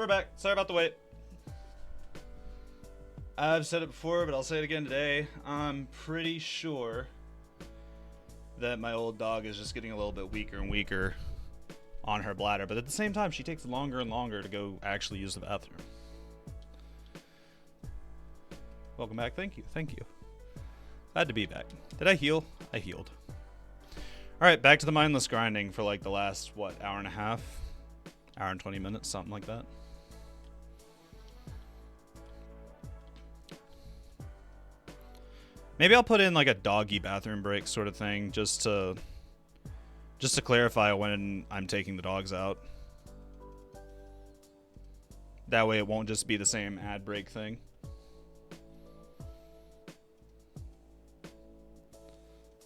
We're back. Sorry about the wait. I've said it before, but I'll say it again today. I'm pretty sure that my old dog is just getting a little bit weaker and weaker on her bladder, but at the same time, she takes longer and longer to go actually use the bathroom. Welcome back. Thank you. Thank you. Glad to be back. Did I heal? I healed. All right, back to the mindless grinding for like the last, what, hour and a half? Hour and 20 minutes, something like that. Maybe I'll put in like a doggy bathroom break sort of thing just to clarify when I'm taking the dogs out. That way it won't just be the same ad break thing.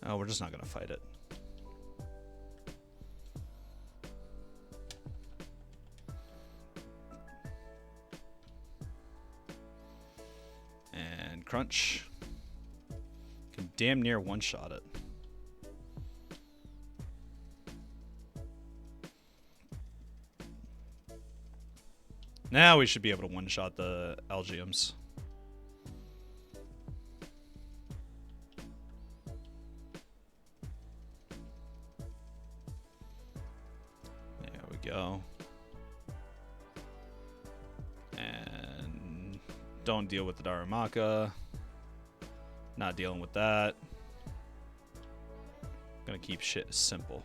Oh, we're just not going to fight it. And crunch. Can damn near one-shot it. Now we should be able to one-shot the LGMs. There we go. And don't deal with the Darumaka. Not dealing with that. Gonna keep shit simple.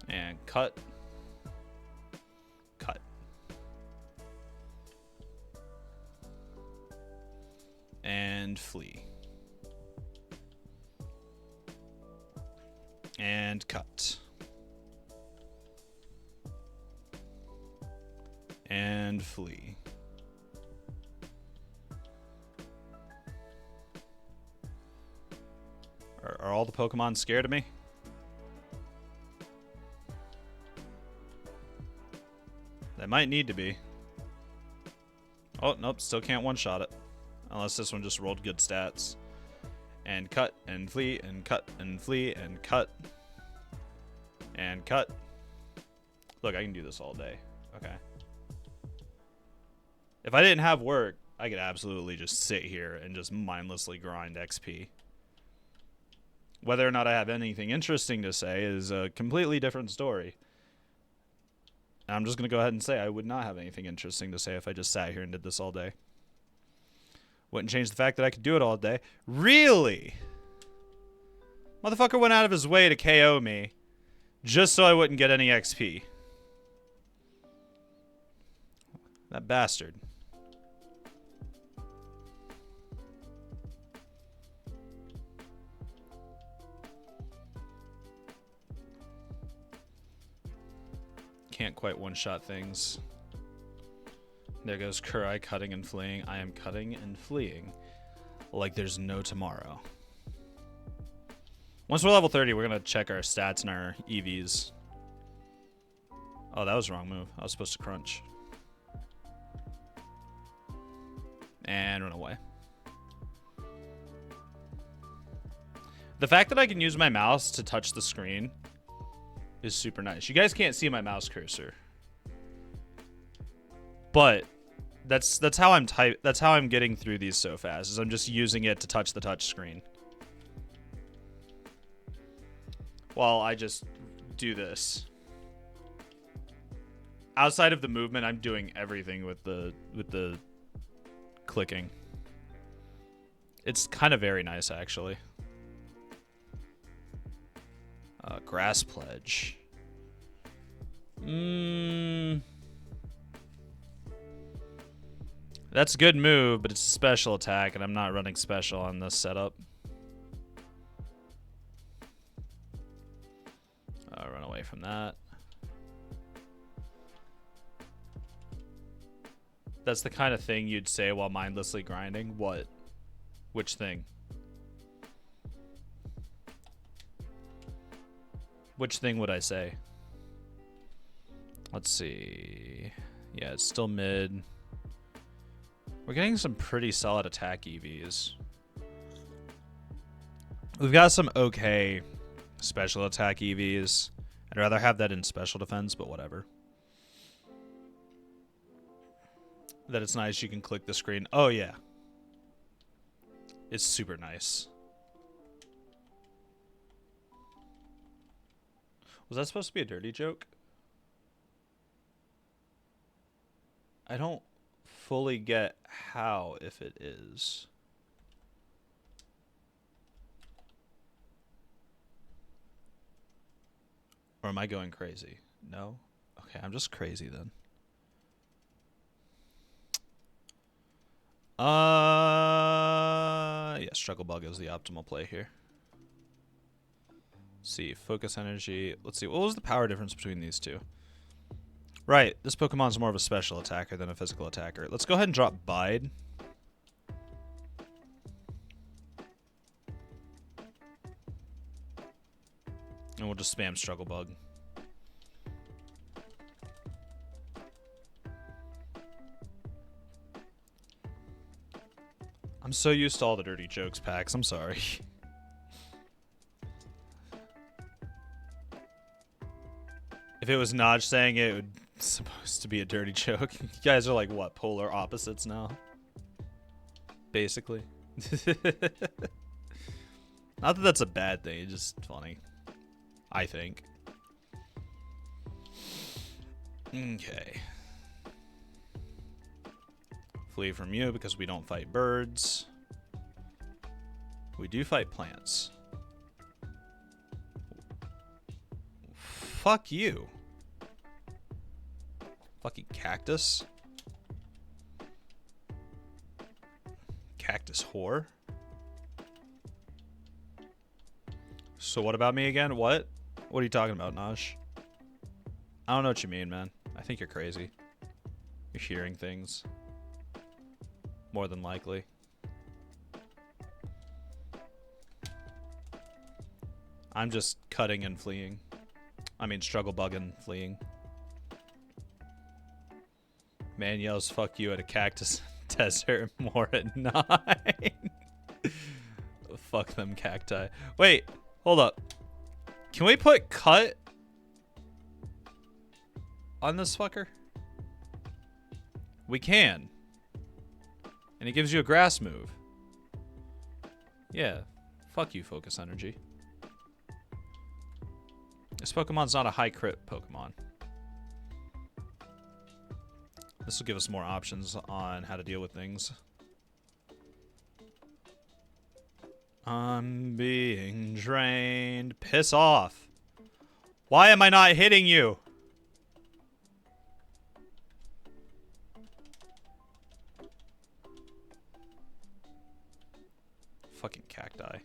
And cut. Cut. And flee. And cut. And flee. Are all the Pokemon scared of me? They might need to be. Oh, nope, still can't one-shot it. Unless this one just rolled good stats. And cut, and flee, and cut, and flee, and cut. And cut. Look, I can do this all day. Okay. If I didn't have work, I could absolutely just sit here and just mindlessly grind XP. Whether or not I have anything interesting to say is a completely different story. And I'm just going to go ahead and say I would not have anything interesting to say if I just sat here and did this all day. Wouldn't change the fact that I could do it all day. Really? Motherfucker went out of his way to KO me just so I wouldn't get any XP. That bastard. Can't quite one-shot things. There goes Kurai cutting and fleeing. I am cutting and fleeing like there's no tomorrow. Once we're level 30, we're going to check our stats and our EVs. Oh, that was the wrong move. I was supposed to crunch. And run away. The fact that I can use my mouse to touch the screen is super nice. You guys can't see my mouse cursor, but that's how I'm getting through these so fast. Is I'm just using it to touch the touch screen while I just do this. Outside of the movement, I'm doing everything with the clicking. It's kind of very nice, actually. Grass Pledge. That's a good move, but it's a special attack, and I'm not running special on this setup. Run away from that. That's the kind of thing you'd say while mindlessly grinding. What? Which thing? Which thing would I say? Let's see. Yeah, it's still mid. We're getting some pretty solid attack EVs. We've got some okay special attack EVs. I'd rather have that in special defense, but whatever. That it's nice you can click the screen. Oh, yeah. It's super nice. Was that supposed to be a dirty joke? I don't fully get how, if it is. Or am I going crazy? No? Okay, I'm just crazy then. Yeah, Struggle Bug is the optimal play here. Let's see, focus energy. Let's see, what was the power difference between these two? Right, this Pokemon's more of a special attacker than a physical attacker. Let's go ahead and drop Bide. And we'll just spam Struggle Bug. I'm so used to all the dirty jokes packs, I'm sorry. If it was Naj saying it, it would supposed to be a dirty joke. You guys are like, what, polar opposites now? Basically. Not that that's a bad thing, it's just funny. I think. Okay. Flee from you because we don't fight birds. We do fight plants. Fuck you. Fucking cactus. Cactus whore. So what about me again? What? What are you talking about, Naj? I don't know what you mean, man. I think you're crazy. You're hearing things. More than likely. I'm just cutting and fleeing. I mean, struggle bugging, fleeing. Man yells fuck you at a cactus desert more at 9. Fuck them cacti. Wait, hold up. Can we put cut on this fucker? We can. And it gives you a grass move. Yeah. Fuck you, focus energy. This Pokemon's not a high crit Pokemon. This will give us more options on how to deal with things. I'm being drained. Piss off. Why am I not hitting you? Fucking cacti.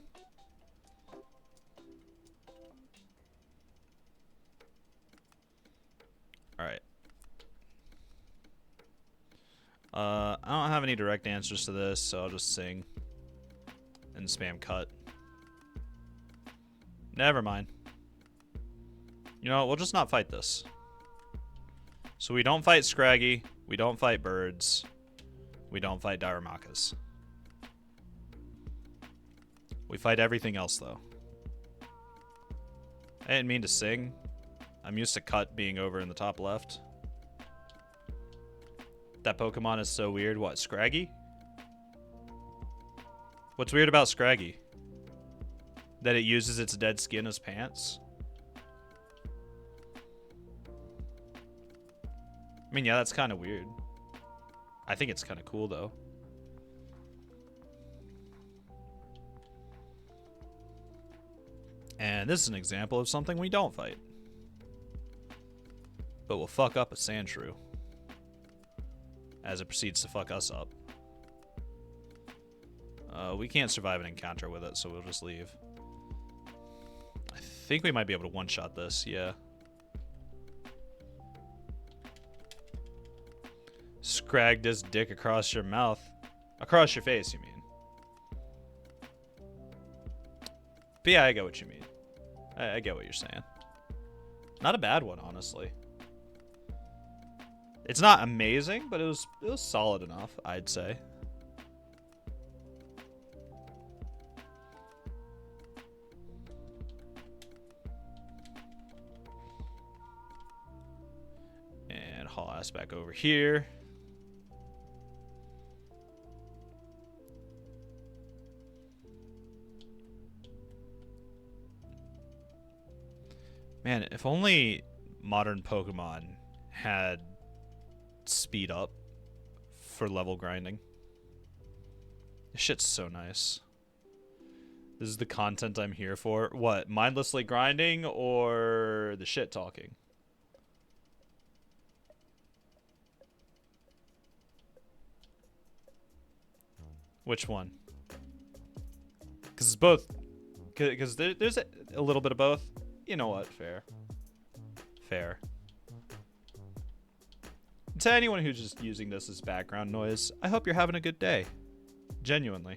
Alright. I don't have any direct answers to this, so I'll just sing. And spam cut. Never mind. You know what? We'll just not fight this. So we don't fight Scraggy. We don't fight birds. We don't fight Darumacas. We fight everything else, though. I didn't mean to sing. I'm used to cut being over in the top left. That Pokemon is so weird. What, Scraggy? What's weird about Scraggy? That it uses its dead skin as pants? I mean, yeah, that's kind of weird. I think it's kind of cool, though. And this is an example of something we don't fight. But we'll fuck up a Sandshrew. As it proceeds to fuck us up. We can't survive an encounter with it, so we'll just leave. I think we might be able to one-shot this, yeah. Scragged his dick across your mouth. Across your face, you mean. But yeah, I get what you mean. I get what you're saying. Not a bad one, honestly. It's not amazing, but it was solid enough, I'd say. And haul ass back over here. Man, if only modern Pokemon had speed up for level grinding. This shit's so nice. This is the content I'm here for. What? Mindlessly grinding or the shit talking? Which one? Because it's both. Because there's a little bit of both. You know what? Fair. Fair. To anyone who's just using this as background noise, I hope you're having a good day. Genuinely.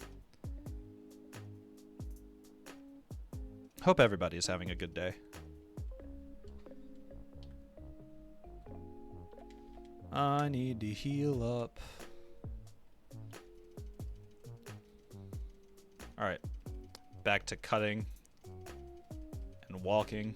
Hope everybody is having a good day. I need to heal up. Alright. Back to cutting and walking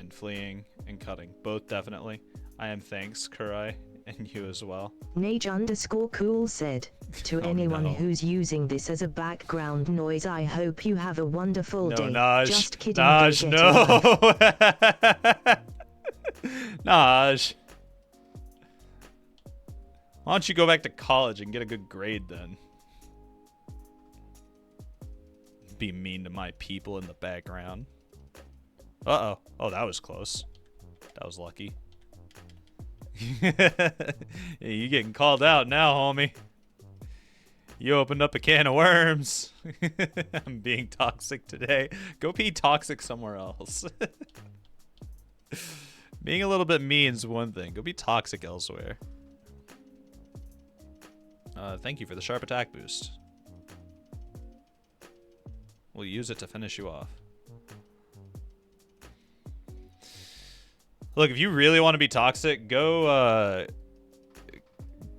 and fleeing and cutting. Both definitely. I am thanks, Kurai, and you as well. Nage_cool said, to anyone who's using this as a background noise, I hope you have a wonderful day. Naj. Just kidding. Naj, no. Naj. Why don't you go back to college and get a good grade then? Be mean to my people in the background. Uh-oh. Oh, that was close. That was lucky. Yeah, you getting called out now, homie. You opened up a can of worms. I'm being toxic today. Go be toxic somewhere else. Being a little bit mean is one thing. Go be toxic elsewhere. Thank you for the sharp attack boost. We'll use it to finish you off. Look, if you really want to be toxic, go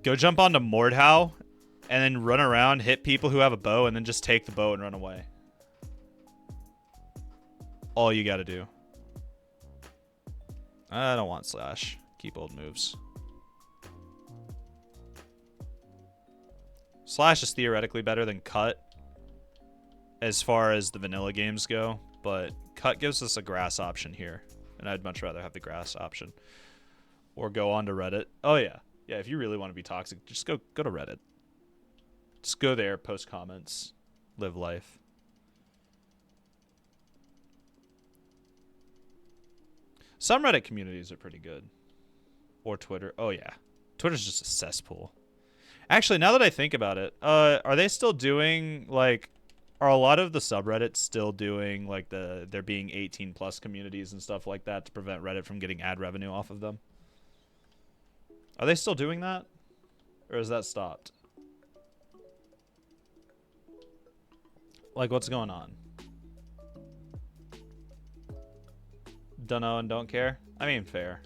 jump onto Mordhau and then run around, hit people who have a bow, and then just take the bow and run away. All you gotta do. I don't want Slash. Keep old moves. Slash is theoretically better than Cut as far as the vanilla games go, but Cut gives us a grass option here, and I'd much rather have the grass option. Or go on to Reddit. Oh yeah. Yeah, if you really want to be toxic, just go to Reddit. Just go there, post comments, live life. Some Reddit communities are pretty good. Or Twitter. Oh yeah. Twitter's just a cesspool. Actually, now that I think about it, are they still doing, like, are a lot of the subreddits still doing, like, there being 18 plus communities and stuff like that to prevent Reddit from getting ad revenue off of them? Are they still doing that? Or has that stopped? Like, what's going on? Dunno and don't care? I mean, fair.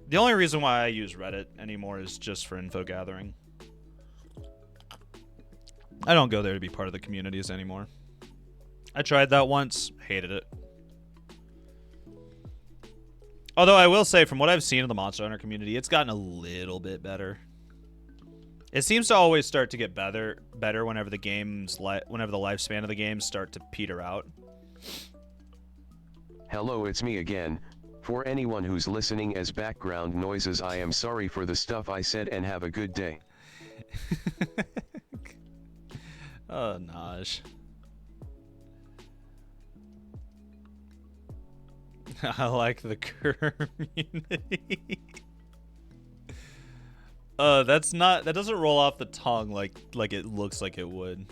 The only reason why I use Reddit anymore is just for info gathering. I don't go there to be part of the communities anymore. I tried that once, hated it. Although I will say, from what I've seen in the Monster Hunter community, it's gotten a little bit better. It seems to always start to get better whenever the whenever the lifespan of the games start to peter out. Hello, it's me again. For anyone who's listening as background noises, I am sorry for the stuff I said and have a good day. Oh, Naj. I like the community. That doesn't roll off the tongue like it looks like it would.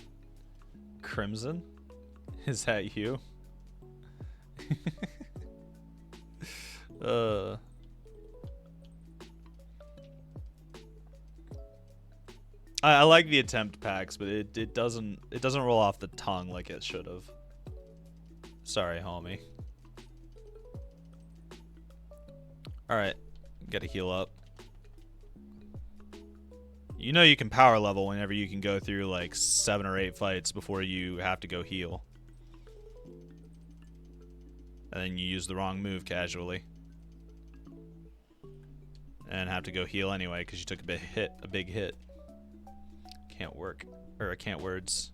Crimson? Is that you? I like the attempt packs, but it doesn't roll off the tongue like it should have. Sorry, homie. Alright, gotta heal up. You know you can power level whenever you can go through like 7 or 8 fights before you have to go heal. And then you use the wrong move casually. And have to go heal anyway because you took a big hit. Can't work. Or I can't words.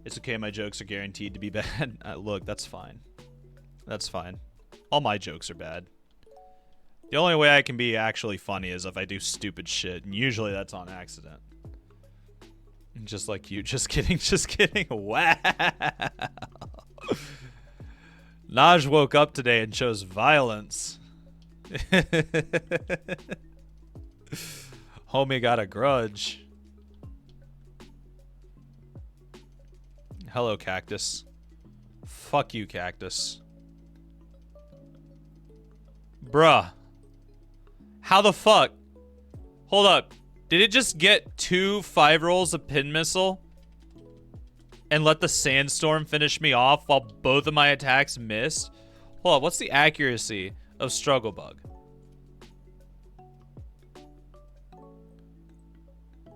It's okay, my jokes are guaranteed to be bad. Look, that's fine. That's fine. All my jokes are bad. The only way I can be actually funny is if I do stupid shit, and usually that's on accident. Just like you. Just kidding, just kidding. Wow. Naj woke up today and chose violence. Homie got a grudge. Hello, Cactus. Fuck you, Cactus. Bruh. How the fuck? Hold up. Did it just get 2 5 rolls of pin missile? And let the sandstorm finish me off while both of my attacks missed? Hold up, what's the accuracy of Struggle Bug?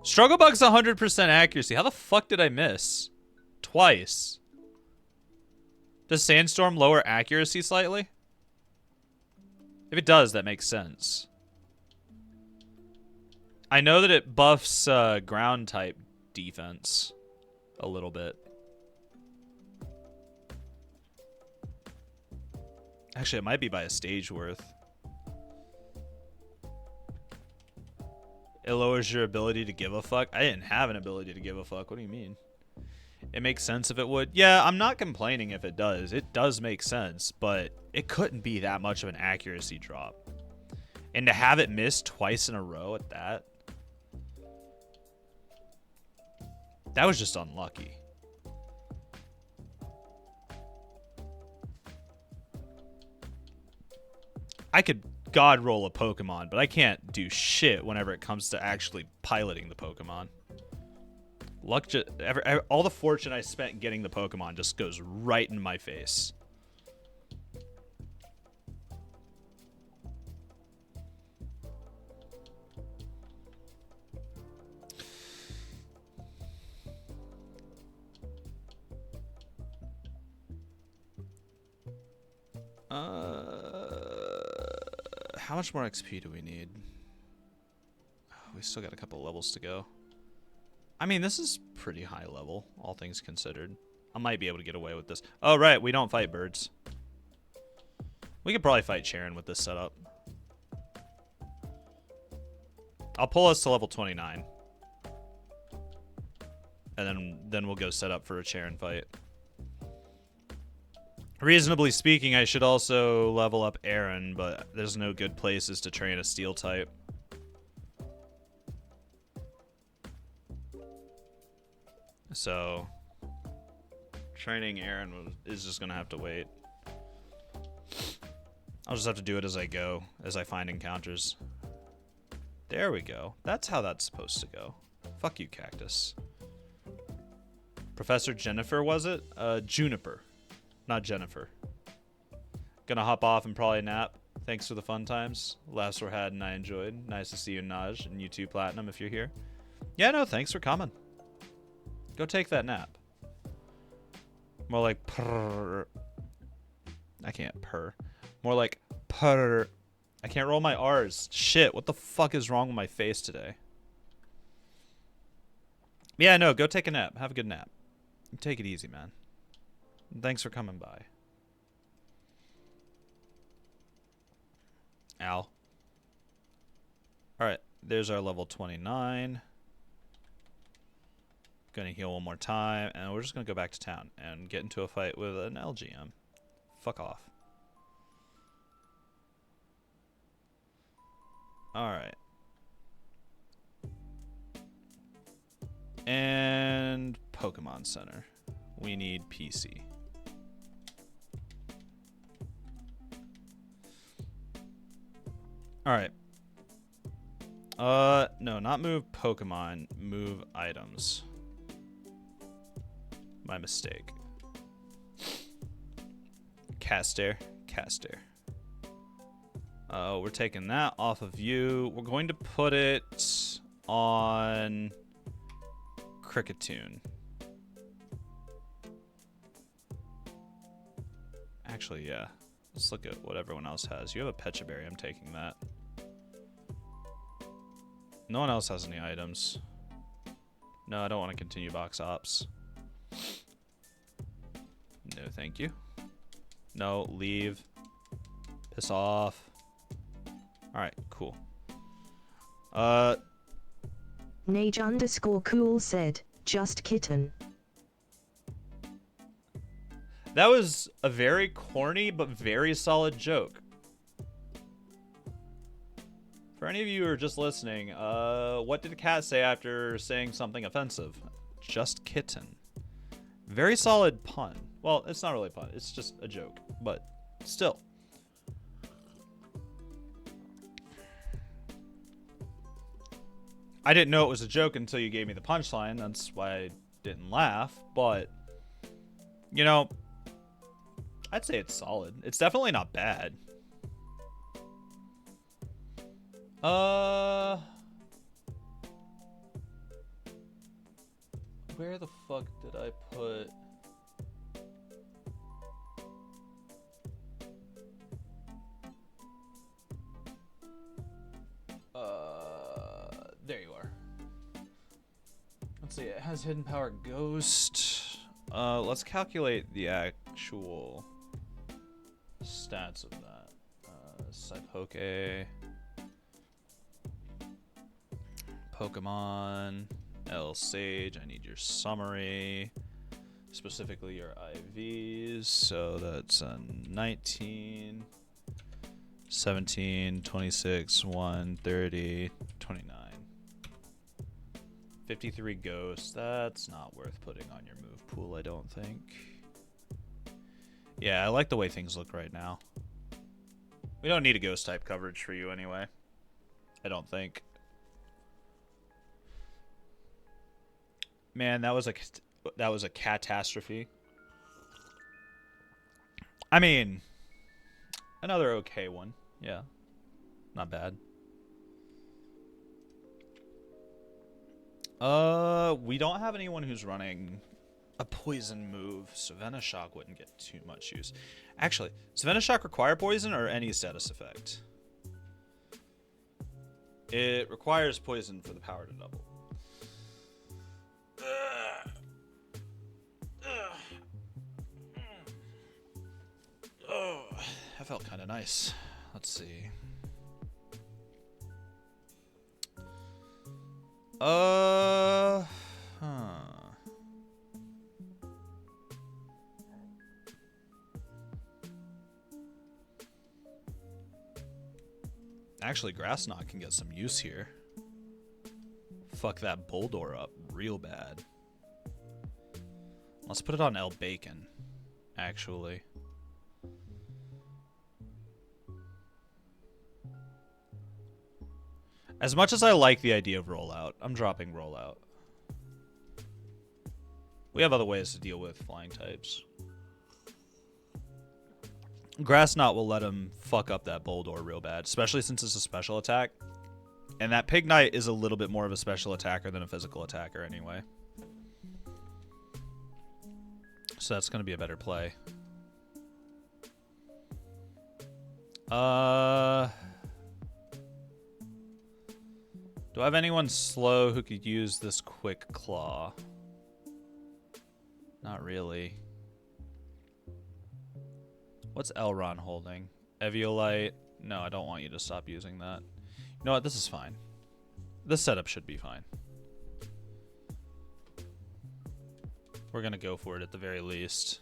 Struggle Bug's 100% accuracy. How the fuck did I miss? Twice. Does Sandstorm lower accuracy slightly? If it does, that makes sense. I know that it buffs ground type defense a little bit. Actually, it might be by a stage worth. It lowers your ability to give a fuck. I didn't have an ability to give a fuck. What do you mean? It makes sense if it would. Yeah, I'm not complaining if it does. It does make sense, but it couldn't be that much of an accuracy drop. And to have it miss twice in a row at that, that was just unlucky. I could god roll a Pokemon, but I can't do shit whenever it comes to actually piloting the Pokemon. Luck just all the fortune I spent getting the Pokemon just goes right in my face. How much more XP do we need? We still got a couple levels to go. I mean, this is pretty high level, all things considered. I might be able to get away with this. Oh, right, we don't fight birds. We could probably fight Charon with this setup. I'll pull us to level 29. And then we'll go set up for a Charon fight. Reasonably speaking, I should also level up Aaron, but there's no good places to train a steel type. So, training Aaron is just going to have to wait. I'll just have to do it as I go, as I find encounters. There we go. That's how that's supposed to go. Fuck you, Cactus. Professor Jennifer, was it? Juniper. Not Jennifer. Gonna hop off and probably nap. Thanks for the fun times. Laughs were had and I enjoyed. Nice to see you, Naj, and you too, Platinum, if you're here. Yeah, no, thanks for coming. Go take that nap. More like purr. I can't purr. More like purr. I can't roll my R's. Shit, what the fuck is wrong with my face today? Yeah, no, go take a nap. Have a good nap. Take it easy, man. Thanks for coming by. Ow. Alright, there's our level 29. Gonna heal one more time, and we're just gonna go back to town and get into a fight with an LGM. Fuck off. Alright. And Pokemon Center. We need PC. Alright. No, not move Pokemon. Move items. My mistake. Caster. Caster. We're taking that off of you. We're going to put it on Cricketune. Actually, yeah. Let's look at what everyone else has. You have a Pecha Berry. I'm taking that. No one else has any items. No, I don't want to continue box ops. No, thank you. No, leave. Piss off. Alright, cool. Nage_cool said, just kitten. That was a very corny but very solid joke. For any of you who are just listening, what did the cat say after saying something offensive? Just kitten. Very solid pun. Well, it's not really a pun. It's just a joke. But still. I didn't know it was a joke until you gave me the punchline. That's why I didn't laugh. But, you know, I'd say it's solid. It's definitely not bad. Where the fuck did I put... there you are. Let's see, it has hidden power ghost. Let's calculate the actual stats of that. Saipoke. Pokemon. L Sage, I need your summary. Specifically your IVs. So that's 19, 17, 26, 1, 30, 29. 53 ghosts. That's not worth putting on your move pool, I don't think. Yeah, I like the way things look right now. We don't need a ghost type coverage for you anyway. I don't think. Man, that was a catastrophe. I mean, another okay one. Yeah. Not bad. We don't have anyone who's running a poison move, so Venoshock wouldn't get too much use. Actually, does Venoshock require poison or any status effect? It requires poison for the power to double. Oh, that felt kind of nice. Let's see. Actually, Grass Knot can get some use here. Fuck that Boldor up real bad. Let's put it on El Bacon, actually. As much as I like the idea of rollout, I'm dropping rollout. We have other ways to deal with flying types. Grass Knot will let him fuck up that Boldor real bad, especially since it's a special attack. And that Pig Knight is a little bit more of a special attacker than a physical attacker anyway. So that's going to be a better play. Do I have anyone slow who could use this Quick Claw? Not really. What's Elron holding? Eviolite? No, I don't want you to stop using that. You know what? This is fine. This setup should be fine. We're going to go for it at the very least.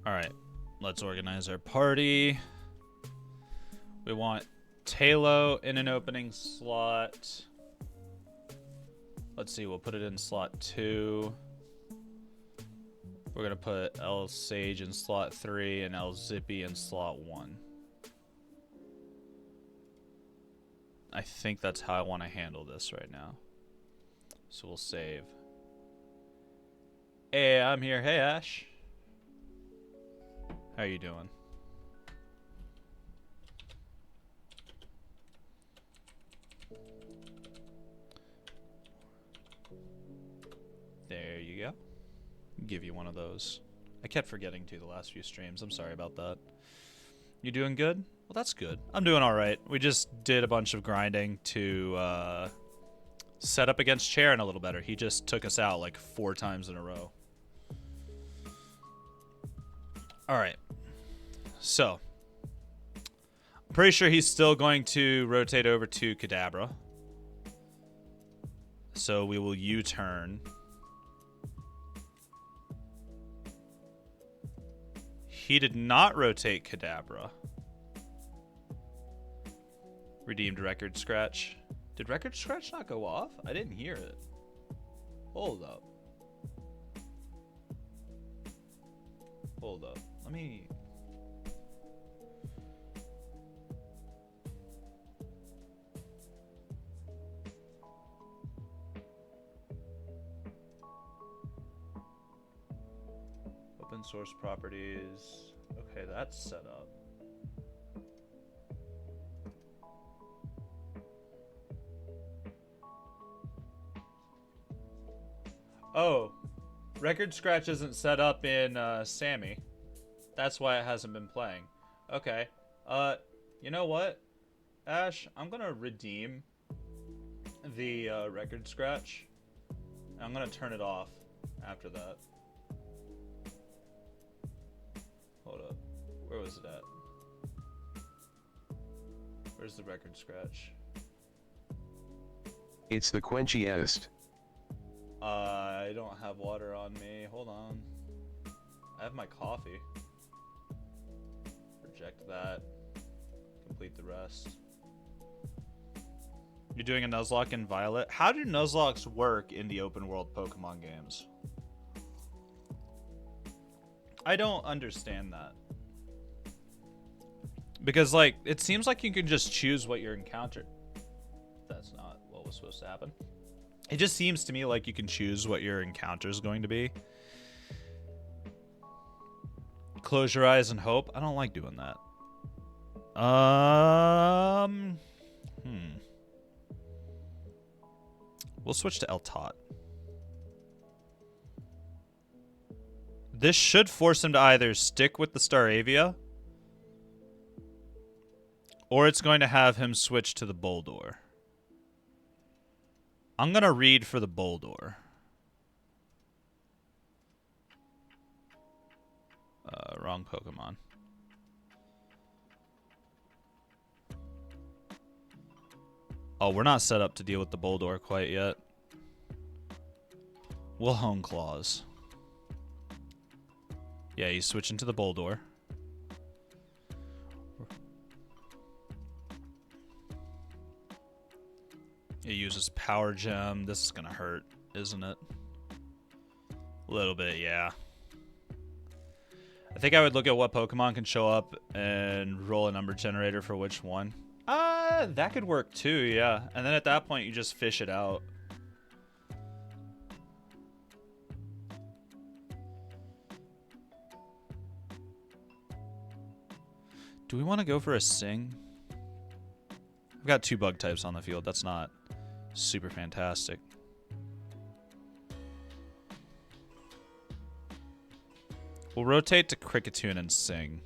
Alright, let's organize our party. We want Talo in an opening slot. Let's see, we'll put it in slot 2. We're going to put El Sage in slot 3 and El Zippy in slot 1. I think that's how I want to handle this right now. So we'll save. Hey, I'm here. Hey, Ash. How you doing? There you go. Give you one of those. I kept forgetting to the last few streams. I'm sorry about that. You doing good? Well, that's good. I'm doing all right. We just did a bunch of grinding to set up against Charon a little better. He just took us out like 4 times in a row. All right. So, I'm pretty sure he's still going to rotate over to Kadabra. So we will U-turn. He did not rotate Kadabra. Redeemed record scratch. Did record scratch not go off? I didn't hear it. Hold up. Hold up. Let me... Open source properties. Okay, that's set up. Oh, record scratch isn't set up in Sammy. That's why it hasn't been playing. Okay. You know what, Ash? I'm gonna redeem the record scratch. I'm gonna turn it off after that. Hold up. Where was it at? Where's the record scratch? It's the quenchiest. I don't have water on me. Hold on. I have my coffee. Reject that. Complete the rest. You're doing a Nuzlocke in Violet? How do Nuzlockes work in the open world Pokemon games? I don't understand that. Because, like, it seems like you can just choose what you're encountered. That's not what was supposed to happen. It just seems to me like you can choose what your encounter is going to be. Close your eyes and hope. I don't like doing that. We'll switch to El Tot. This should force him to either stick with the Staravia, or it's going to have him switch to the Boldor. I'm going to read for the Boldor. Wrong Pokemon. Oh, we're not set up to deal with the Boldor quite yet. We'll Hone Claws. Yeah, he's switching to the Boldor. It uses Power Gem. This is going to hurt, isn't it? A little bit, yeah. I think I would look at what Pokemon can show up and roll a number generator for which one. That could work too, yeah. And then at that point, you just fish it out. Do we want to go for a Sing? I've got 2 bug types on the field. That's not super fantastic. We'll rotate to Kricketune and Sing.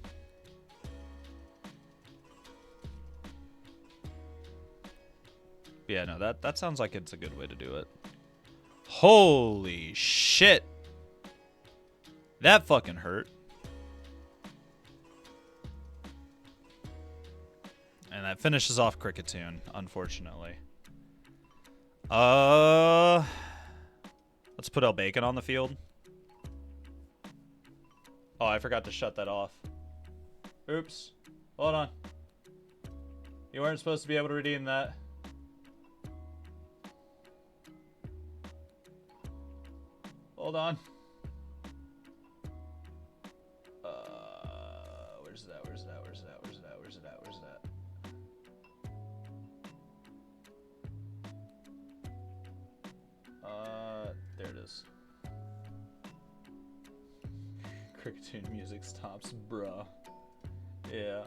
Yeah, no, that sounds like it's a good way to do it. Holy shit! That fucking hurt. And that finishes off Kricketune, unfortunately. Let's put El Bacon on the field. Oh, I forgot to shut that off. Oops. Hold on. You weren't supposed to be able to redeem that. Hold on. Where's that? Where's that? Where's that? Where's that? Where's that? Where's that? There it is. Kricketune music stops, bruh. Yeah.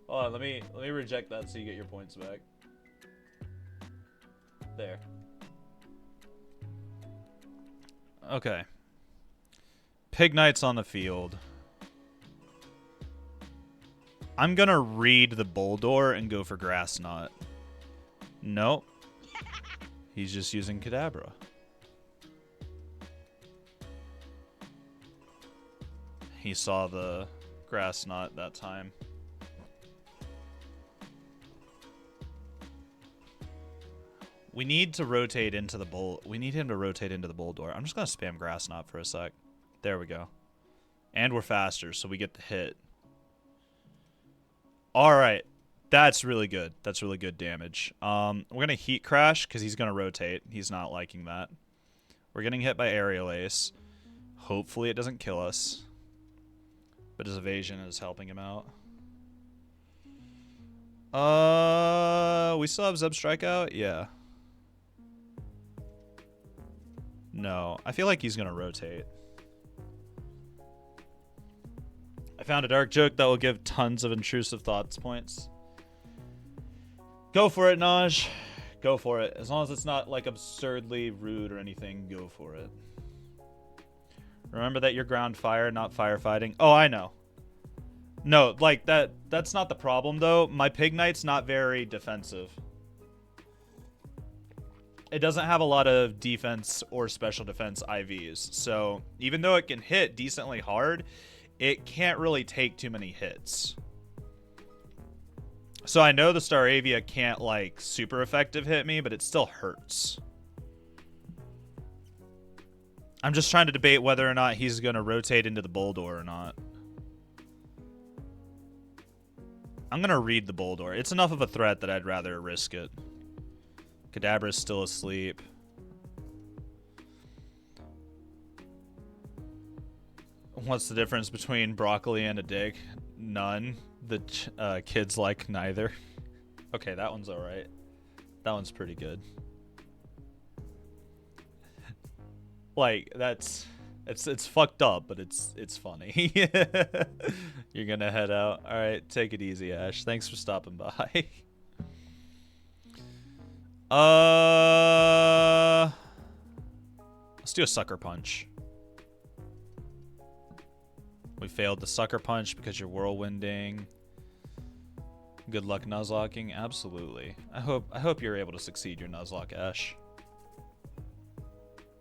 Hold on, let me reject that so you get your points back. There. Okay. Pig Knight's on the field. I'm gonna read the Boldore and go for Grass Knot. Nope. He's just using Kadabra. He saw the Grass Knot that time. We need to rotate into the We need him to rotate into the Boldore. I'm just gonna spam Grass Knot for a sec. There we go. And we're faster, so we get the hit. Alright. That's really good. That's really good damage. We're gonna Heat Crash, because he's gonna rotate. He's not liking that. We're getting hit by Aerial Ace. Hopefully it doesn't kill us. But his evasion is helping him out. We still have Zeb Strike out? Yeah. No. I feel like he's gonna rotate. I found a dark joke that will give tons of intrusive thoughts points. Go for it, Naj. Go for it. As long as it's not like absurdly rude or anything, go for it. Remember that you're ground fire, not firefighting. Oh, I know. No, like that's not the problem though. My Pig Knight's not very defensive. It doesn't have a lot of defense or special defense IVs. So even though it can hit decently hard, it can't really take too many hits. So I know the Staravia can't like super effective hit me, but it still hurts. I'm just trying to debate whether or not he's going to rotate into the Boldore or not. I'm going to read the Boldore. It's enough of a threat that I'd rather risk it. Kadabra's still asleep. What's the difference between broccoli and a dick? None. The kids like neither. Okay, that one's alright. That one's pretty good. Like, it's fucked up, but it's funny. You're gonna head out. Alright, take it easy, Ash. Thanks for stopping by. Let's do a Sucker Punch. We failed the Sucker Punch because you're whirlwinding. Good luck Nuzlocking. Absolutely. I hope you're able to succeed your Nuzlocke, Ash.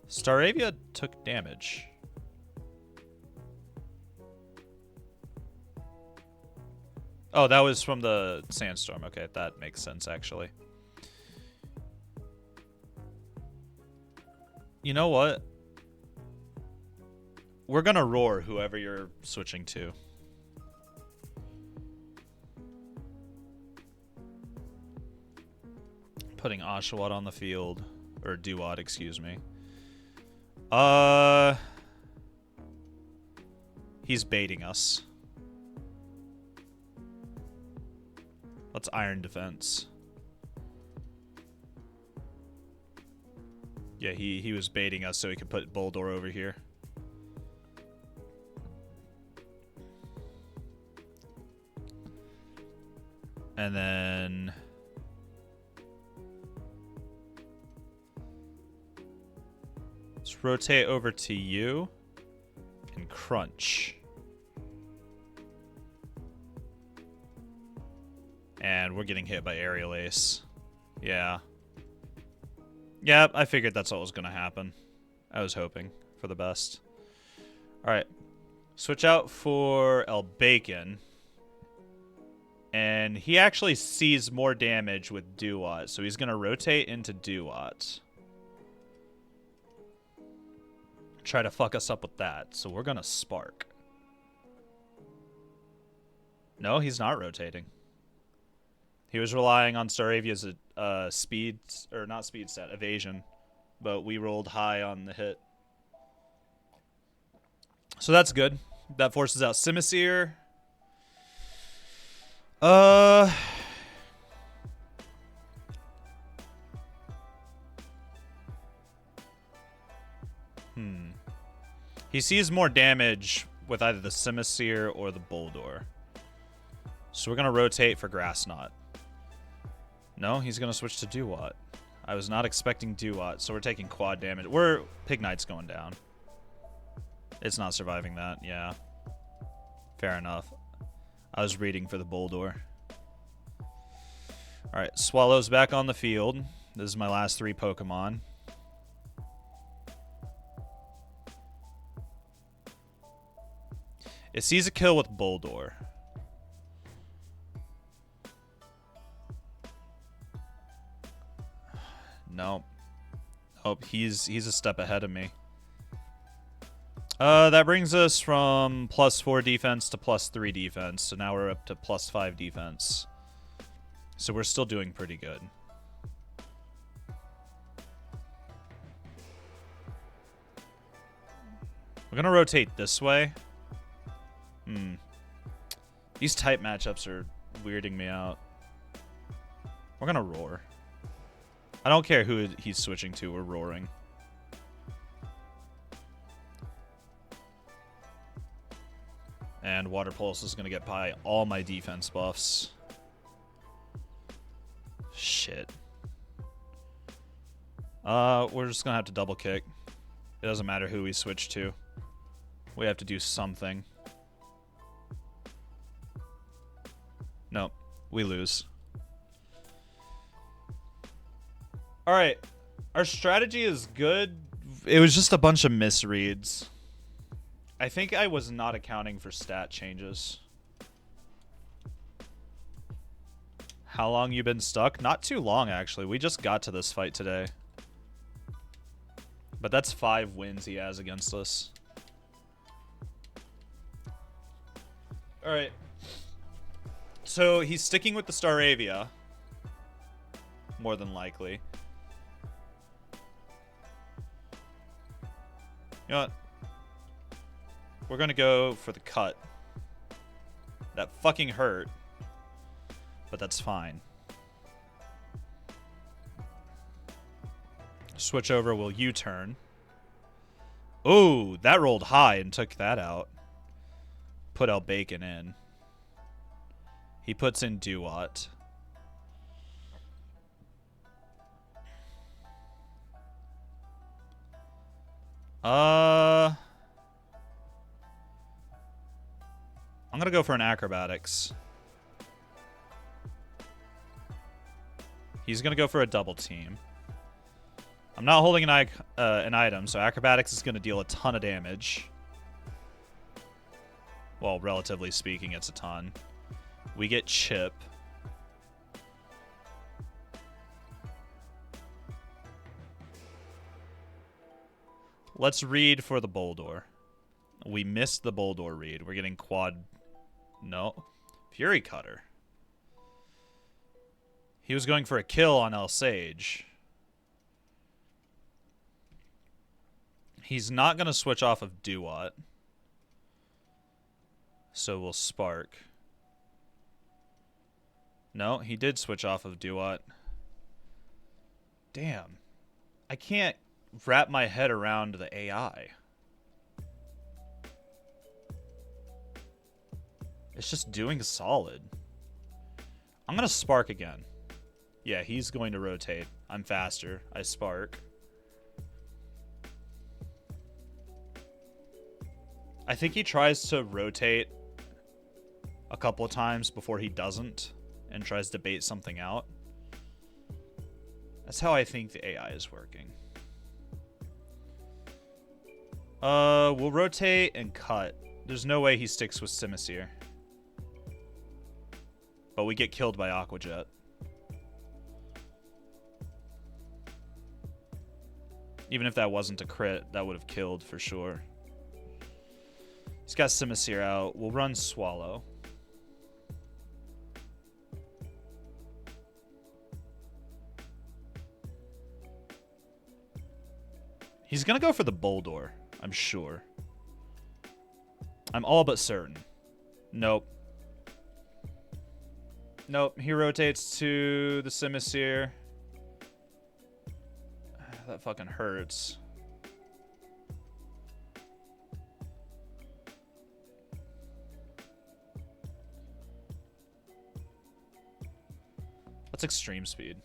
Staravia took damage. Oh, that was from the sandstorm. Okay, that makes sense actually. You know what? We're gonna roar whoever you're switching to. Putting Oshawott on the field. Or Duat, excuse me. He's baiting us. Let's Iron Defense. Yeah, he was baiting us so he could put Boldore over here. And then let's rotate over to you and crunch. And we're getting hit by Aerial Ace. Yeah. Yep, I figured that's what was going to happen. I was hoping for the best. Alright. Switch out for El Bacon. And he actually sees more damage with Duat, so he's going to rotate into Duat. Try to fuck us up with that, so we're going to Spark. No, he's not rotating. He was relying on Staravia's speed, or not speed set, evasion. But we rolled high on the hit. So that's good. That forces out Simisear. He sees more damage with either the Simisear or the Boldore. So we're going to rotate for Grass Knot. No, he's going to switch to Duat. I was not expecting Duat, so we're taking quad damage. Pig Knight's going down. It's not surviving that, yeah. Fair enough. I was reading for the Boldor. Alright, Swallow's back on the field. This is my last 3 Pokemon. It sees a kill with Boldor. Nope. Nope, he's a step ahead of me. That brings us from +4 defense to +3 defense. So now we're up to +5 defense. So we're still doing pretty good. We're gonna rotate this way. These type matchups are weirding me out. We're gonna roar. I don't care who he's switching to, we're roaring. And Water Pulse is gonna get by all my defense buffs. Shit. We're just gonna have to double kick. It doesn't matter who we switch to. We have to do something. Nope, we lose. Alright, our strategy is good. It was just a bunch of misreads. I think I was not accounting for stat changes. How long you been stuck? Not too long, actually. We just got to this fight today. But that's 5 wins he has against us. Alright. So he's sticking with the Staravia. More than likely. You know what? We're gonna go for the cut. That fucking hurt. But that's fine. Switch over, will U-turn. Oh, that rolled high and took that out. Put El Bacon in. He puts in Duat. I'm gonna go for an Acrobatics. He's gonna go for a double team. I'm not holding an item, so Acrobatics is gonna deal a ton of damage. Well, relatively speaking, it's a ton. We get Chip. Let's read for the Boldor. We missed the Boldor read. We're getting quad... No. Fury Cutter. He was going for a kill on El Sage. He's not going to switch off of Duat. So we'll Spark. No, he did switch off of Duat. Damn. I can't wrap my head around the AI. It's just doing solid. I'm going to Spark again. Yeah, he's going to rotate. I'm faster. I Spark. I think he tries to rotate a couple of times before he doesn't and tries to bait something out. That's how I think the AI is working. We'll rotate and cut. There's no way he sticks with Simisear. But we get killed by Aqua Jet. Even if that wasn't a crit, that would have killed for sure. He's got Simisear out. We'll run Swallow. He's going to go for the Boldor, I'm sure. I'm all but certain. Nope. Nope, he rotates to the Simisear. That fucking hurts. Let's extreme speed.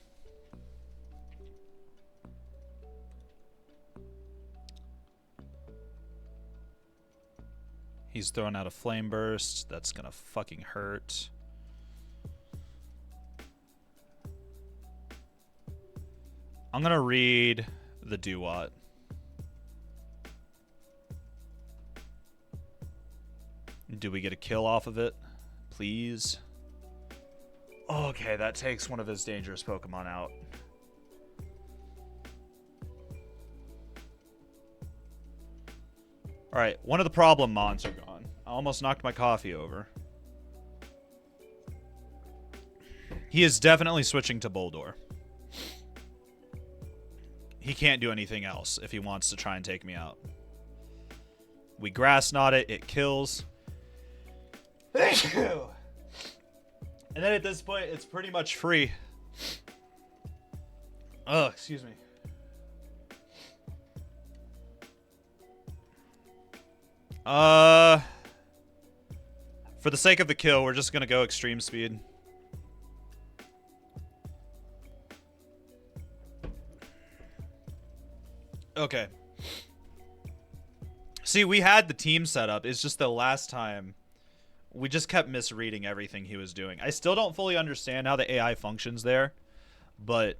He's throwing out a flame burst. That's gonna fucking hurt. I'm gonna read the do-what. Do we get a kill off of it? Please. Okay, that takes one of his dangerous Pokemon out. Alright, one of the problem mons are gone. I almost knocked my coffee over. He is definitely switching to Boldor. He can't do anything else if he wants to try and take me out. We grass knot it, it kills. Thank you! And then at this point, it's pretty much free. Oh, excuse me. For the sake of the kill, we're just gonna go extreme speed. Okay. See, we had the team set up. It's just the last time we just kept misreading everything he was doing. I still don't fully understand how the AI functions there, but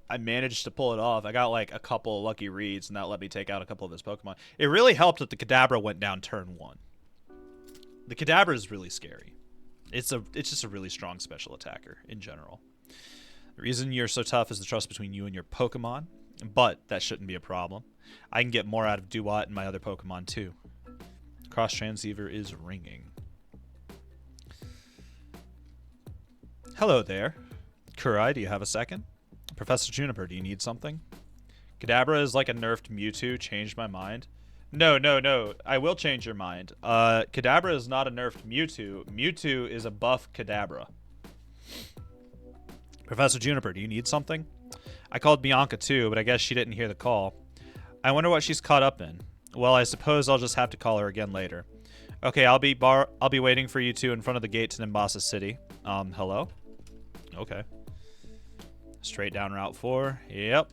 I managed to pull it off. I got like a couple of lucky reads, and that let me take out a couple of his Pokemon. It really helped that the Kadabra went down turn 1. The Kadabra is really scary. It's just a really strong special attacker in general. The reason you're so tough is the trust between you and your Pokemon, but that shouldn't be a problem. I can get more out of do-what and my other Pokemon too. Cross transceiver is ringing. Hello there. Kurai, do you have a second? Professor Juniper, do you need something? Kadabra is like a nerfed Mewtwo. Changed my mind. No. I will change your mind. Kadabra is not a nerfed Mewtwo. Mewtwo is a buff Kadabra. Professor Juniper, do you need something? I called Bianca too, but I guess she didn't hear the call. I wonder what she's caught up in. Well, I suppose I'll just have to call her again later. Okay, I'll be waiting for you two in front of the gate to Nimbasa City. Hello? Okay. Straight down Route 4. Yep.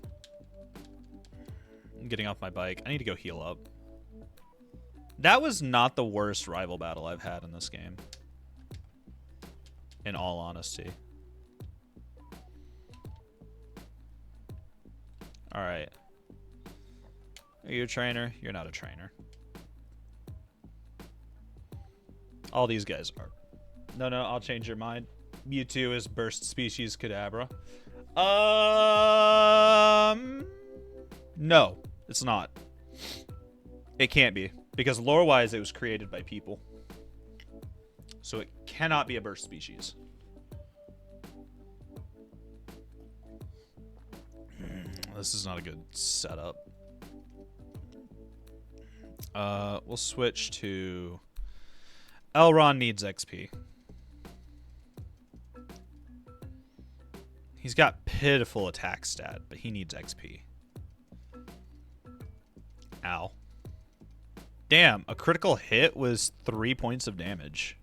I'm getting off my bike. I need to go heal up. That was not the worst rival battle I've had in this game. In all honesty. Alright. Are you a trainer? You're not a trainer. All these guys are. No, I'll change your mind. Mewtwo is burst species Kadabra. No, it's not. It can't be. Because lore-wise, it was created by people. So it cannot be a burst species. This is not a good setup. We'll switch to... Elron needs XP. He's got pitiful attack stat, but he needs XP. Ow. Damn, a critical hit was 3 points of damage.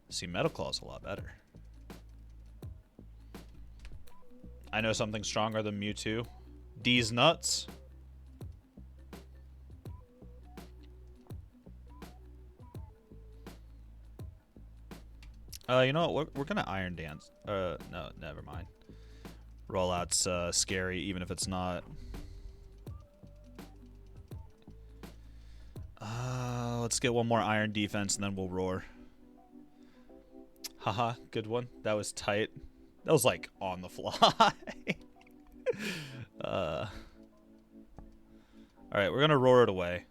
See, Metal Claw's a lot better. I know something stronger than Mewtwo. D's nuts. You know what? We're gonna Iron Dance. No, never mind. Rollout's scary, even if it's not. Let's get one more Iron Defense, and then we'll roar. Haha, good one. That was tight. That was like on the fly. Alright, we're gonna roar it away.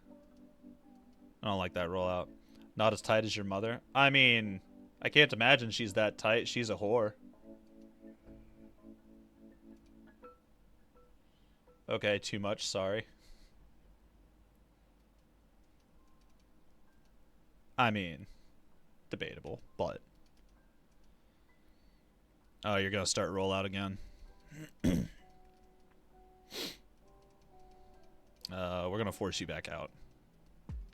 I don't like that rollout. Not as tight as your mother. I mean, I can't imagine she's that tight. She's a whore. Okay, too much, sorry. I mean, debatable, but... Oh, you're gonna start rollout again. We're gonna force you back out.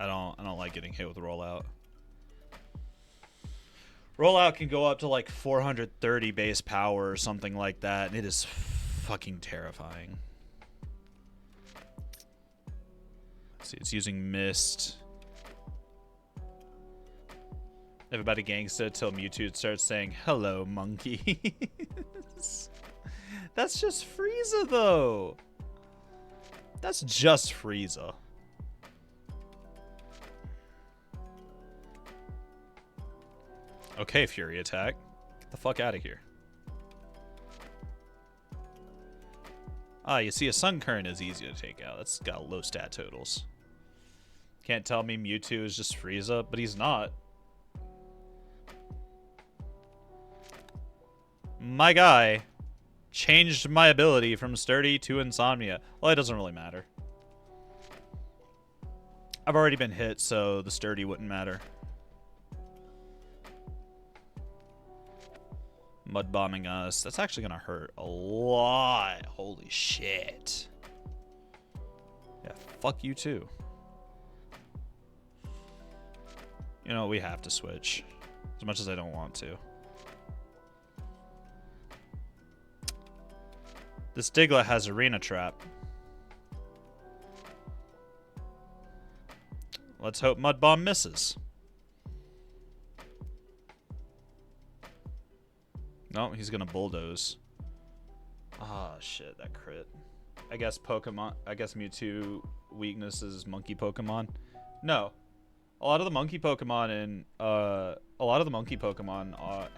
I don't like getting hit with rollout. Rollout can go up to like 430 base power or something like that, and it is fucking terrifying. See, it's using Mist. Everybody gangsta till Mewtwo starts saying, "Hello, monkey." That's just Frieza, though. That's just Frieza. Okay, Fury Attack. Get the fuck out of here. Ah, you see, a Sun Current is easy to take out. That's got low stat totals. Can't tell me Mewtwo is just Frieza, but he's not. My guy changed my ability from Sturdy to Insomnia. Well, it doesn't really matter. I've already been hit, so the Sturdy wouldn't matter. Mud bombing us. That's actually gonna hurt a lot. Holy shit. Yeah, fuck you too. You know, we have to switch. As much as I don't want to. This Diglett has Arena Trap. Let's hope Mud Bomb misses. No, he's gonna Bulldoze. Ah, shit, that crit. I guess Mewtwo weakness is Monkey Pokemon. No. A lot of the Monkey Pokemon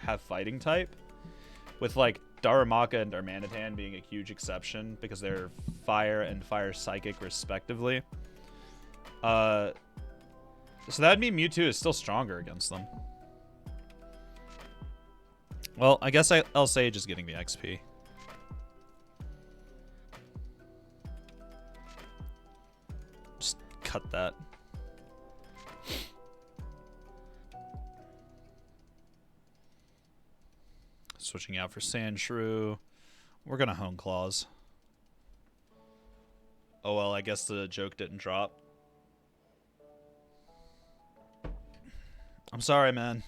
have Fighting type. With, like, Darumaka and Darmanitan being a huge exception because they're Fire and Fire Psychic respectively. So that'd mean Mewtwo is still stronger against them. Well, I guess I'll say just getting the XP. Just cut that. Switching out for Sandshrew. We're gonna Hone Claws. Oh well, I guess the joke didn't drop. I'm sorry, man.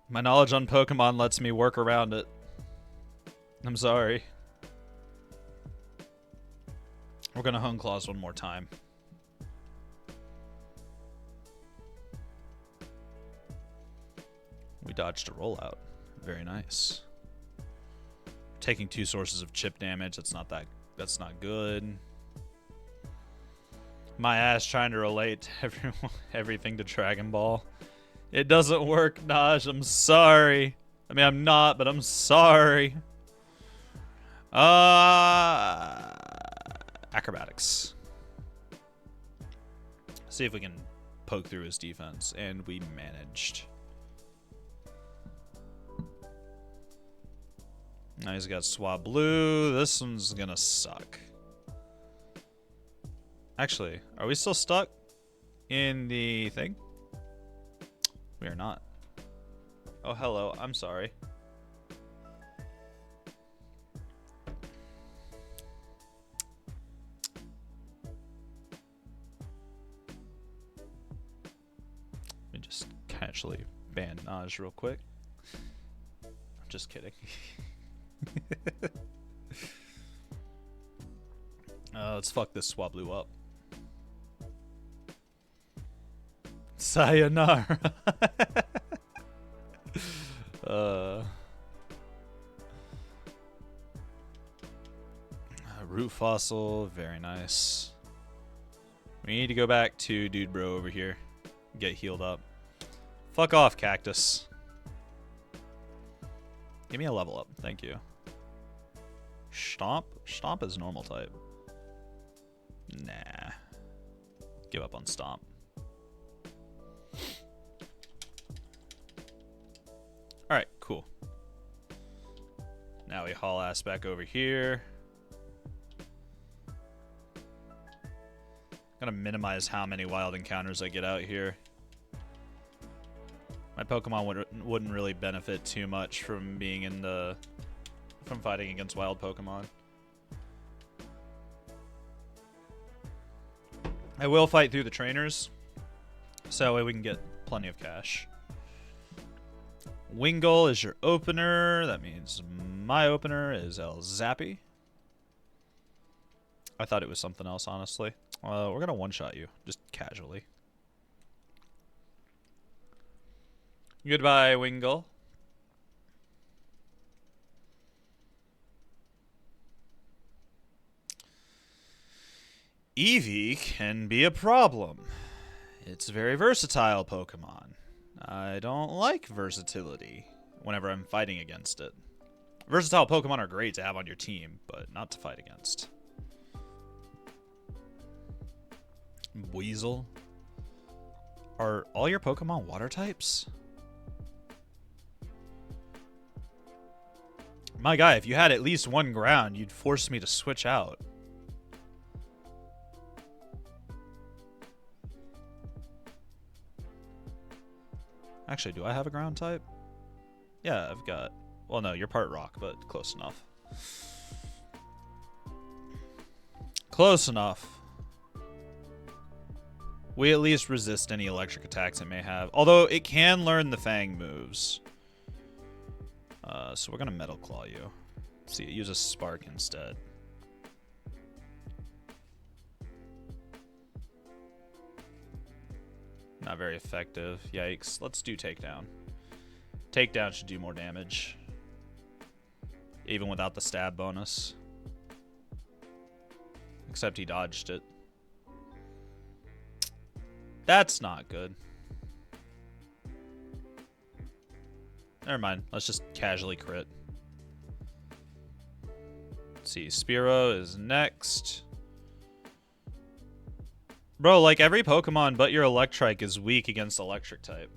My knowledge on Pokemon lets me work around it. I'm sorry. We're gonna Hone Claws one more time. We dodged a rollout. Very nice. Taking 2 sources of chip damage. That's not good. My ass trying to relate to everything to Dragon Ball. It doesn't work, Naj. I'm sorry. I mean, I'm not, but I'm sorry. Acrobatics. See if we can poke through his defense, and we managed. Now he's got Swablu. This one's gonna suck. Actually, are we still stuck in the thing? We are not. Oh, hello. I'm sorry. Let me just casually ban Naj real quick. I'm just kidding. Let's fuck this Swablu up. Sayonara. Root Fossil, very nice. We need to go back to Dude Bro over here. Get healed up. Fuck off, Cactus. Give me a level up, thank you. Stomp? Stomp is normal type. Nah. Give up on Stomp. Alright, cool. Now we haul ass back over here. Gonna minimize how many wild encounters I get out here. My Pokemon wouldn't really benefit too much from being in the... from fighting against wild Pokemon. I will fight through the trainers, so that way we can get plenty of cash. Wingull is your opener. That means my opener is El Zappy. I thought it was something else, honestly. We're gonna one-shot you, just casually. Goodbye, Wingull. Eevee can be a problem. It's a very versatile Pokemon. I don't like versatility whenever I'm fighting against it. Versatile Pokemon are great to have on your team, but not to fight against. Weasel. Are all your Pokemon water types? My guy, if you had at least one ground, you'd force me to switch out. Actually, do I have a ground type? Yeah, I've got... Well, no, you're part rock, but close enough. Close enough. We at least resist any electric attacks it may have. Although, it can learn the Fang moves. So we're going to Metal Claw you. See, it uses Spark instead. Not very effective. Yikes. Let's do Takedown. Takedown should do more damage. Even without the stab bonus. Except he dodged it. That's not good. Never mind. Let's just casually crit. Let's see. Spearow is next. Bro, like every Pokemon but your Electrike is weak against electric type.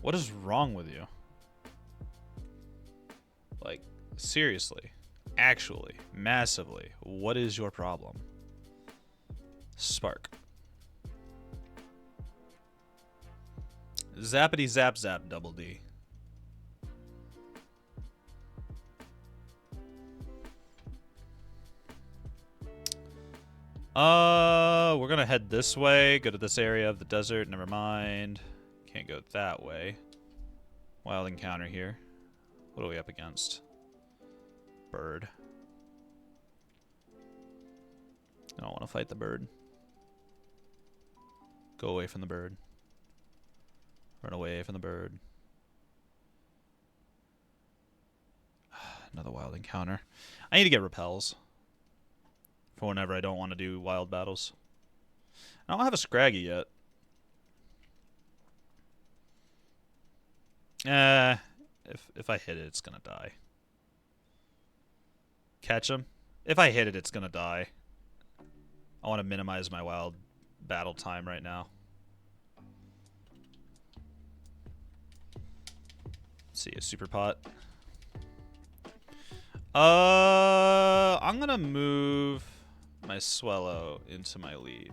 What is wrong with you? Like, seriously. Actually. Massively. What is your problem? Spark. Zappity zap zap double D. We're gonna head this way, go to this area of the desert, never mind. Can't go that way. Wild encounter here. What are we up against? Bird. I don't want to fight the bird. Go away from the bird. Run away from the bird. Another wild encounter. I need to get repels. For whenever I don't want to do wild battles. I don't have a Scraggy yet. If I hit it, it's gonna die. Catch him. If I hit it, it's gonna die. I want to minimize my wild battle time right now. Let's see, a super pot. I'm gonna move my Swellow into my lead.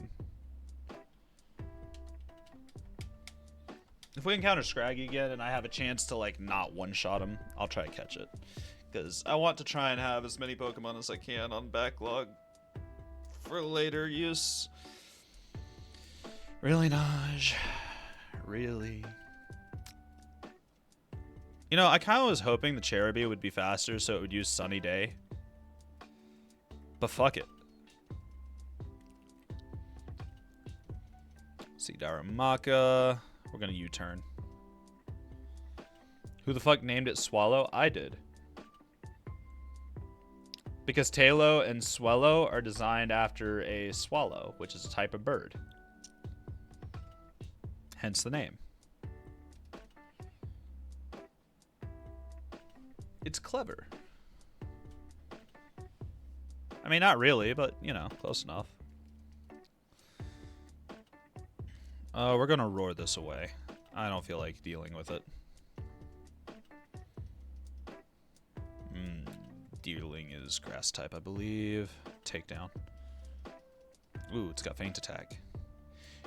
If we encounter Scraggy again and I have a chance to like not one-shot him, I'll try to catch it. Because I want to try and have as many Pokemon as I can on backlog for later use. Really, Naj? Really? You know, I kind of was hoping the Cherubi would be faster so it would use Sunny Day. But fuck it. See, Darumaka. We're gonna U-turn. Who the fuck named it Swallow? I did. Because Tailo and Swellow are designed after a swallow, which is a type of bird. Hence the name. It's clever. I mean, not really, but, you know, close enough. We're gonna roar this away. I don't feel like dealing with it. Deerling is grass type, I believe. Takedown. Ooh, it's got feint attack.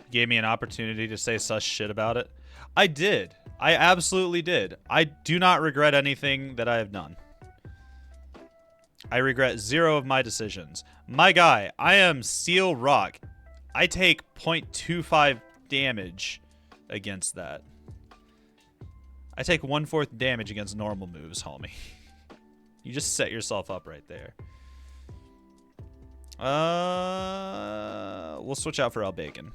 Gave me an opportunity to say such shit about it. I did. I absolutely did. I do not regret anything that I have done. I regret 0 of my decisions. My guy, I am Steel Rock. I take 0.25 damage against that. I take 1/4 damage against normal moves, homie. You just set yourself up right there. We'll switch out for Al Bacon.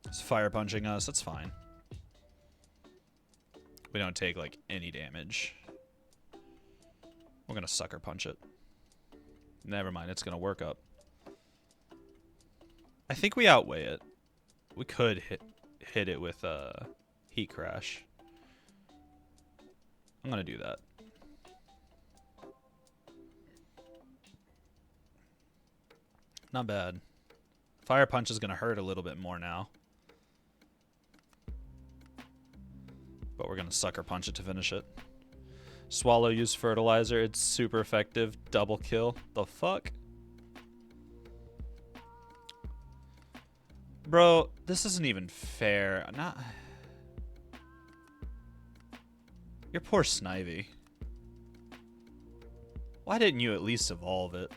It's fire punching us. That's fine. We don't take like any damage. We're gonna sucker punch it. Never mind. It's gonna work up. I think we outweigh it. We could hit it with heat crash. I'm gonna do that. Not bad. Fire punch is gonna hurt a little bit more now. But we're gonna sucker punch it to finish it. Swallow use fertilizer. It's super effective. Double kill. The fuck? Bro, this isn't even fair. Not. Your poor Snivy. Why didn't you at least evolve it?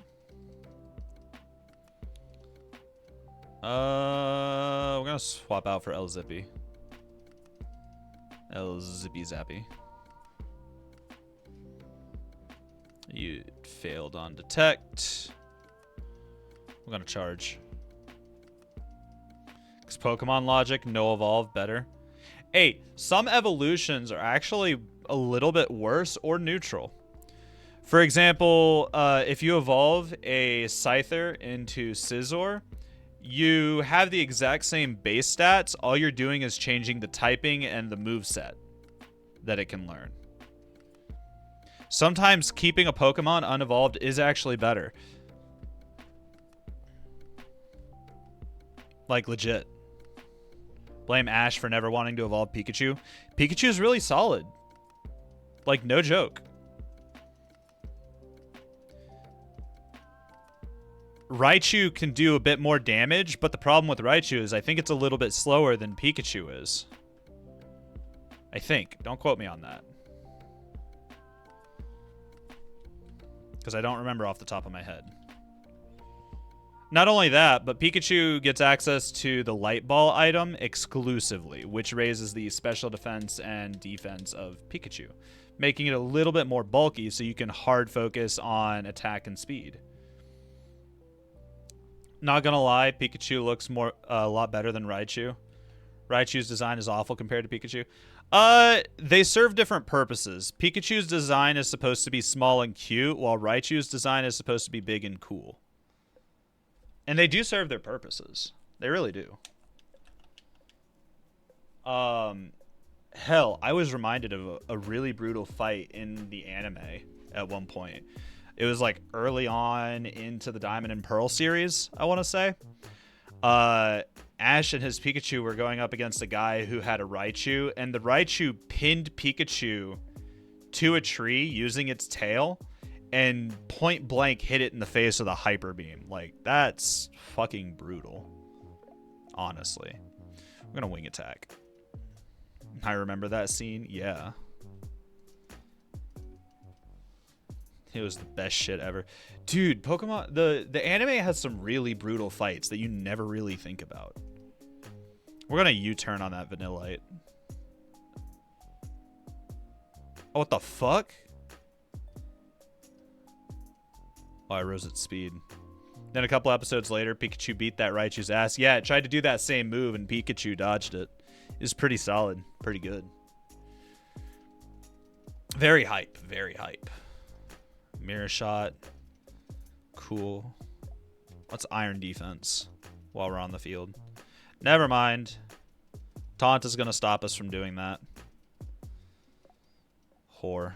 We're gonna swap out for El Zippy. El Zippy Zappy. You failed on detect. We're gonna charge. Because Pokemon logic, no evolve, better. Hey, some evolutions are actually a little bit worse or neutral. For example, if you evolve a Scyther into Scizor, you have the exact same base stats. All you're doing is changing the typing and the moveset that it can learn. Sometimes keeping a Pokemon unevolved is actually better. Like, legit. Blame Ash for never wanting to evolve Pikachu. Pikachu is really solid. Like, no joke. Raichu can do a bit more damage, but the problem with Raichu is I think it's a little bit slower than Pikachu is. I think. Don't quote me on that. Because I don't remember off the top of my head. Not only that, but Pikachu gets access to the Light Ball item exclusively, which raises the special defense and defense of Pikachu, making it a little bit more bulky so you can hard focus on attack and speed. Not gonna lie, Pikachu looks a lot better than Raichu. Raichu's design is awful compared to Pikachu. They serve different purposes. Pikachu's design is supposed to be small and cute, while Raichu's design is supposed to be big and cool. And they do serve their purposes. They really do. Hell, I was reminded of a really brutal fight in the anime at one point. It was like early on into the Diamond and Pearl series, I want to say. Ash and his Pikachu were going up against a guy who had a Raichu, and the Raichu pinned Pikachu to a tree using its tail and point blank hit it in the face with a hyper beam. Like, that's fucking brutal. Honestly. I'm gonna wing attack. I remember that scene. Yeah. It was the best shit ever. Dude, Pokemon, the anime has some really brutal fights that you never really think about. We're gonna U-turn on that Vanillite. Oh, what the fuck? Oh, I rose its speed. Then a couple episodes later, Pikachu beat that Raichu's ass. Yeah, it tried to do that same move and Pikachu dodged it. It was pretty solid. Pretty good. Very hype. Very hype. Mirror shot. Cool. Let's iron defense while we're on the field. Never mind. Taunt is going to stop us from doing that. Whore.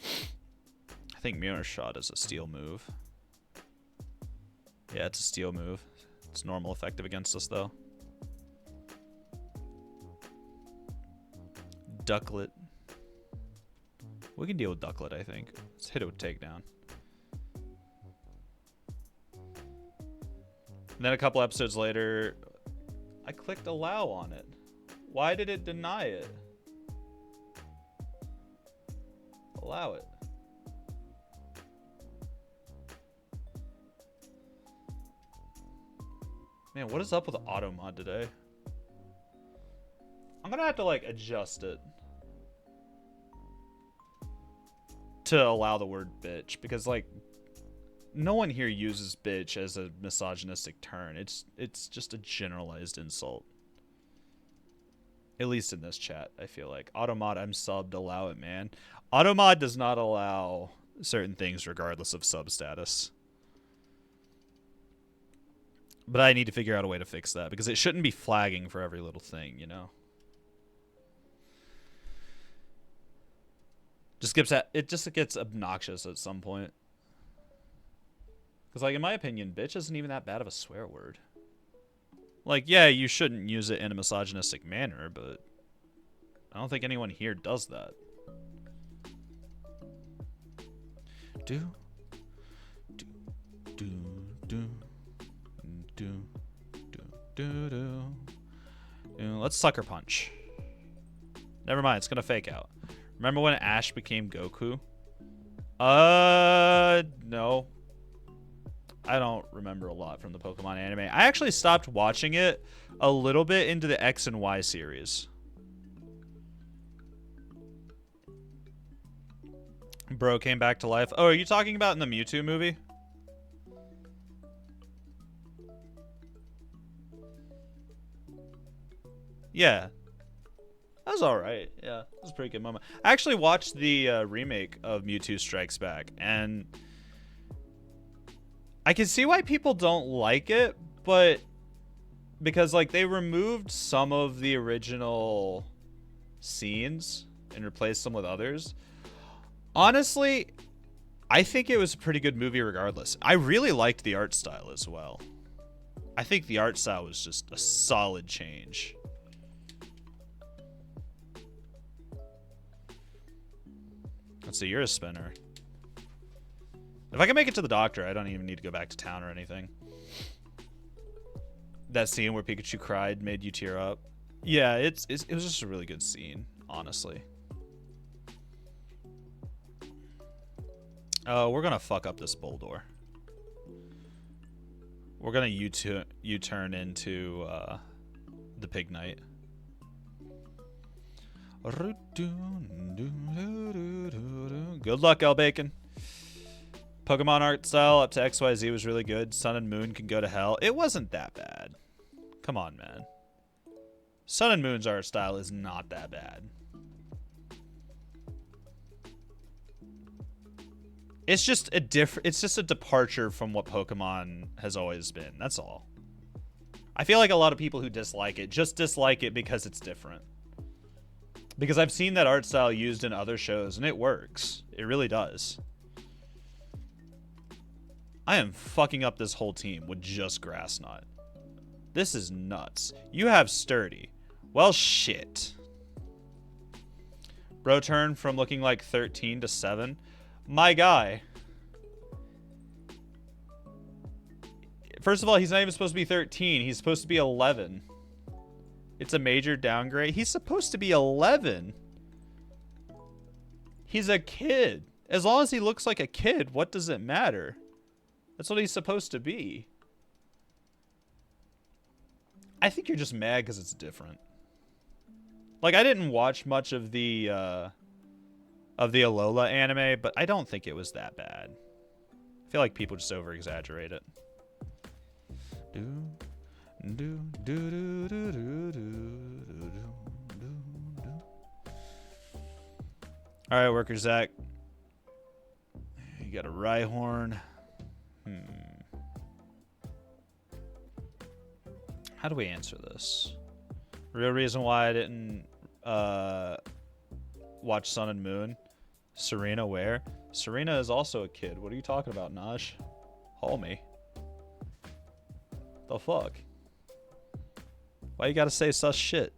I think mirror shot is a steel move. Yeah, it's a steel move. It's normal effective against us, though. Ducklet. We can deal with Ducklet, I think. Let's hit it with Takedown. And then a couple episodes later, I clicked allow on it. Why did it deny it? Allow it. Man, what is up with auto mod today? I'm gonna have to like adjust it. to allow the word bitch, because like no one here uses bitch as a misogynistic term. It's just a generalized insult. At least in this chat, I feel like. Automod, I'm subbed, allow it, man. Automod does not allow certain things regardless of sub status. But I need to figure out a way to fix that, because it shouldn't be flagging for every little thing, you know? It just gets obnoxious at some point. Because, like, in my opinion, bitch isn't even that bad of a swear word. Like, yeah, you shouldn't use it in a misogynistic manner, but I don't think anyone here does that. Let's sucker punch. Never mind, it's gonna fake out. Remember when Ash became Goku? No. I don't remember a lot from the Pokemon anime. I actually stopped watching it a little bit into the X and Y series. Bro came back to life. Oh, are you talking about in the Mewtwo movie? Yeah. That was alright. Yeah, that was a pretty good moment. I actually watched the remake of Mewtwo Strikes Back, and I can see why people don't like it, but because like they removed some of the original scenes and replaced them with others. Honestly, I think it was a pretty good movie regardless. I really liked the art style as well. I think the art style was just a solid change. Let's see, you're a spinner. If I can make it to the doctor, I don't even need to go back to town or anything. That scene where Pikachu cried made you tear up. Yeah, it was just a really good scene, honestly. Oh, we're gonna fuck up this bull door. We're gonna U-turn into the Pig Knight. Good luck, El Bacon. Pokemon art style up to XYZ was really good. Sun and Moon can go to hell. It wasn't that bad. Come on, man. Sun and Moon's art style is not that bad. It's just a departure from what Pokemon has always been. That's all. I feel like a lot of people who dislike it just dislike it because it's different. Because I've seen that art style used in other shows and it works. It really does. I am fucking up this whole team with just Grass Knot. This is nuts. You have Sturdy. Well, shit. Bro turned from looking like 13 to 7. My guy. First of all, he's not even supposed to be 13. He's supposed to be 11. It's a major downgrade. He's supposed to be 11. He's a kid. As long as he looks like a kid, what does it matter? That's what he's supposed to be. I think you're just mad because it's different. Like, I didn't watch much of the Alola anime, but I don't think it was that bad. I feel like people just over-exaggerate it. Alright, Worker Zach. You got a Rhyhorn. How do we answer this? Real reason why I didn't watch Sun and Moon. Serena where? Serena is also a kid. What are you talking about, Naj? Haul me. The fuck? Why you gotta say such shit?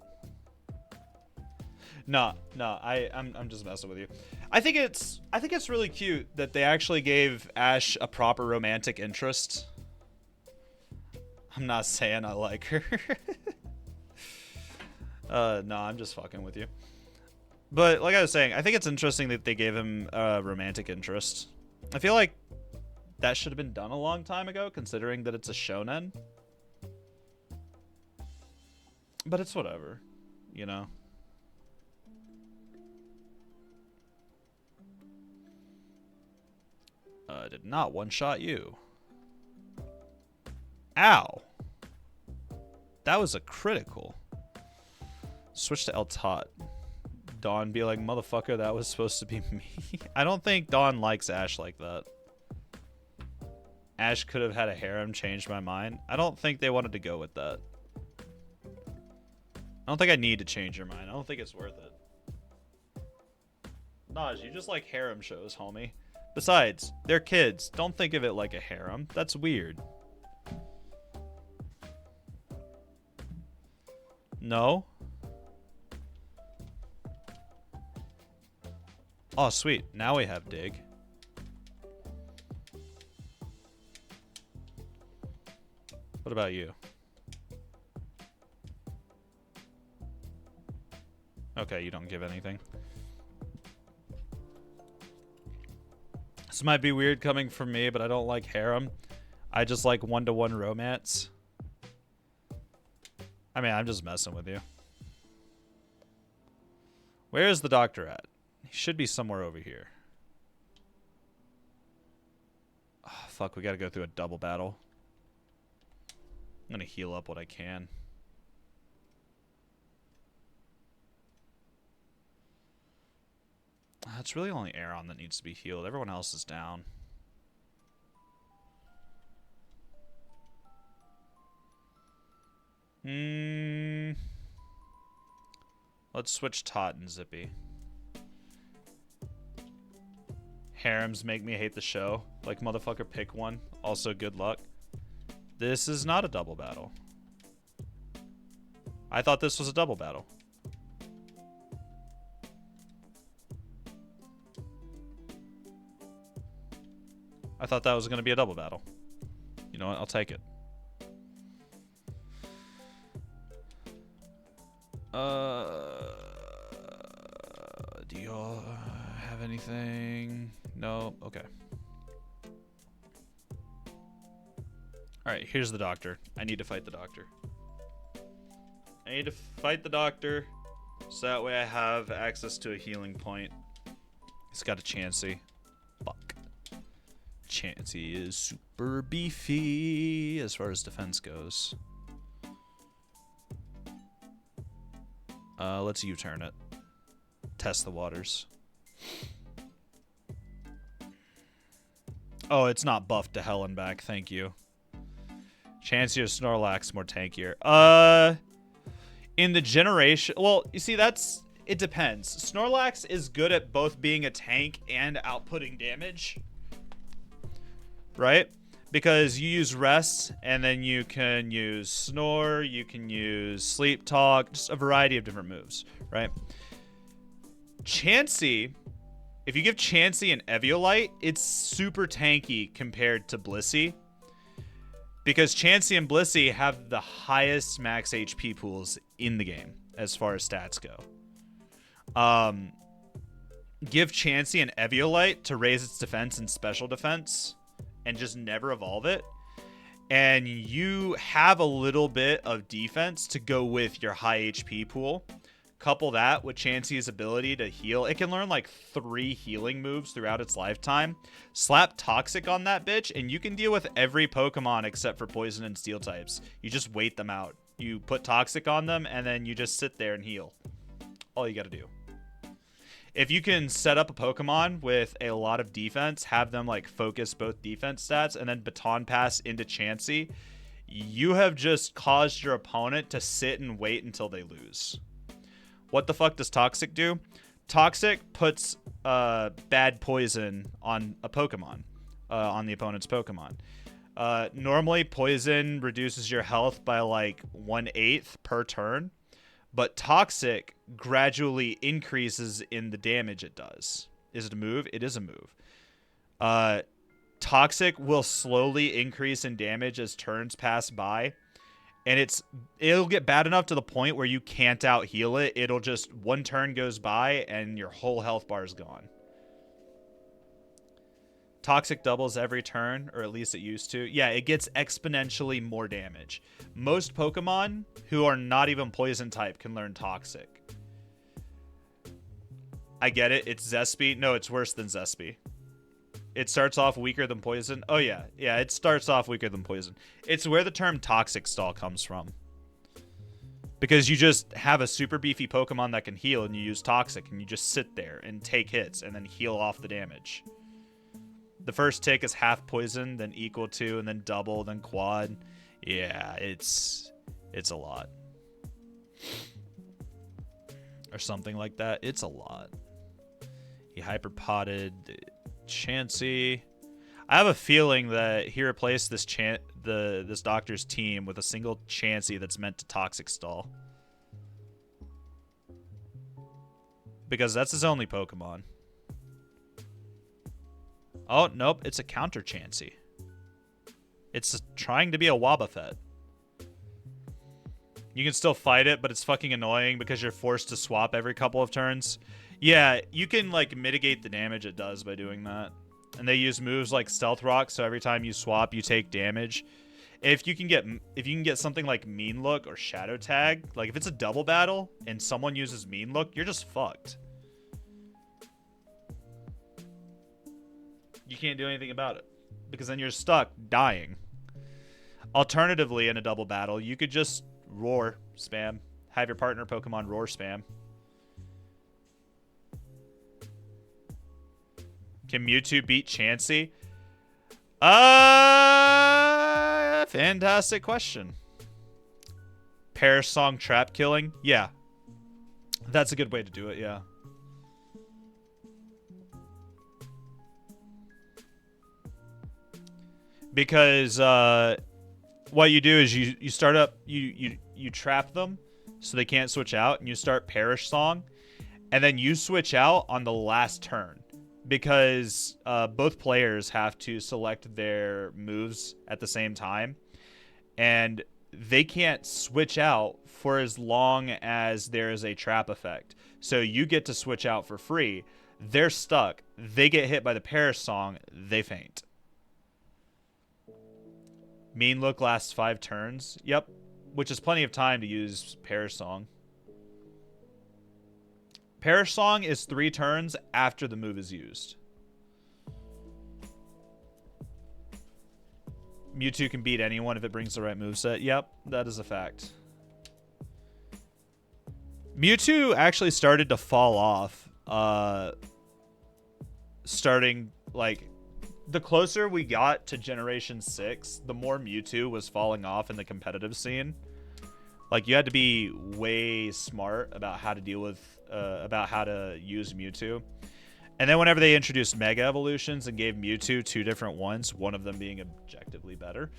No, I'm just messing with you. I think it's really cute that they actually gave Ash a proper romantic interest. I'm not saying I like her. No, I'm just fucking with you. But like I was saying, I think it's interesting that they gave him a romantic interest. I feel like that should have been done a long time ago, considering that it's a shonen. But it's whatever, you know? Did not one-shot you. Ow. That was a critical. Switch to El Tot. Dawn be like, motherfucker, that was supposed to be me. I don't think Dawn likes Ash like that. Ash could have had a harem, changed my mind. I don't think they wanted to go with that. I don't think I need to change your mind. I don't think it's worth it. Naj, you just like harem shows, homie. Besides, they're kids. Don't think of it like a harem. That's weird. No? Oh, sweet. Now we have dig. What about you? Okay, you don't give anything. This might be weird coming from me, but I don't like harem. I just like one-to-one romance. I mean, I'm just messing with you. Where is the doctor at? He should be somewhere over here. Oh, fuck, we gotta go through a double battle. I'm gonna heal up what I can. It's really only Aaron that needs to be healed. Everyone else is down. Let's switch Tot and Zippy. Harems make me hate the show. Like, motherfucker, pick one. Also, good luck. This is not a double battle. I thought this was a double battle. I thought that was going to be a double battle. You know what? I'll take it. Do y'all have anything? No? Okay. Alright, here's the doctor. I need to fight the doctor. I need to fight the doctor so that way I have access to a healing point. He's got a Chansey. Fuck. Chansey is super beefy as far as defense goes. Let's U-turn it. Test the waters. Oh, it's not buffed to hell and back. Thank you. Chansey or Snorlax more tankier. In the generation... Well, you see, that's... It depends. Snorlax is good at both being a tank and outputting damage. Right? Because you use Rest, and then you can use Snore, you can use Sleep Talk, just a variety of different moves, right? Chansey, if you give Chansey an Eviolite, it's super tanky compared to Blissey. Because Chansey and Blissey have the highest max HP pools in the game, as far as stats go. Give Chansey an Eviolite to raise its defense and special defense, and just never evolve it, and you have a little bit of defense to go with your high HP pool. Couple that with Chansey's ability to heal. It can learn like 3 healing moves throughout its lifetime. Slap Toxic on that bitch, and you can deal with every Pokemon except for Poison and Steel types. You just wait them out. You put Toxic on them, and then you just sit there and heal. All you gotta do. If you can set up a Pokemon with a lot of defense, have them like focus both defense stats, and then Baton Pass into Chansey, you have just caused your opponent to sit and wait until they lose. What the fuck does Toxic do? Toxic puts bad poison on a Pokemon, on the opponent's Pokemon. Normally, poison reduces your health by like 1/8 per turn. But Toxic gradually increases in the damage it does. Is it a move? It is a move. Toxic will slowly increase in damage as turns pass by. And it'll get bad enough to the point where you can't out-heal it. It'll just, one turn goes by and your whole health bar is gone. Toxic doubles every turn, or at least it used to. Yeah, it gets exponentially more damage. Most Pokemon who are not even poison type can learn Toxic. I get it. It's Zespy. No, it's worse than Zespy. It starts off weaker than poison. Oh, yeah. Yeah, it starts off weaker than poison. It's where the term toxic stall comes from. Because you just have a super beefy Pokemon that can heal, and you use toxic, and you just sit there and take hits and then heal off the damage. The first tick is half poison, then equal to, and then double, then quad. Yeah, it's a lot. Or something like that. It's a lot. He hyperpotted Chansey. I have a feeling that he replaced this this doctor's team with a single Chansey that's meant to toxic stall. Because that's his only Pokemon. Oh, nope, it's a counter Chansey. It's trying to be a Wobbuffet. You can still fight it, but it's fucking annoying because you're forced to swap every couple of turns. Yeah, you can like mitigate the damage it does by doing that. And they use moves like Stealth Rock, so every time you swap, you take damage. If you can get something like Mean Look or Shadow Tag, like if it's a double battle and someone uses Mean Look, you're just fucked. You can't do anything about it because then you're stuck dying. Alternatively, in a double battle, you could just roar spam. Have your partner Pokemon roar spam. Can Mewtwo beat Chansey? Fantastic question. Perish Song trap killing? Yeah. That's a good way to do it, yeah. Because what you do is you start up you trap them so they can't switch out, and you start Perish Song, and then you switch out on the last turn. Because both players have to select their moves at the same time, and they can't switch out for as long as there is a trap effect. So you get to switch out for free. They're stuck. They get hit by the Perish Song. They faint. Mean Look lasts 5 turns. Yep. Which is plenty of time to use Perish Song. Perish Song is 3 turns after the move is used. Mewtwo can beat anyone if it brings the right moveset. Yep, that is a fact. Mewtwo actually started to fall off. Starting, like, the closer we got to Generation 6, the more Mewtwo was falling off in the competitive scene. Like, you had to be way smart about how to deal with, about how to use Mewtwo. And then whenever they introduced Mega Evolutions and gave Mewtwo 2 different ones, one of them being objectively better,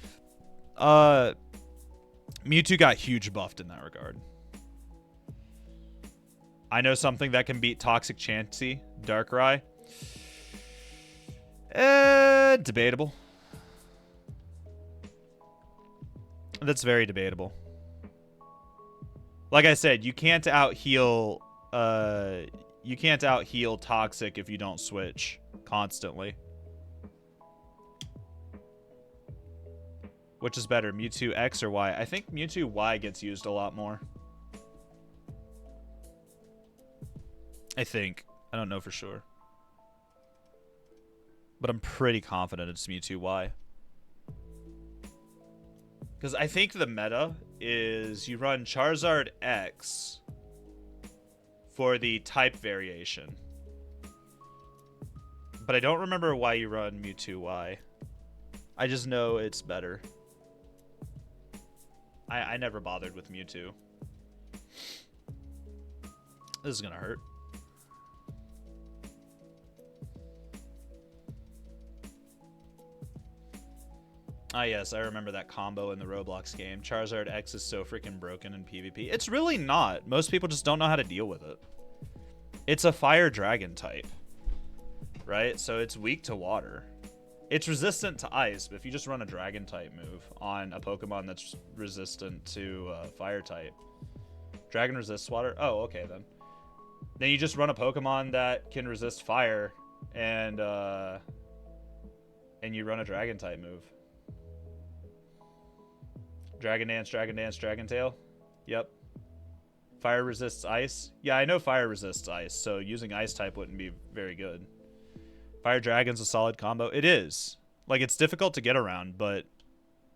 Mewtwo got huge buffed in that regard. I know something that can beat Toxic Chansey, Darkrai. Debatable. That's very debatable. Like I said, you can't out-heal Toxic if you don't switch constantly. Which is better, Mewtwo X or Y? I think Mewtwo Y gets used a lot more. I think. I don't know for sure. But I'm pretty confident it's Mewtwo Y. Because I think the meta is you run Charizard X for the type variation. But I don't remember why you run Mewtwo Y. I just know it's better. I never bothered with Mewtwo. This is gonna hurt. Ah, yes, I remember that combo in the Roblox game. Charizard X is so freaking broken in PvP. It's really not. Most people just don't know how to deal with it. It's a fire dragon type, right? So it's weak to water. It's resistant to ice, but if you just run a dragon type move on a Pokemon that's resistant to fire type. Dragon resists water? Oh, okay then. Then you just run a Pokemon that can resist fire and you run a dragon type move. Dragon Dance, Dragon Dance, Dragon Tail. Yep. Fire resists ice. Yeah, I know fire resists ice, so using ice type wouldn't be very good. Fire Dragon's a solid combo. It is. Like, it's difficult to get around, but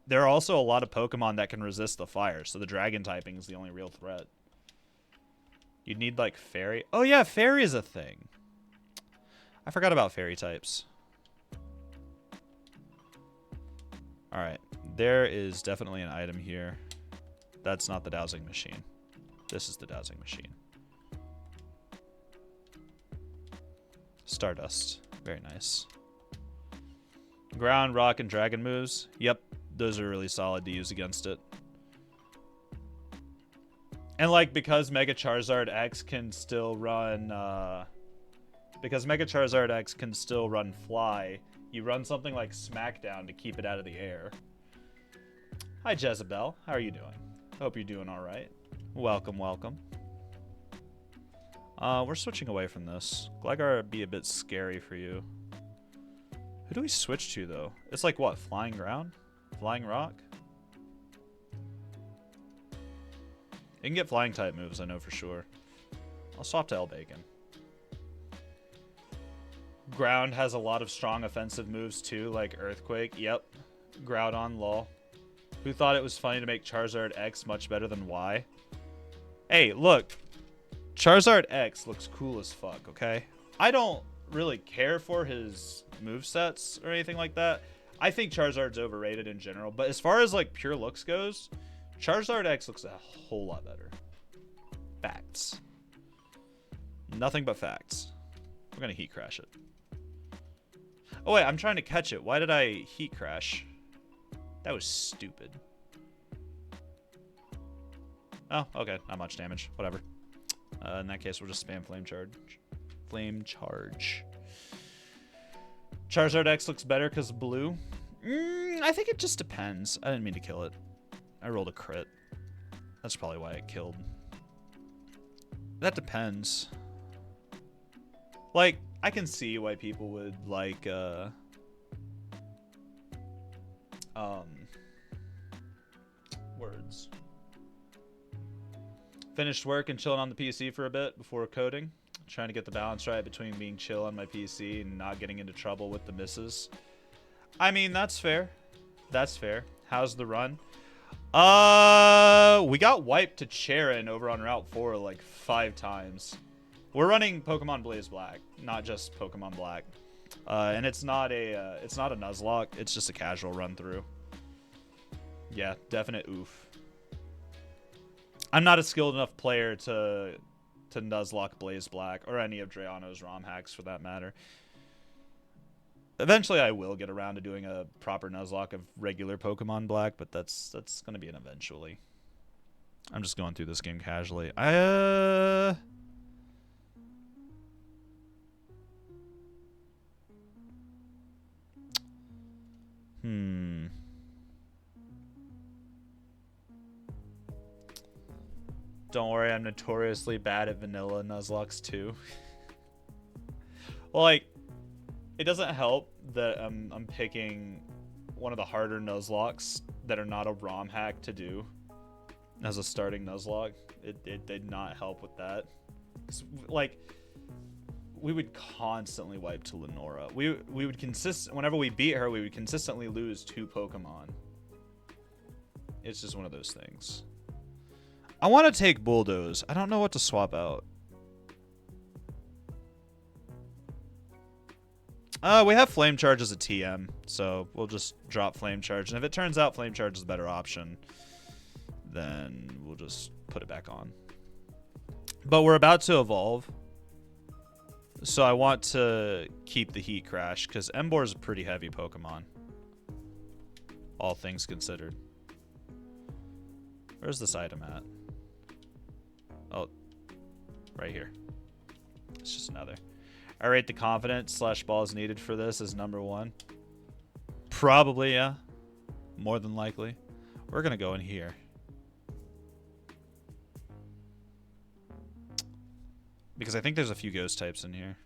there are also a lot of Pokemon that can resist the fire, so the dragon typing is the only real threat. You'd need, like, fairy. Oh, yeah, fairy is a thing. I forgot about fairy types. Alright. There is definitely an item here. That's not the dowsing machine. This is the dowsing machine. Stardust. Very nice. Ground, rock, and dragon moves. Yep, those are really solid to use against it. And like, because Mega Charizard X can still run Fly, you run something like Smackdown to keep it out of the air. Hi Jezebel, how are you doing? Hope you're doing alright. Welcome, welcome. We're switching away from this. Gligar would be a bit scary for you. Who do we switch to, though? It's like, what, Flying Ground? Flying Rock? You can get Flying type moves, I know for sure. I'll swap to L-Bacon. Ground has a lot of strong offensive moves, too, like Earthquake. Yep. Groudon, lol. Who thought it was funny to make Charizard X much better than Y? Hey, look. Charizard X looks cool as fuck, okay? I don't really care for his movesets or anything like that. I think Charizard's overrated in general, but as far as like pure looks goes, Charizard X looks a whole lot better. Facts. Nothing but facts. We're gonna heat crash it. Oh wait, I'm trying to catch it. Why did I heat crash? That was stupid. Oh, okay. Not much damage. Whatever. In that case, we'll just spam Flame Charge. Flame Charge. Charizard X looks better because of blue. I think it just depends. I didn't mean to kill it. I rolled a crit. That's probably why it killed. That depends. Like, I can see why people would like, words. Finished work and chilling on the PC for a bit before coding. Trying to get the balance right between being chill on my PC and not getting into trouble with the misses. I mean, that's fair. That's fair. How's the run? We got wiped to Charon over on Route 4 like 5 times. We're running Pokemon Blaze Black, not just Pokemon Black. And it's not a Nuzlocke, it's just a casual run through. Yeah, definite oof. I'm not a skilled enough player to Nuzlocke Blaze Black, or any of Drayano's ROM hacks for that matter. Eventually I will get around to doing a proper Nuzlocke of regular Pokemon Black, but that's going to be an eventually. I'm just going through this game casually. Don't worry, I'm notoriously bad at vanilla Nuzlocks too. Well, like, it doesn't help that I'm picking one of the harder Nuzlocks that are not a ROM hack to do as a starting Nuzlocke. It did not help with that. Like, we would constantly wipe to Lenora. We would whenever we beat her, we would consistently lose 2 Pokemon. It's just one of those things. I want to take Bulldoze. I don't know what to swap out. We have Flame Charge as a TM, so we'll just drop Flame Charge. And if it turns out Flame Charge is a better option, then we'll just put it back on. But we're about to evolve, so I want to keep the Heat Crash, because Emboar is a pretty heavy Pokemon, all things considered. Where's this item at? Oh, right here. It's just another. I rate the confidence / balls needed for this as #1. Probably, yeah. More than likely. We're going to go in here. Because I think there's a few ghost types in here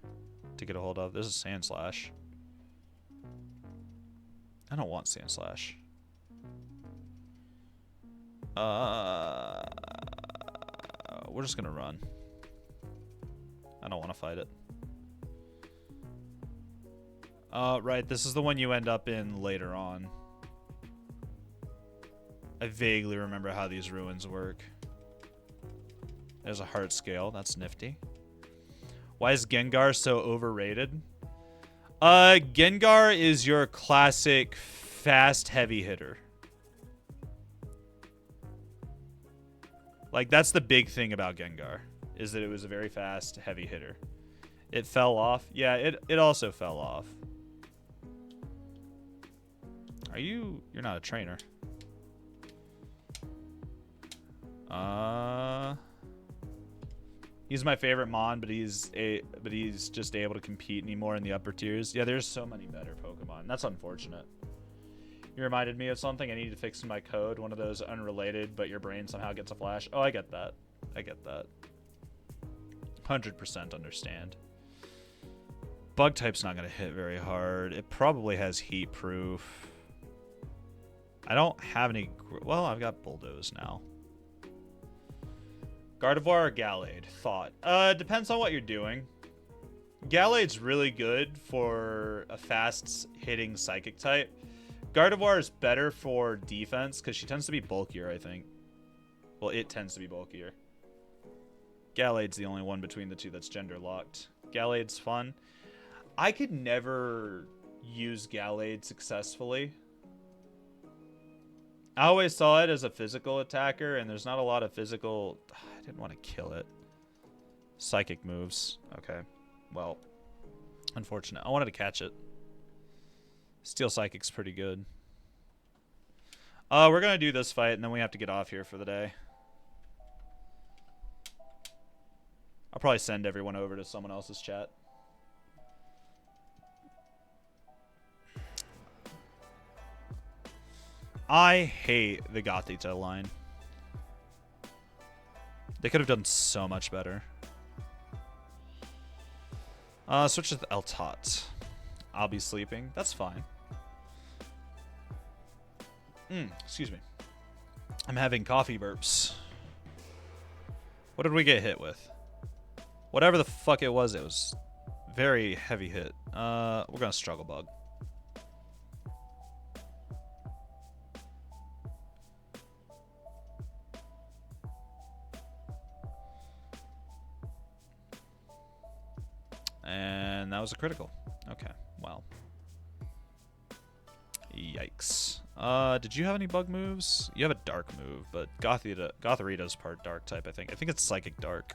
to get a hold of. There's a Sand Slash. I don't want Sand Slash. We're just gonna run. I don't want to fight it. Right, this is the one you end up in later on. I vaguely remember how these ruins work. There's a heart scale. That's nifty. Why is Gengar so overrated? Gengar is your classic fast heavy hitter. Like, that's the big thing about Gengar, is that it was a very fast heavy hitter. It fell off. Yeah, it also fell off. You're not a trainer. He's my favorite Mon, but he's just able to compete anymore in the upper tiers. Yeah, there's so many better Pokemon. That's unfortunate. You reminded me of something I need to fix in my code. One of those unrelated, but your brain somehow gets a flash. Oh, I get that. I get that. 100% understand. Bug type's not going to hit very hard. It probably has heat proof. I don't have any... Well, I've got Bulldoze now. Gardevoir or Gallade? Thought. Depends on what you're doing. Gallade's really good for a fast-hitting Psychic type. Gardevoir is better for defense because she tends to be bulkier, I think. Well, it tends to be bulkier. Gallade's the only one between the two that's gender-locked. Gallade's fun. I could never use Gallade successfully. I always saw it as a physical attacker, and there's not a lot of physical... I didn't want to kill it. Psychic moves. Okay. Well, unfortunate. I wanted to catch it. Steel Psychic's pretty good. We're going to do this fight, and then we have to get off here for the day. I'll probably send everyone over to someone else's chat. I hate the Gothita line. They could have done so much better. Switch to El Tot. I'll be sleeping. That's fine. Excuse me. I'm having coffee burps. What did we get hit with? Whatever the fuck it was very heavy hit. We're gonna Struggle Bug. And that was a critical. Okay, well. Yikes. Did you have any bug moves? You have a dark move, but Gothorita's part dark type, I think. I think it's Psychic Dark.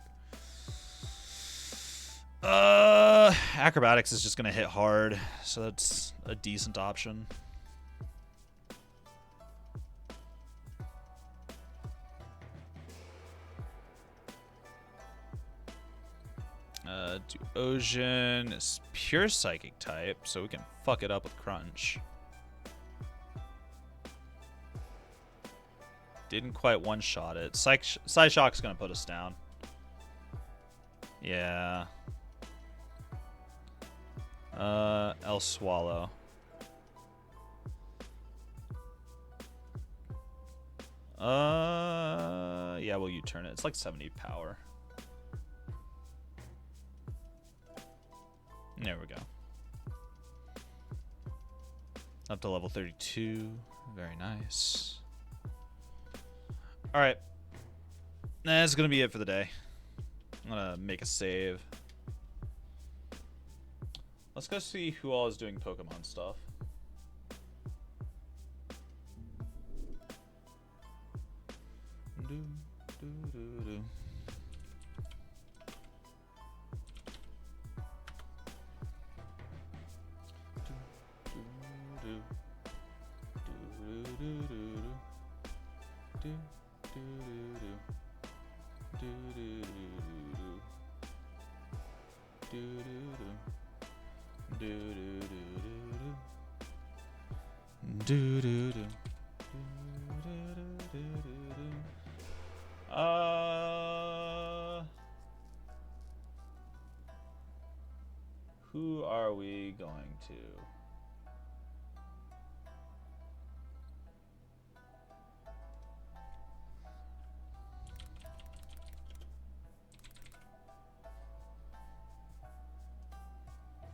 Acrobatics is just gonna hit hard, so that's a decent option. Ocean is pure Psychic type, so we can fuck it up with Crunch. Didn't quite one-shot it. Psyshock's gonna put us down. Yeah. El Swallow. Yeah, we'll U-turn it. It's like 70 power. There we go. Up to level 32. Very nice. Alright. That's gonna be it for the day. I'm gonna make a save. Let's go see who all is doing Pokemon stuff. Who are we going to?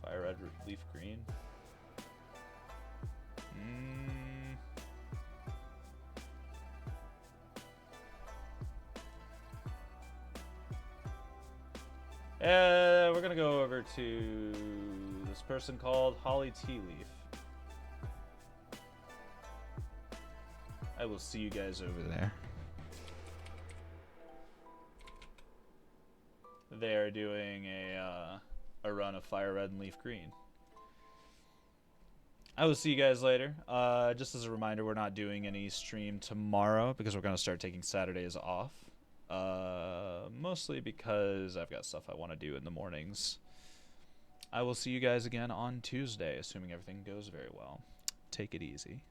Fire Red, Leaf Green. We're gonna go over to this person called Holly Tea Leaf. I will see you guys over there. They are doing a run of Fire Red and Leaf Green. I will see you guys later. Just as a reminder, we're not doing any stream tomorrow because we're going to start taking Saturdays off. Mostly because I've got stuff I want to do in the mornings. I will see you guys again on Tuesday, assuming everything goes very well. Take it easy.